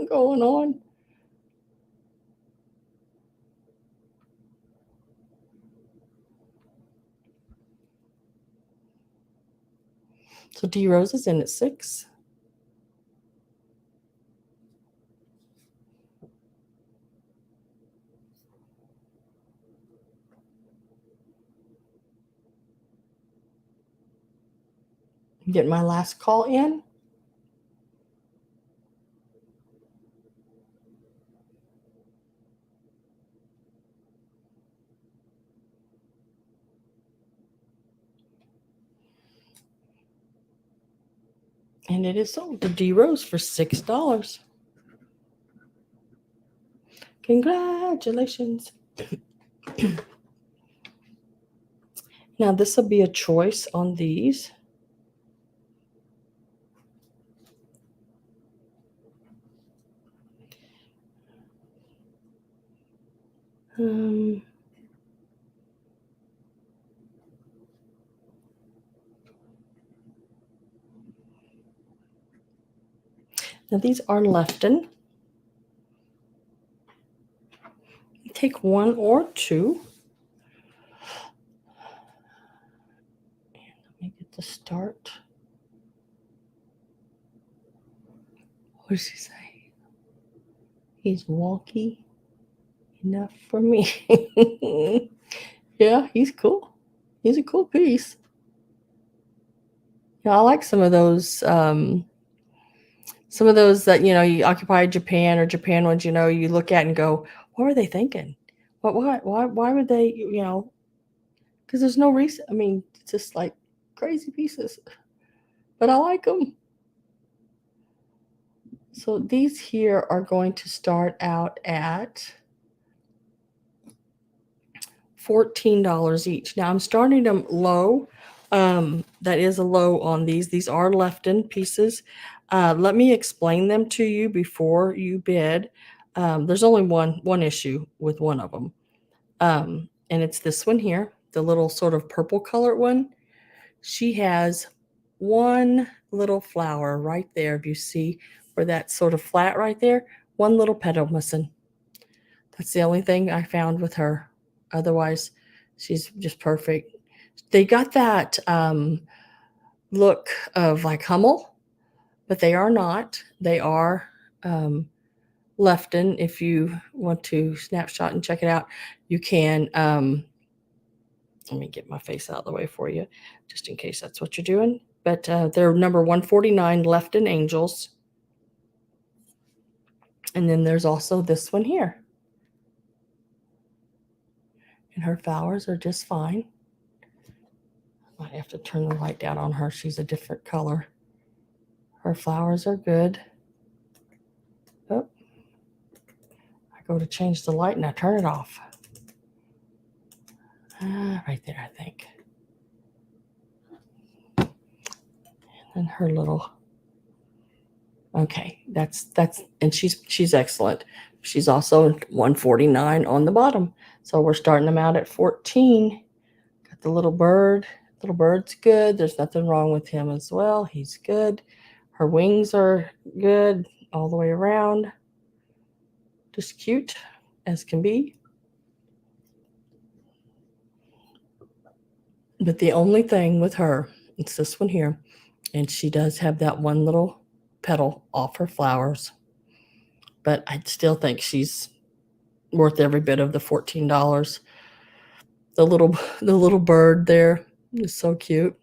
going on. So D Rose is in at 6. Get my last call in. And it is sold to D Rose for $6. Congratulations. Now this will be a choice on these. Now these are Lefton. Take one or two. And let me get the start. What does he say? He's wonky enough for me. Yeah, he's cool. He's a cool piece. Yeah, I like some of those that, you occupy Japan or Japan ones, you look at and go, what were they thinking? Why would they, because there's no reason. I mean, it's just like crazy pieces, but I like them. So these here are going to start out at $14 each. Now I'm starting them low. That is a low on these. These are Lefton pieces. Let me explain them to you before you bid. There's only one issue with one of them. And it's this one here, the little sort of purple colored one. She has one little flower right there. Do you see where that's sort of flat right there? One little petal missing. That's the only thing I found with her. Otherwise, she's just perfect. They got that look of like Hummel, but they are not. They are Lefton. If you want to snapshot and check it out, you can. Let me get my face out of the way for you, just in case that's what you're doing. But they're number 149 Lefton Angels. And then there's also this one here. And her flowers are just fine. I might have to turn the light down on her. She's a different color. Her flowers are good. Oh, I go to change the light and I turn it off. Right there, I think. And her little. Okay, that's and she's excellent. She's also 149 on the bottom. So we're starting them out at 14. Got the little bird. Little bird's good. There's nothing wrong with him as well. He's good. Her wings are good all the way around. Just cute as can be. But the only thing with her, it's this one here. And she does have that one little petal off her flowers. But I still think she's worth every bit of the $14. The little bird there is so cute.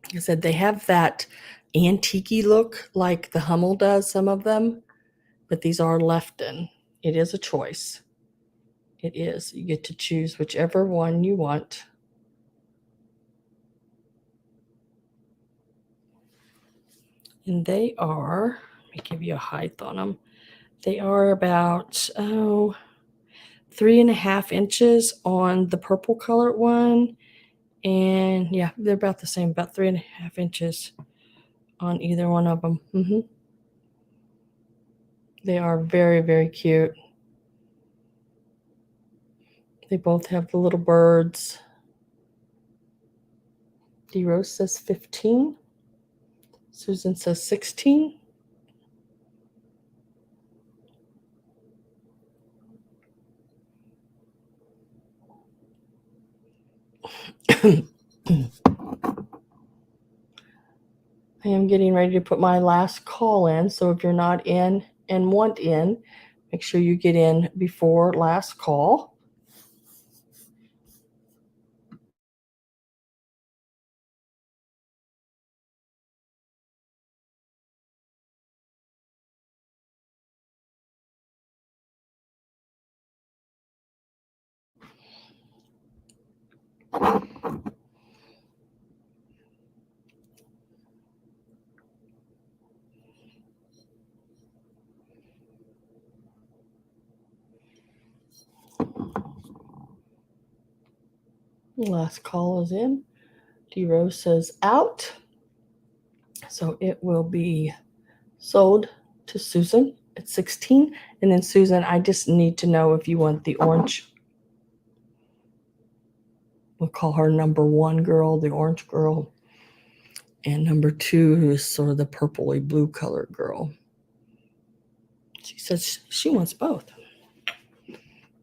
Like I said, they have that antique-y look like the Hummel does, some of them, but these are Lefton. It is a choice. It is. You get to choose whichever one you want. And they are, let me give you a height on them. They are about, 3.5 inches on the purple colored one. And yeah, they're about the same, about 3.5 inches on either one of them. They are very, very cute. They both have the little birds. D Rose says 15. Susan says 16. I am getting ready to put my last call in. So if you're not in and want in, make sure you get in before last call. Last call is in. D Rose says out. So it will be sold to Susan It's 16. And then Susan, I just need to know if you want the orange. We'll call her number 1 girl, the orange girl. And number 2 is sort of the purpley blue colored girl. She says she wants both.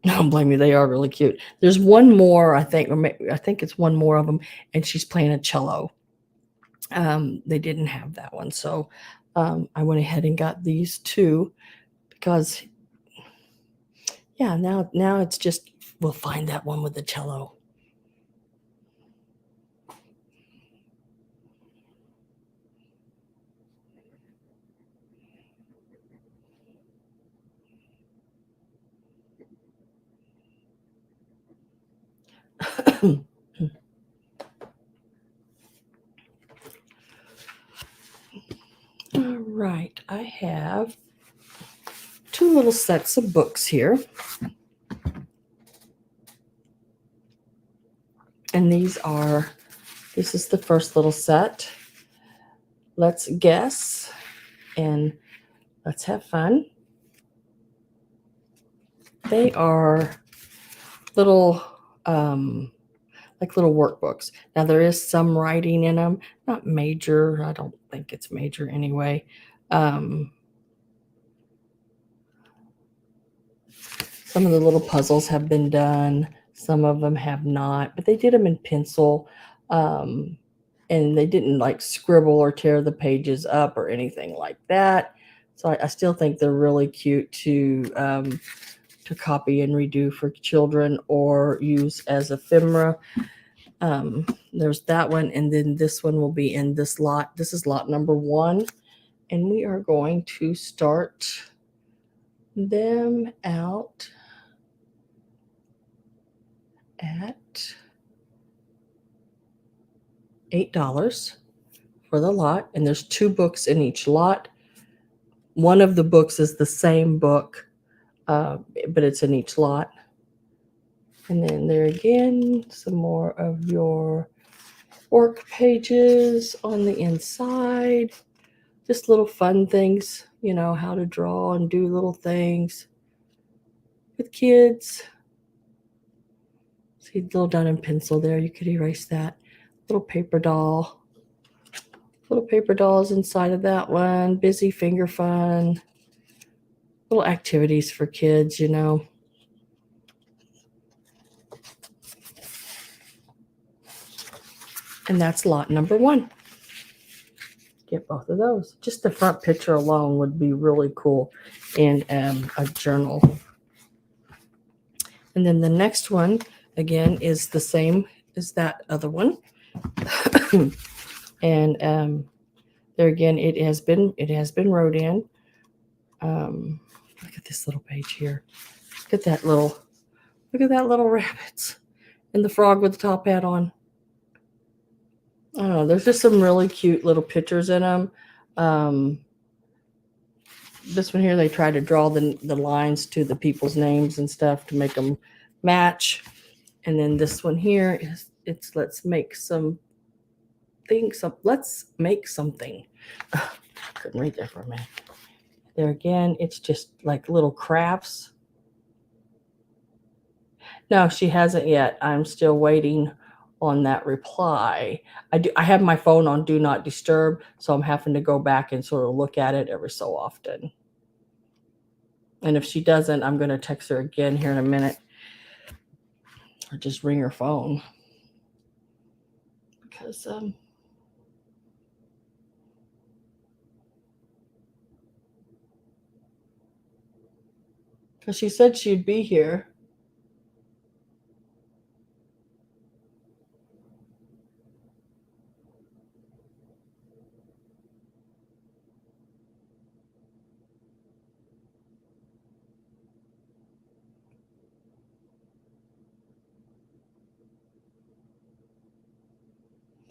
Don't blame me. They are really cute. There's one more, I think, or maybe, I think it's one more of them, and she's playing a cello. They didn't have that one, so I went ahead and got these 2 because, yeah, now it's just we'll find that one with the cello. All right, I have 2 little sets of books here. And this is the first little set. Let's guess and let's have fun. They are little, like little workbooks. Now there is some writing in them, not major. I don't think it's major anyway. Some of the little puzzles have been done. Some of them have not, but they did them in pencil. And they didn't like scribble or tear the pages up or anything like that. So I still think they're really cute to copy and redo for children or use as ephemera. There's that one, and then this one will be in this lot. This is lot number 1, and we are going to start them out at $8 for the lot, and there's 2 books in each lot. One of the books is the same book, but it's in each lot. And then there again, some more of your work pages on the inside. Just little fun things, how to draw and do little things with kids. See, little done in pencil there. You could erase that. Little paper doll. Little paper dolls inside of that one. Busy finger fun. Little activities for kids, And that's lot number 1. Get both of those. Just the front picture alone would be really cool in a journal. And then the next one, again, is the same as that other one. And there again, it has been wrote in. Look at this little page here. Look at that little rabbits and the frog with the top hat on. I don't know. There's just some really cute little pictures in them. This one here, they try to draw the lines to the people's names and stuff to make them match. And then this one here it's let's make something. Couldn't read that for a minute. There again, it's just like little crafts. No, she hasn't yet. I'm still waiting on that reply. I have my phone on do not disturb, so I'm having to go back and sort of look at it every so often. And if she doesn't, I'm going to text her again here in a minute, or just ring her phone, because she said she'd be here.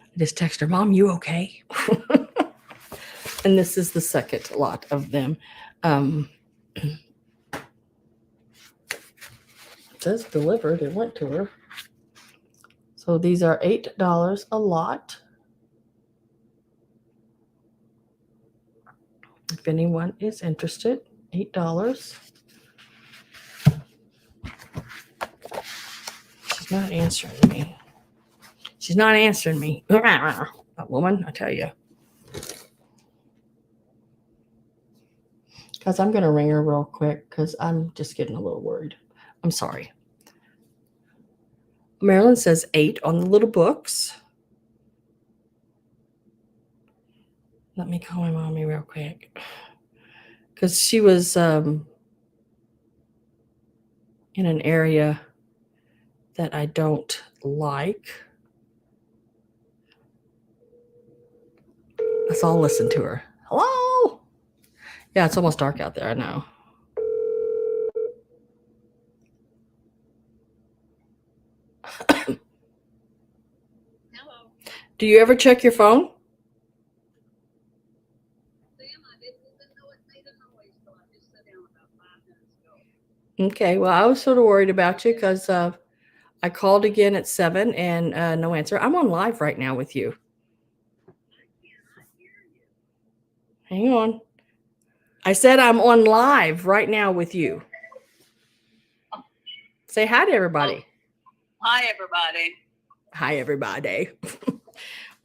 I just text her, Mom, you okay? And this is the second lot of them. It says delivered. It went to her. So these are $8 a lot. If anyone is interested. $8. She's not answering me. She's not answering me. That woman, I tell you. Because I'm going to ring her real quick because I'm just getting a little worried. I'm sorry. Marilyn says 8 on the little books. Let me call my mommy real quick. Because she was in an area that I don't like. Let's all listen to her. Hello? Yeah, it's almost dark out there, I know. Hello. Do you ever check your phone? Sam, I didn't even know it made a noise, so I just sat down about 5 minutes ago. Okay, well, I was sort of worried about you because I called again at 7 and no answer. I'm on live right now with you. I cannot hear you. Hang on. I said I'm on live right now with you. Say hi to everybody. Hi, everybody. Hi, everybody.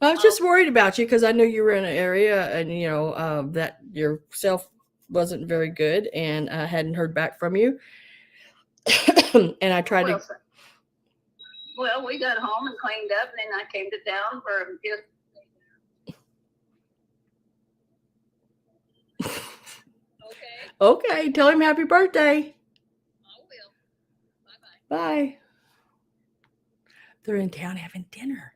I was just worried about you because I knew you were in an area and, you know, that your self wasn't very good and I hadn't heard back from you. And I tried to. Well, we got home and cleaned up, and then I came to town for just. Okay, tell him happy birthday. I will. Bye-bye. Bye. They're in town having dinner.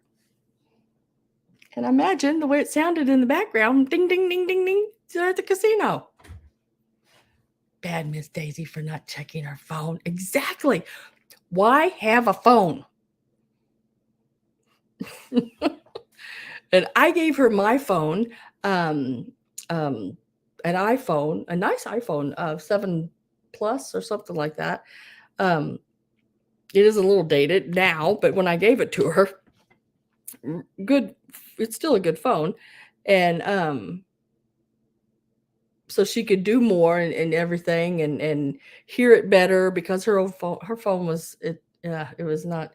And imagine the way it sounded in the background. Ding, ding, ding, ding, ding. They're at the casino. Bad Miss Daisy for not checking her phone. Exactly. Why have a phone? And I gave her my phone, an iPhone, a nice iPhone, 7 Plus or something like that. It is a little dated now, but when I gave it to her, good, it's still a good phone. And so she could do more and everything and hear it better because her phone was it was not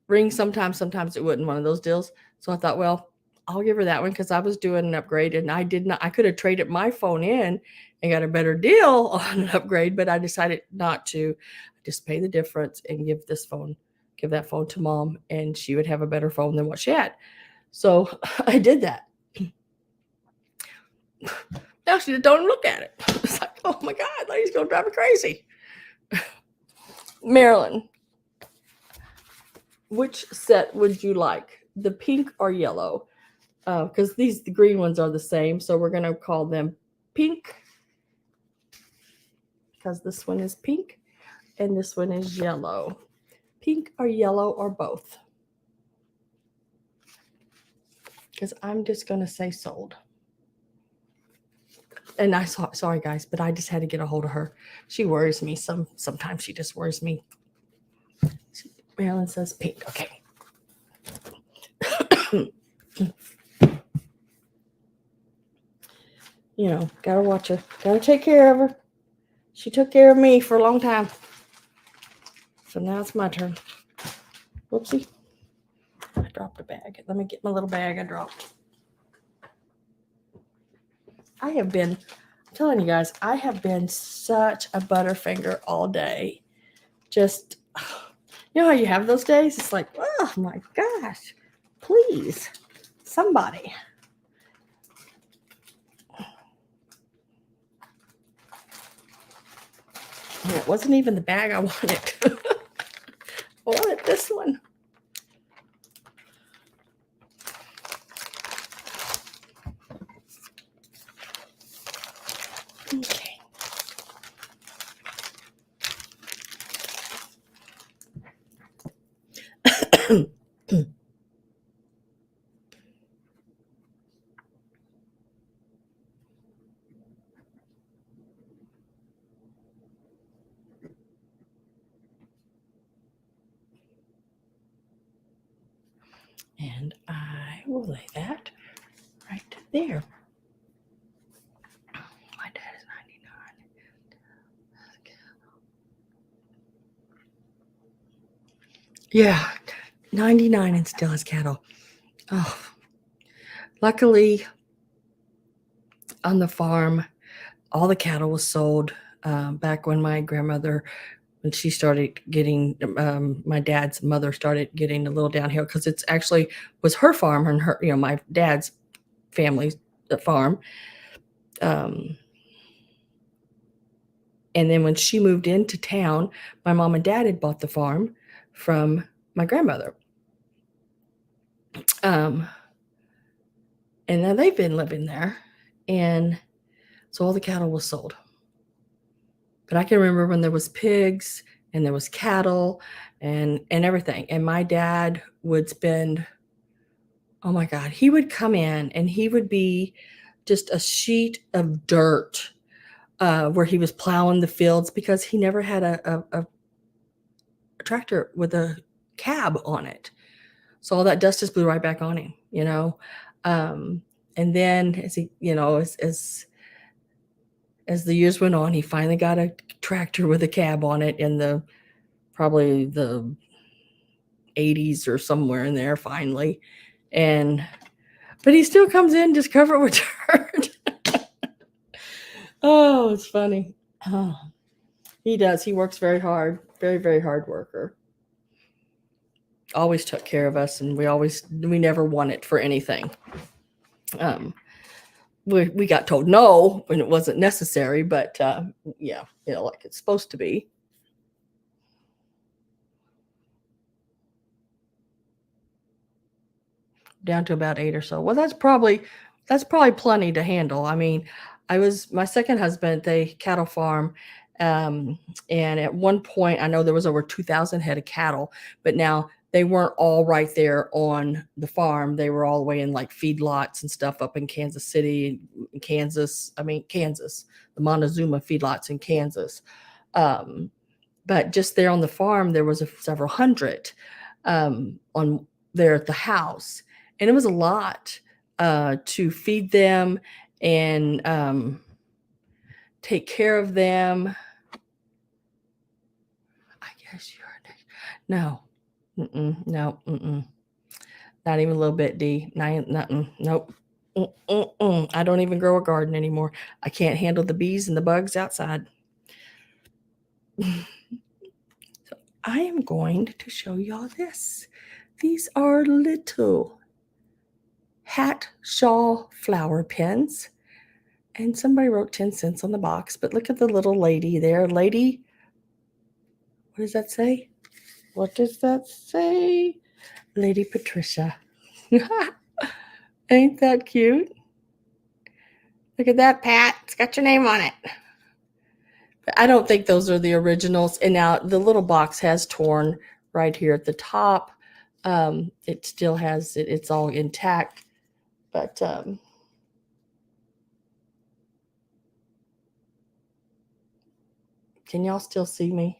ring sometimes it wouldn't, one of those deals. So I thought, well, I'll give her that one because I was doing an upgrade and I could have traded my phone in and got a better deal on an upgrade, but I decided not to. Just pay the difference and give that phone to mom and she would have a better phone than what she had. So I did that. Now she don't look at it. It's like, oh my God, lady's gonna drive me crazy. Marilyn, which set would you like? The pink or yellow? Because the green ones are the same, so we're gonna call them pink. Because this one is pink and this one is yellow. Pink or yellow or both? Because I'm just gonna say sold. And sorry guys, but I just had to get a hold of her. She worries me. Sometimes she just worries me. Marilyn says pink. Okay. You know, gotta watch her. Gotta take care of her. She took care of me for a long time. So now it's my turn. Whoopsie. I dropped a bag. Let me get my little bag I dropped. I'm telling you guys, I have been such a butterfinger all day. Just, you know how you have those days? It's like, oh my gosh, please, somebody. And it wasn't even the bag I wanted. I wanted this one. Okay. And I will lay that right there. My dad is 99. Yeah, 99 and still has cattle. Oh, luckily on the farm, all the cattle was sold back when my grandmother, when she started getting, my dad's mother started getting a little downhill because it's actually was her farm and her, my dad's family's farm. And then when she moved into town, my mom and dad had bought the farm from my grandmother. And now they've been living there. And so all the cattle was sold. But I can remember when there was pigs and there was cattle and everything. And my dad would spend, oh my God, he would come in and he would be just a sheet of dirt where he was plowing the fields because he never had a tractor with a cab on it. So all that dust just blew right back on him, and then as he, as the years went on, he finally got a tractor with a cab on it in probably the 80s or somewhere in there finally. But he still comes in just covered with dirt. Oh, it's funny. Oh, he does. He works very hard. Very, very hard worker. Always took care of us, and we never wanted for anything. We got told no when it wasn't necessary, but yeah, like it's supposed to be. Down to about 8 or so. Well, that's probably plenty to handle. I mean, my second husband, they cattle farm, and at one point I know there was over 2,000 head of cattle, but now they weren't all right there on the farm. They were all the way in like feedlots and stuff up in Kansas City, Kansas, the Montezuma feedlots in Kansas. But just there on the farm, there was several hundred on there at the house. And it was a lot to feed them and take care of them. I guess you're next. No. No. Not even a little bit, D. Nothing. Nope. I don't even grow a garden anymore. I can't handle the bees and the bugs outside. So I am going to show y'all this. These are little hat shawl flower pins. And somebody wrote 10 cents on the box, but look at the little lady there. Lady, what does that say? What does that say? Lady Patricia. Ain't that cute? Look at that, Pat. It's got your name on it. But I don't think those are the originals. And now the little box has torn right here at the top. It still has it. It's all intact. But can y'all still see me?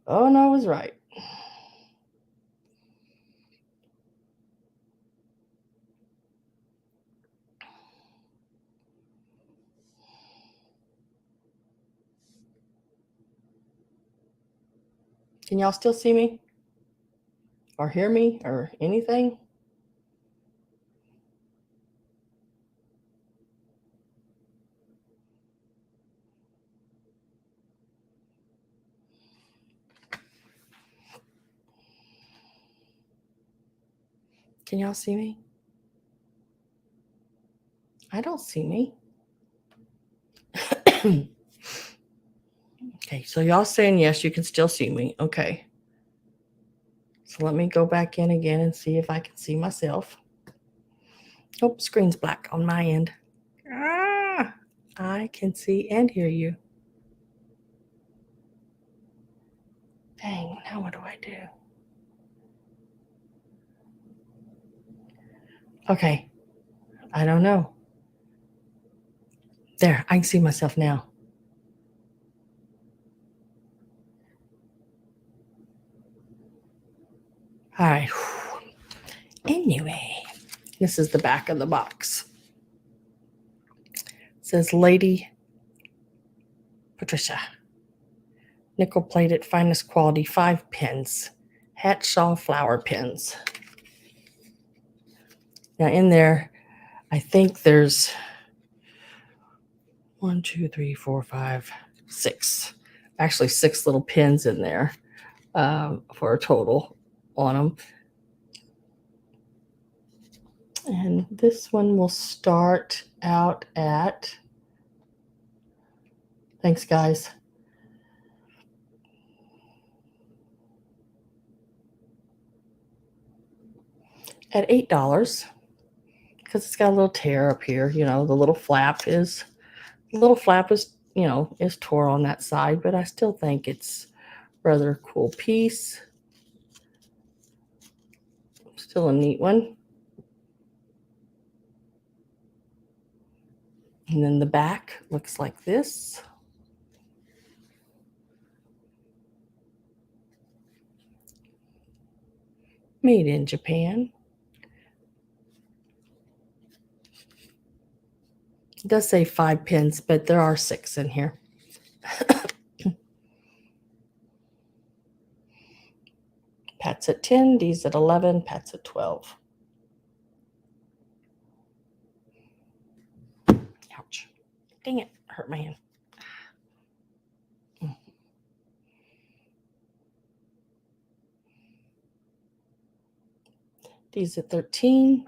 Oh, no, I was right. Can y'all still see me? Or hear me? Or anything? Can y'all see me? I don't see me. Okay, so y'all saying yes, you can still see me. Okay. So let me go back in again and see if I can see myself. Oh, screen's black on my end. I can see and hear you. Dang, now what do I do? Okay, I don't know. There, I can see myself now. All right. Anyway, this is the back of the box. It says Lady Patricia. nickel plated finest quality 5 pins, Hatshaw flower pins. Now in there, I think there's 1, 2, 3, 4, 5, 6. Actually, 6 little pins in there for a total on them. And this one will start out at, thanks guys, at $8 because it's got a little tear up here. You know, the little flap is, you know, is tore on that side, but I still think it's rather cool piece. Still a neat one. And then the back looks like this. Made in Japan. It does say 5 pins, but there are 6 in here. Pat's at 10, D's at 11, Pat's at 12. Ouch. Dang it, hurt my hand. D's at 13.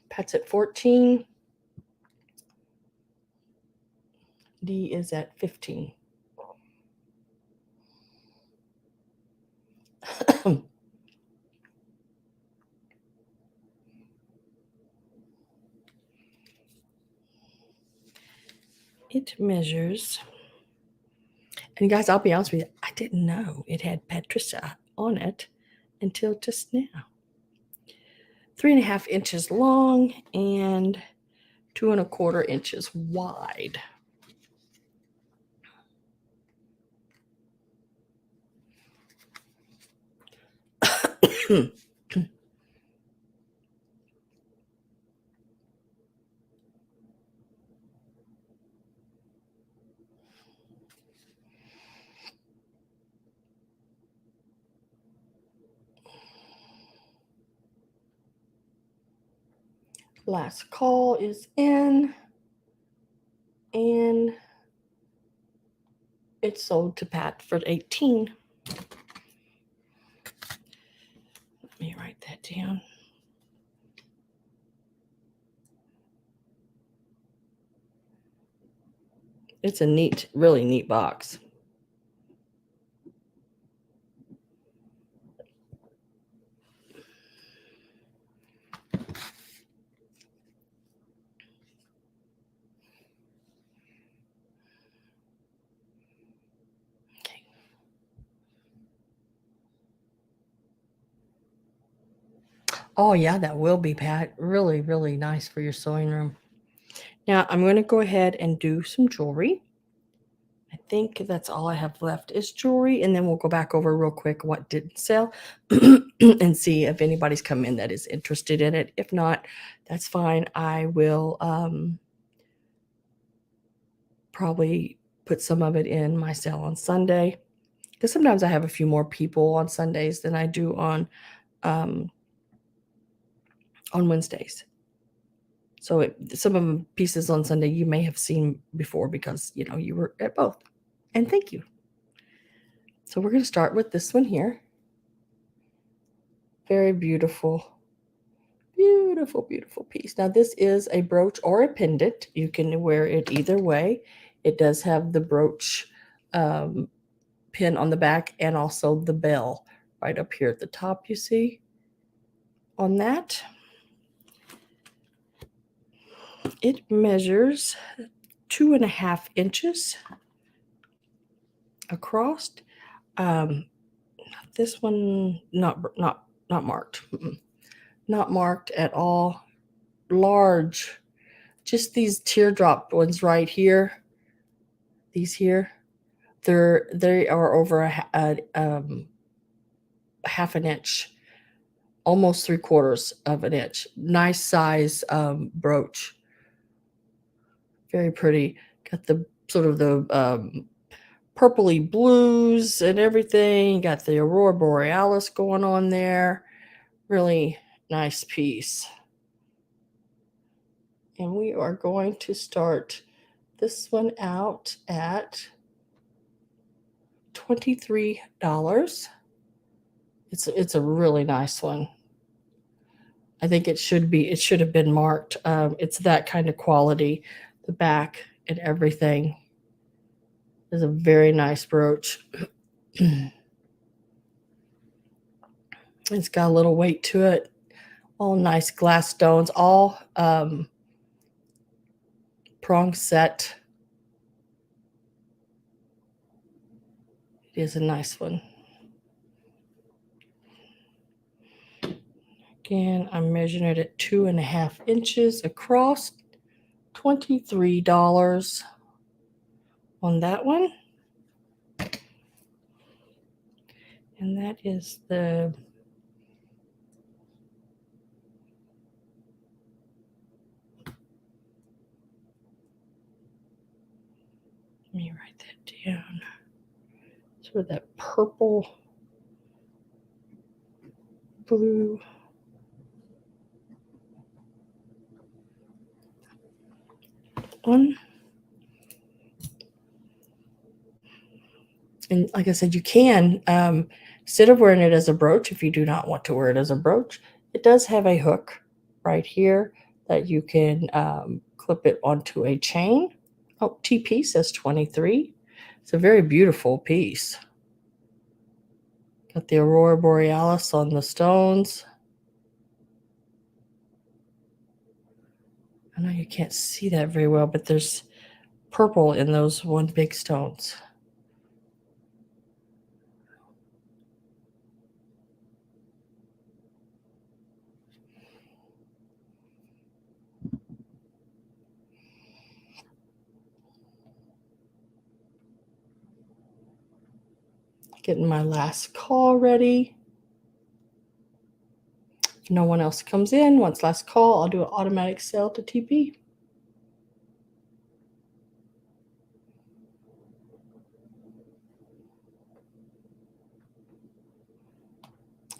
Pat's at 14. D is at 15. It measures, and guys, I'll be honest with you, I didn't know it had Patricia on it until just now. 3.5 inches long and 2.25 inches wide. Last call is in, and it's sold to Pat for 18. Let me write that down. It's a neat, really neat box. Okay. Oh yeah, that will be, Pat. Really, really nice for your sewing room. Now I'm going to go ahead and do some jewelry. I think that's all I have left is jewelry, and then we'll go back over real quick what didn't sell and see if anybody's come in that is interested in it. If not, that's fine. I will probably put some of it in my sale on Sunday, because sometimes I have a few more people on Sundays than I do on Wednesdays. So some of the pieces on Sunday you may have seen before because, you know, you were at both. And thank you. So we're going to start with this one here. Very beautiful, beautiful, beautiful piece. Now this is a brooch or a pendant. You can wear it either way. It does have the brooch pin on the back and also the bell right up here at the top, you see on that. It measures 2.5 inches across. This one not marked. Not marked at all. Large, just these teardrop ones right here. These here, they are over half an inch, almost 3/4 of an inch. Nice size brooch. Very pretty. Got the sort of the purpley blues and everything. Got the Aurora Borealis going on there. Really nice piece. And we are going to start this one out at $23. It's a really nice one. I think it should have been marked. It's that kind of quality. The back and everything is a very nice brooch. It's got a little weight to it. All nice glass stones, all prong set. It is a nice one. Again, I'm measuring it at 2.5 inches across. $23 on that one. And that is the let me write that down. Sort of that purple, blue. One. And like I said, you can, instead of wearing it as a brooch, if you do not want to wear it as a brooch, it does have a hook right here that you can clip it onto a chain. Oh, TP says 23. It's a very beautiful piece. Got the Aurora Borealis on the stones. I know you can't see that very well, but there's purple in those one big stones. Getting my last call ready. If no one else comes in, once last call, I'll do an automatic sell to TP.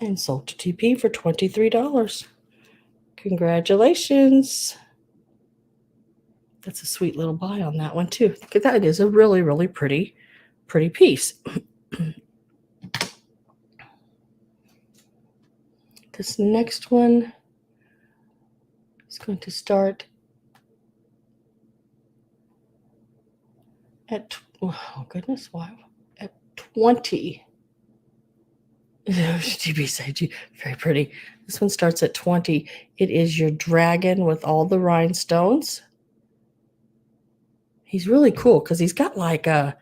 And sold to TP for $23. Congratulations. That's a sweet little buy on that one too. That is a really, really pretty piece. This next one is going to start at, oh goodness, wow, at 20. GB said, very pretty. This one starts at 20. It is your dragon with all the rhinestones. He's really cool because he's got like a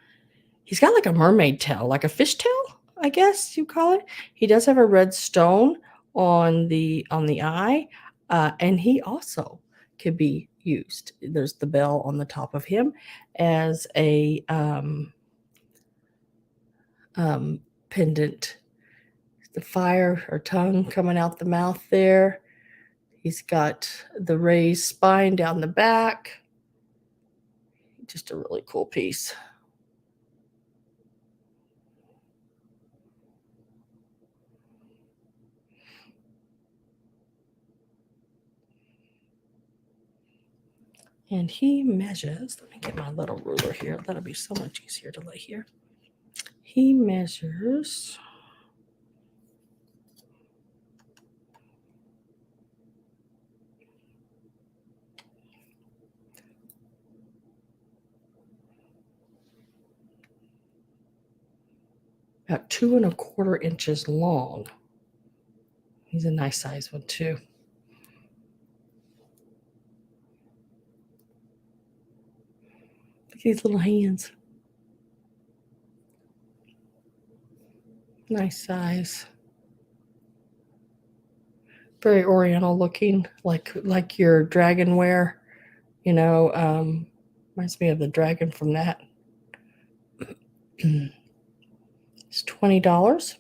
mermaid tail, like a fish tail, I guess you call it. He does have a red stone on the eye, and he also could be used. There's the bell on the top of him as a pendant. The fire or tongue coming out the mouth there. He's got the raised spine down the back. Just a really cool piece. And he measures, let me get my little ruler here. That'll be so much easier to lay here. He measures about 2¼ inches long. He's a nice size one too. Look at these little hands. Nice size. Very oriental looking, like your dragon wear, you know, reminds me of the dragon from that. It's $20.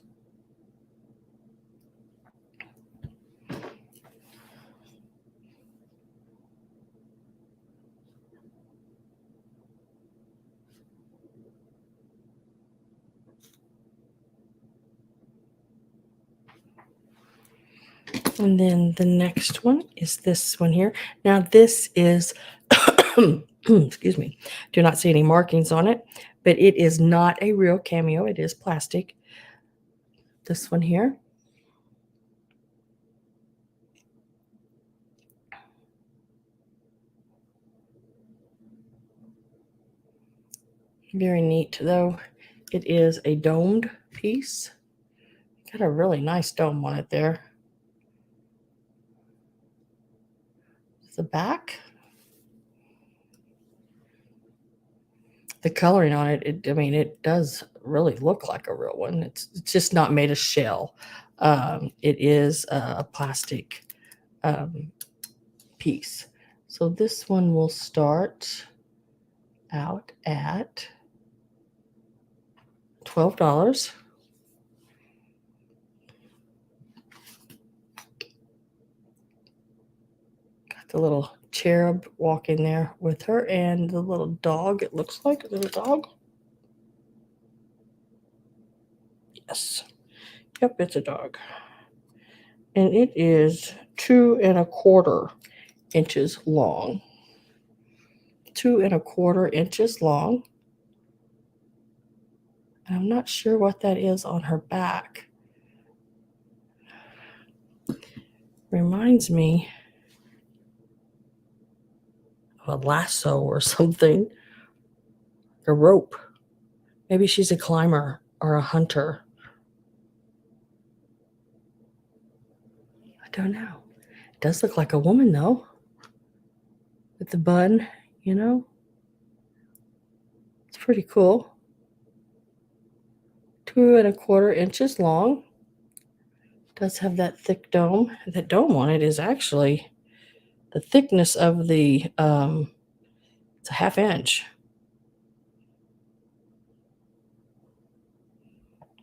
And then the next one is this one here. Now this is, excuse me, do not see any markings on it, but it is not a real cameo. It is plastic. This one here. Very neat though. It is a domed piece. Got a really nice dome on it there. The back. The coloring on it, I mean, it does really look like a real one. It's just not made of shell. It is a plastic piece. So this one will start out at $12. Got the little cherub walking there with her and the little dog. It looks like a little dog. Yes. Yep, it's a dog. And it is 2¼ inches long. 2¼ inches long. And I'm not sure what that is on her back. Reminds me of a lasso or something. A rope. Maybe she's a climber or a hunter. I don't know. It does look like a woman though. With the bun, you know. It's pretty cool. 2¼ inches long. Does have that thick dome. That dome on it is actually the thickness of the, it's a 1/2 inch.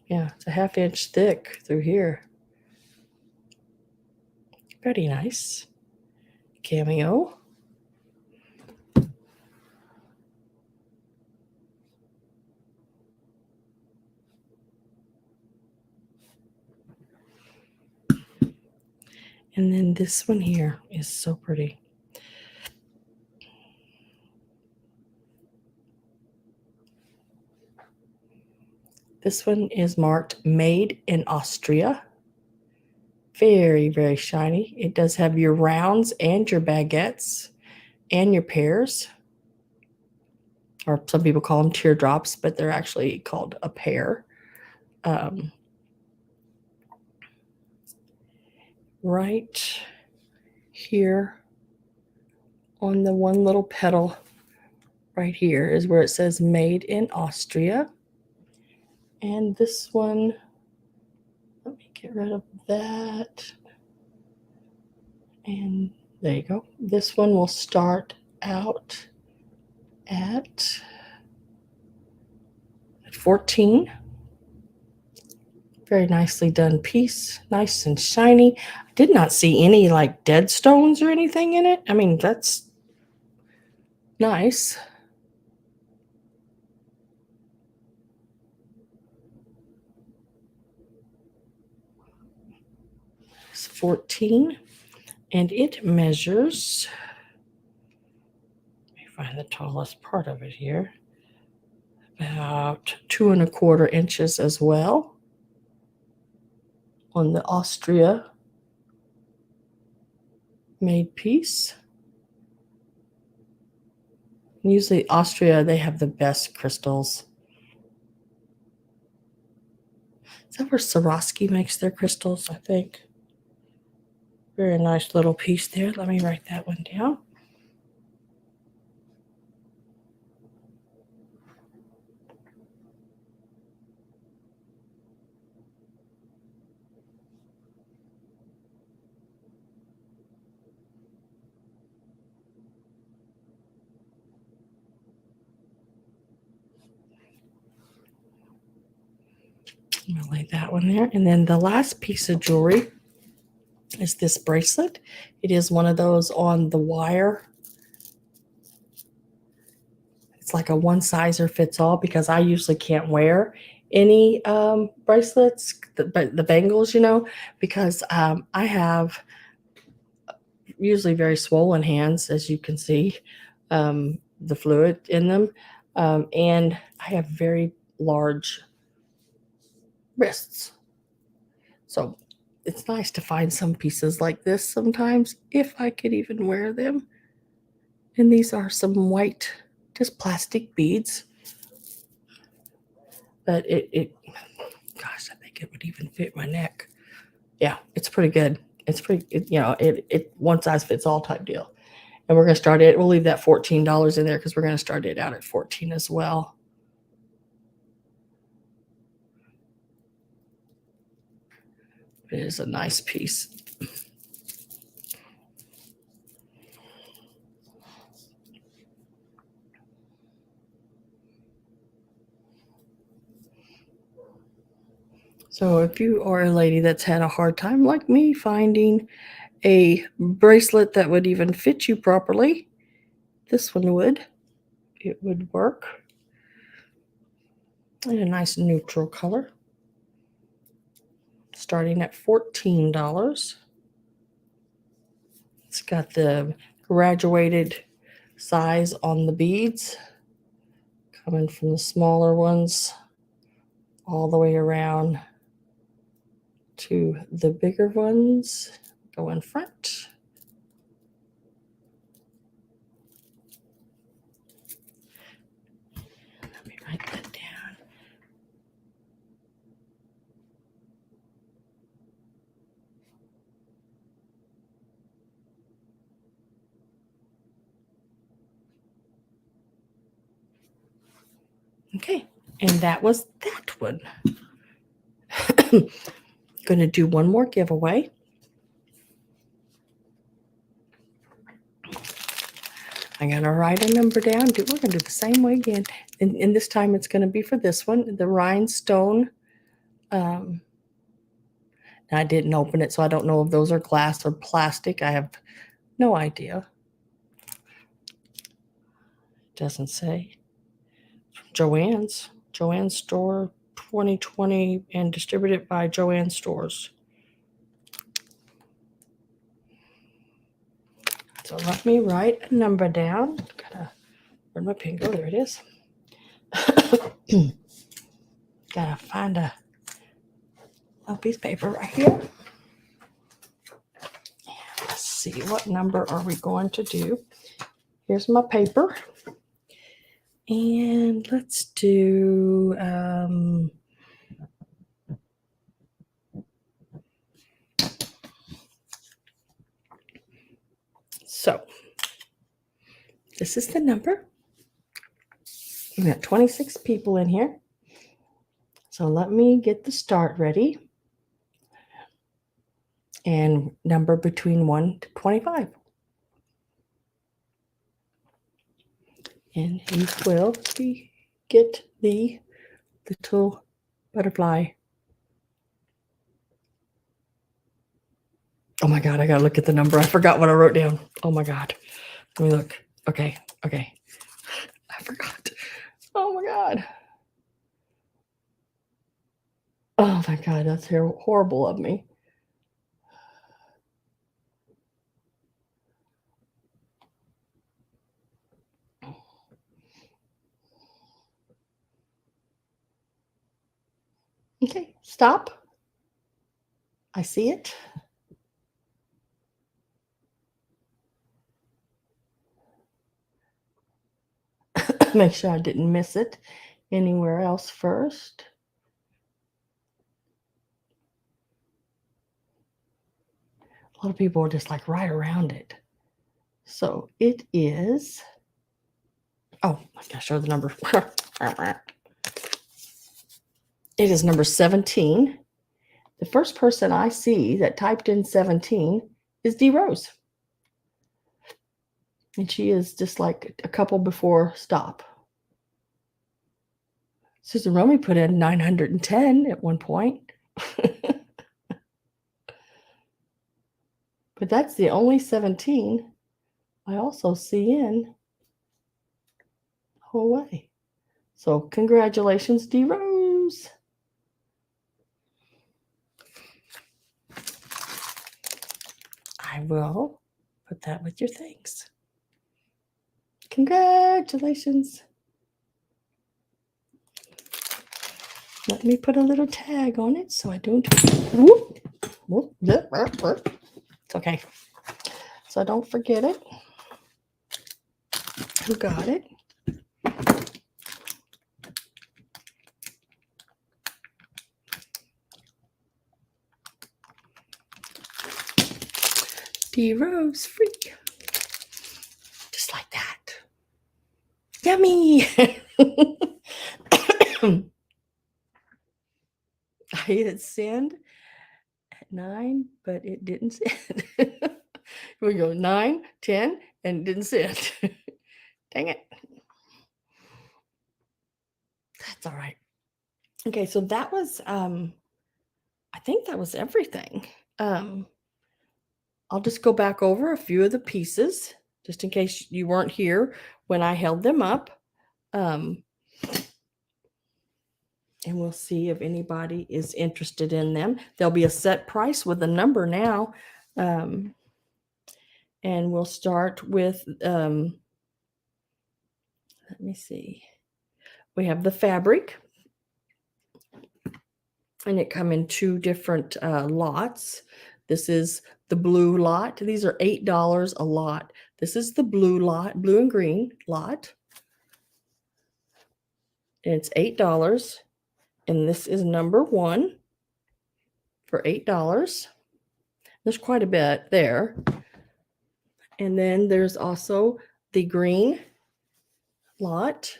Yeah, it's a 1/2 inch thick through here. Pretty nice. Cameo. And then this one here is so pretty. This one is marked Made in Austria. Very, very shiny. It does have your rounds and your baguettes and your pears. Or some people call them teardrops, but they're actually called a pear. Right here on the one little petal right here is where it says Made in Austria. And this one, let me get rid of that. And there you go. This one will start out at 14. Very nicely done piece. Nice and shiny. I did not see any like dead stones or anything in it. I mean, that's nice. It's 14. And it measures, let me find the tallest part of it here, about 2¼ inches as well. On the Austria made piece. Usually Austria, they have the best crystals. Is that where Swarovski makes their crystals, I think? Very nice little piece there. Let me write that one down. I'm going to lay that one there. And then the last piece of jewelry is this bracelet. It is one of those on the wire. It's like a one sizer fits all because I usually can't wear any bracelets, the bangles, because I have usually very swollen hands, as you can see, the fluid in them, and I have very large wrists. So it's nice to find some pieces like this sometimes, if I could even wear them. And these are some white, just plastic beads. But gosh, I think it would even fit my neck. Yeah, it's pretty good. It's pretty, it one size fits all type deal. And we're going to start it. We'll leave that $14 in there because we're going to start it out at 14 as well. It is a nice piece. So if you are a lady that's had a hard time like me finding a bracelet that would even fit you properly, this one would. It would work. In a nice neutral color. Starting at $14. It's got the graduated size on the beads, coming from the smaller ones all the way around to the bigger ones. Go in front. Let me write that down. Okay, and that was that one. Going to do one more giveaway. I'm going to write a number down. We're going to do the same way again. And this time it's going to be for this one, the rhinestone. I didn't open it, so I don't know if those are glass or plastic. I have no idea. It doesn't say. From Joann's Store 2020 and distributed by Joann Stores. So let me write a number down. Where'd my pen go? There it is. Gotta find a piece of paper right here. Let's see, what number are we going to do? Here's my paper. And let's do so this is the number. We've got 26 people in here. So let me get the start ready. And number between 1 to 25. And you will get the little butterfly. Oh my God, I gotta look at the number. I forgot what I wrote down. Oh my God. Let me look. Okay. I forgot. Oh my God. Oh my God, that's horrible of me. Okay, stop. I see it. Make sure I didn't miss it anywhere else first. A lot of people are just like right around it. So it is, oh, I gotta show the number. It is number 17. The first person I see that typed in 17 is D Rose. And she is just like a couple before stop. Susan Romy put in 910 at one point. But that's the only 17 I also see in the whole way. So congratulations, D Rose. I will put that with your things. Congratulations. Let me put a little tag on it so I don't. Whoop, whoop, it's okay. So I don't forget it. Who got it? D Rose Freak. Just like that. Yummy. I hit send at 9, but it didn't send. We go 9, 10, and it didn't send. Dang it. That's all right. Okay, so that was I think that was everything. I'll just go back over a few of the pieces just in case you weren't here when I held them up. And we'll see if anybody is interested in them. There'll be a set price with a number now. And we'll start with, let me see. We have the fabric. And it come in 2 different lots. This is the blue lot. These are $8 a lot. This is the blue lot, blue and green lot. And it's $8. And this is number 1 for $8. There's quite a bit there. And then there's also the green lot.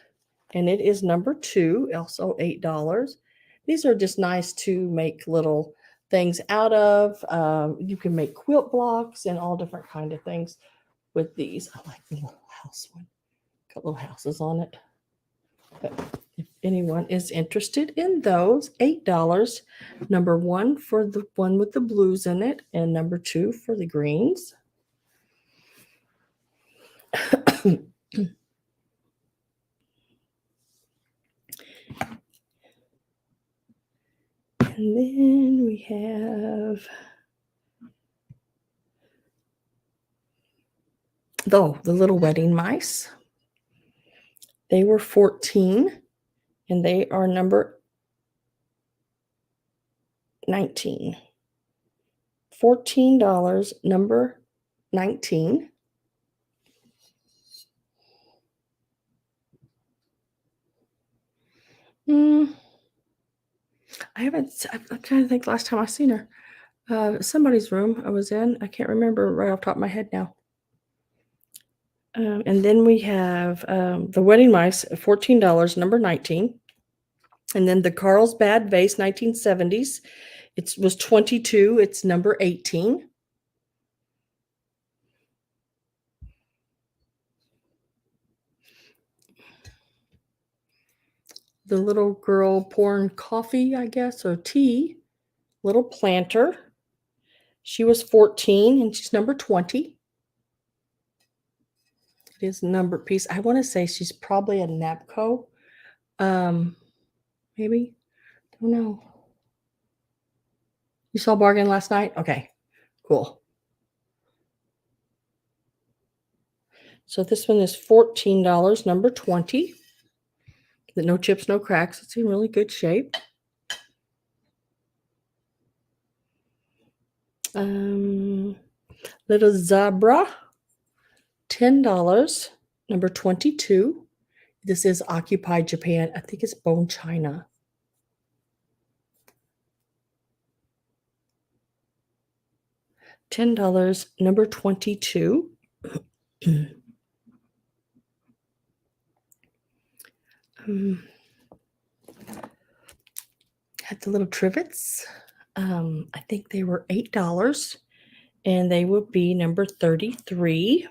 And it is number 2, also $8. These are just nice to make little things out of. You can make quilt blocks and all different kind of things with these. I like the little house one. Got little houses on it. But if anyone is interested in those, $8. Number 1 for the one with the blues in it, and number 2 for the greens. And then we have the little wedding mice. They were 14 and they are number 19. $14, number 19. I'm trying to think last time I seen her. Somebody's room I was in. I can't remember right off the top of my head now. And then we have the wedding mice, $14, number 19. And then the Carlsbad vase, 1970s. It was 22. It's number 18. The little girl pouring coffee, I guess, or tea. Little planter. She was 14 and she's number 20. It is a number piece. I want to say she's probably a Napco. Maybe. Don't know. You saw Bargain last night? Okay, cool. So this one is $14, number 20. No chips, no cracks. It's in really good shape. Little zebra, $10, number 22. This is Occupy Japan. I think it's bone china. $10, number 22. Had the little trivets. I think they were $8, and they would be number 33.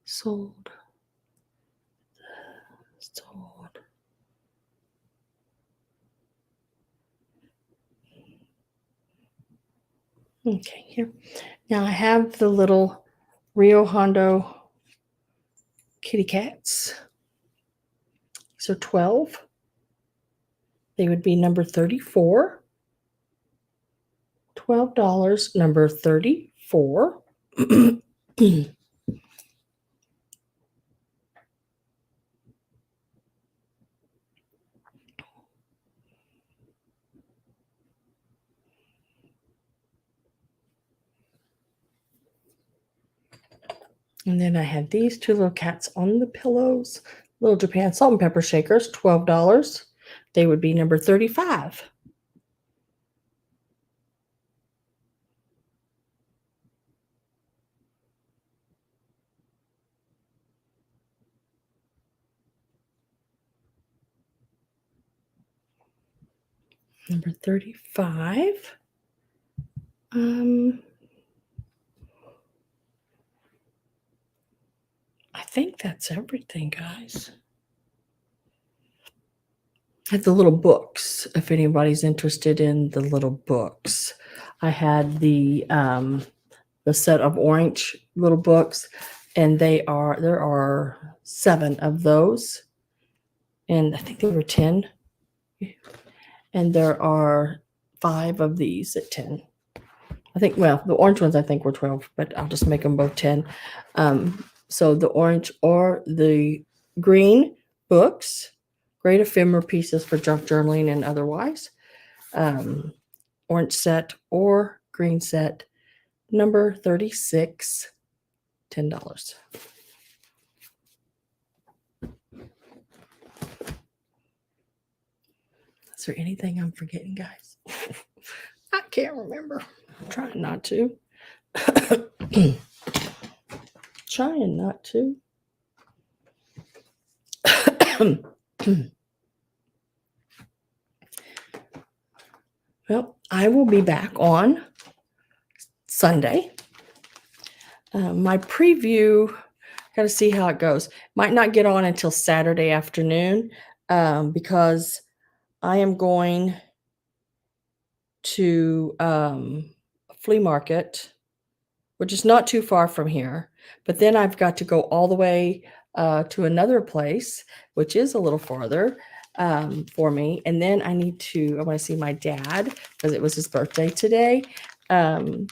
Sold. Okay, here. Now I have the little Rio Hondo kitty cats. So 12. They would be number 34. $12, number 34. And then I have these two little cats on the pillows. Little Japan salt and pepper shakers, $12. They would be number 35. Number 35. I think that's everything, guys. I had the little books, if anybody's interested in the little books. I had the set of orange little books, and there are 7 of those, and I think there were 10, and there are 5 of these at 10. I think, well, the orange ones I think were 12, but I'll just make them both 10. So the orange or the green books, great ephemera pieces for junk journaling and otherwise. Orange set or green set, number 36, $10. Is there anything I'm forgetting, guys? I can't remember. I'm trying not to. Trying not to. Well, I will be back on Sunday. My preview, got to see how it goes. Might not get on until Saturday afternoon because I am going to a flea market, which is not too far from here. But then I've got to go all the way to another place, which is a little farther for me. And then I want to see my dad because it was his birthday today. And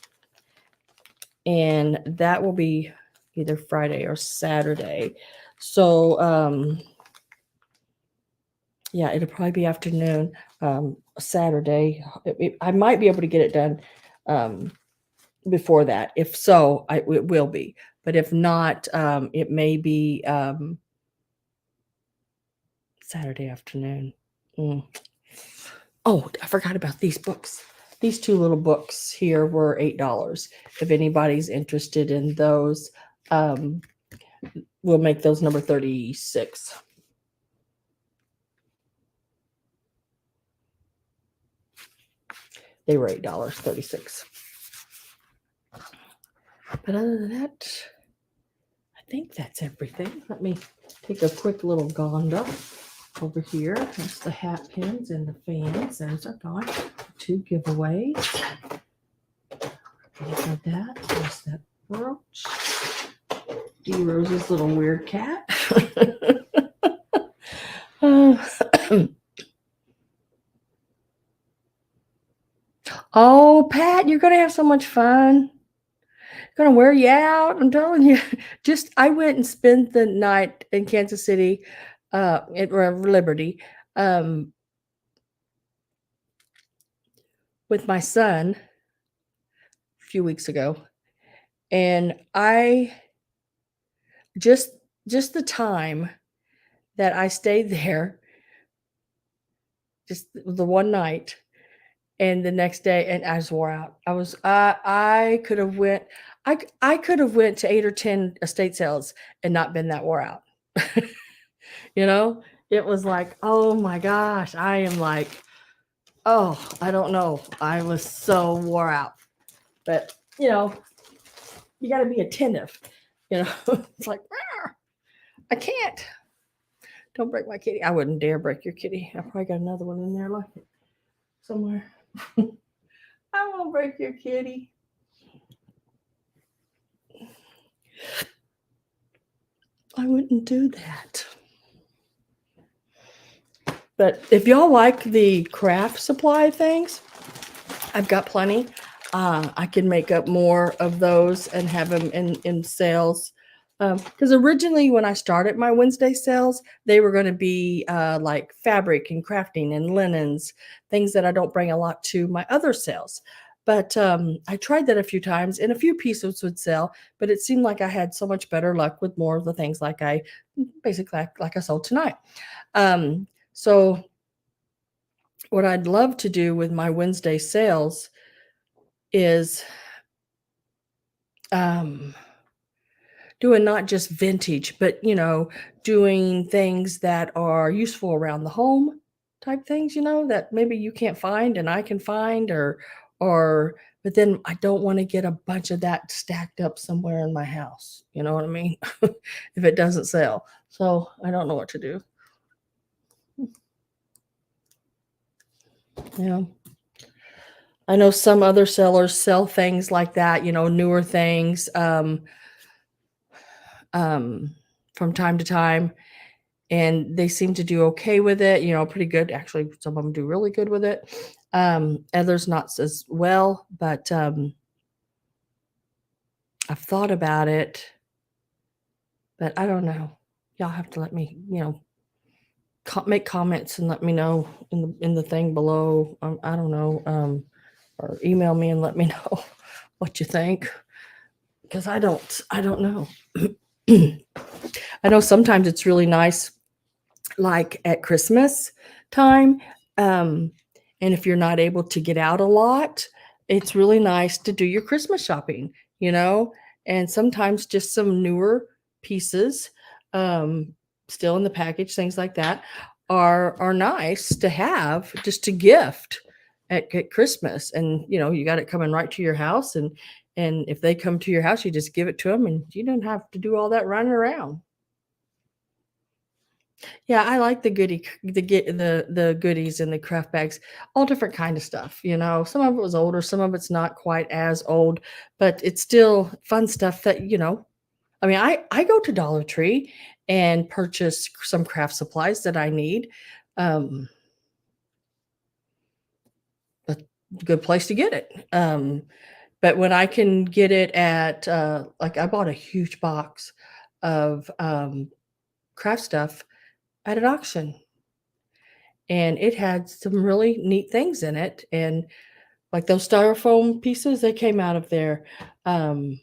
that will be either Friday or Saturday. So, yeah, it'll probably be afternoon, Saturday. I might be able to get it done before that. If so, it will be. But if not, it may be Saturday afternoon. Oh, I forgot about these books. These 2 little books here were $8. If anybody's interested in those, we'll make those number 36. They were $8.36. But other than that, I think that's everything. Let me take a quick little gander over here. That's the hat pins and the fans. Those are gone. 2 giveaways. Like that. There's that brooch. D Rose's little weird cat. Oh, Pat, you're going to have so much fun. Going to wear you out. I'm telling you. I went and spent the night in Kansas City at Liberty with my son a few weeks ago. And I just the time that I stayed there, just the one night, and the next day, and I just wore out. I could have went to 8 or 10 estate sales and not been that wore out. It was like, oh my gosh, I am like, oh, I don't know. I was so wore out. But, you got to be attentive. It's like, I can't. Don't break my kitty. I wouldn't dare break your kitty. I probably got another one in there like it somewhere. I won't break your kitty. I wouldn't do that. But if y'all like the craft supply things, I've got plenty. I can make up more of those and have them in sales. Because originally, when I started my Wednesday sales, they were going to be like fabric and crafting and linens, things that I don't bring a lot to my other sales. But I tried that a few times, and a few pieces would sell. But it seemed like I had so much better luck with more of the things like I basically like I sold tonight. So what I'd love to do with my Wednesday sales is doing not just vintage, but doing things that are useful around the home type things, that maybe you can't find and I can find or but then I don't want to get a bunch of that stacked up somewhere in my house. You know what I mean? If it doesn't sell. So I don't know what to do. Yeah. I know some other sellers sell things like that, newer things from time to time, and they seem to do okay with it, pretty good. Actually, some of them do really good with it. Others not as well, but I've thought about it, but I don't know. Y'all have to let me, make comments and let me know in the thing below. I don't know, or email me and let me know what you think, because I don't know. I know sometimes it's really nice, like at Christmas time, and if you're not able to get out a lot, it's really nice to do your Christmas shopping, and sometimes just some newer pieces, still in the package, things like that are nice to have just to gift at Christmas. And you got it coming right to your house, and if they come to your house, you just give it to them, and you don't have to do all that running around. Yeah, I like the goodies in the craft bags, all different kind of stuff. Some of it was older, some of it's not quite as old, but it's still fun stuff that. I mean, I go to Dollar Tree and purchase some craft supplies that I need. Um, a good place to get it. But when I can get it at like I bought a huge box of craft stuff at an auction, and it had some really neat things in it. And like those styrofoam pieces, they came out of there. Um,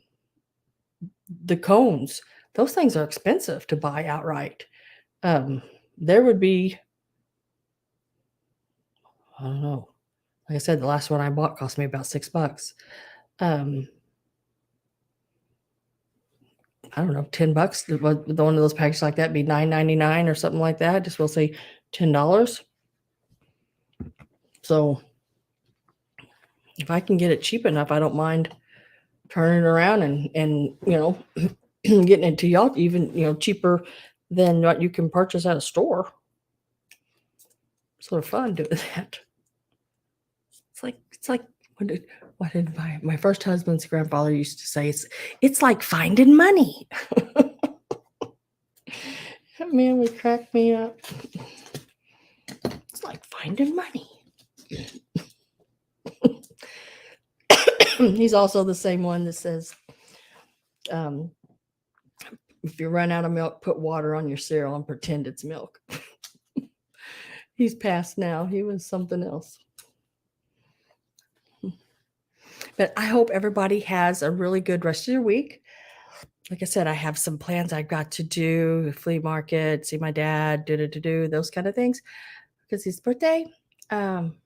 the cones, those things are expensive to buy outright. There would be, I don't know. Like I said, the last one I bought cost me about $6. Um, I don't know, $10. The one of those packages like that be $9.99 or something like that. Just we'll say $10. So if I can get it cheap enough, I don't mind turning it around and getting it to y'all even cheaper than what you can purchase at a store. It's sort of fun doing that. It's like what did my first husband's grandfather used to say? It's like finding money. That man would crack me up. It's like finding money. He's also the same one that says, if you run out of milk, put water on your cereal and pretend it's milk. He's passed now. He was something else. But I hope everybody has a really good rest of your week. Like I said, I have some plans I've got to do, flea market, see my dad, do those kind of things, because his birthday. And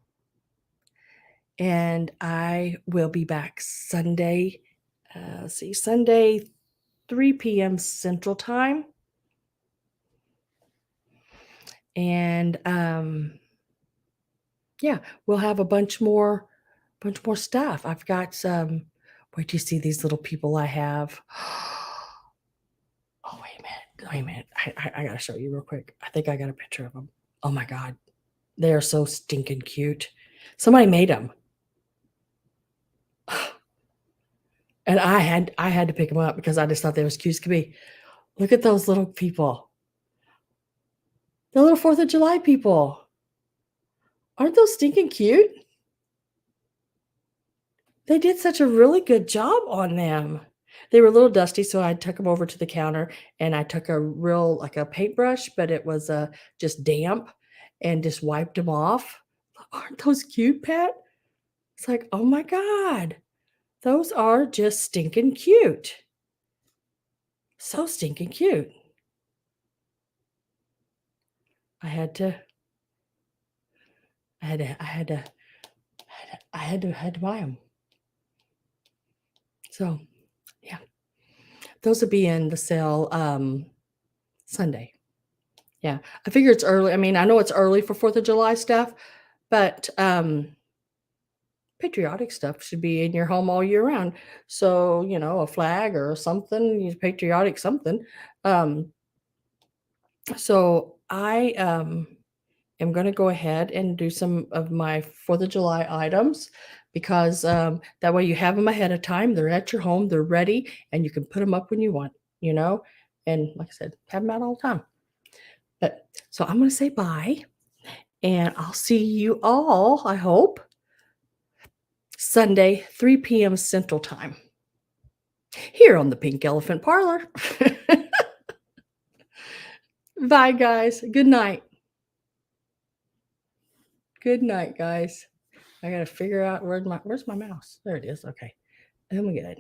I will be back Sunday. Sunday, 3 p.m. Central Time. And yeah, we'll have a bunch more stuff. I've got some. Wait till you see these little people I have. Oh, wait a minute. I gotta show you real quick. I think I got a picture of them. Oh my God. They are so stinking cute. Somebody made them. And I had to pick them up because I just thought they was cute as could be. Look at those little people. The little 4th of July people. Aren't those stinking cute? They did such a really good job on them. They were a little dusty, so I took them over to the counter and I took a real like a paintbrush, but it was just damp and just wiped them off. Aren't those cute, Pat? It's like, oh my God, those are just stinking cute. So stinking cute. I had to buy them. So, yeah, those will be in the sale Sunday. Yeah, I figure it's early. I mean, I know it's early for 4th of July stuff, but patriotic stuff should be in your home all year round. So, you know, a flag or something, use patriotic something. So I am going to go ahead and do some of my 4th of July items because that way you have them ahead of time. They're at your home, they're ready, and you can put them up when you want, you know? And like I said, have them out all the time. But so I'm going to say bye, and I'll see you all, I hope, Sunday, 3 p.m. Central Time, here on the Pink Elephant Parlor. Bye, guys. Good night. Good night, guys. I gotta figure out where's my mouse. There it is. Okay. Oh my God.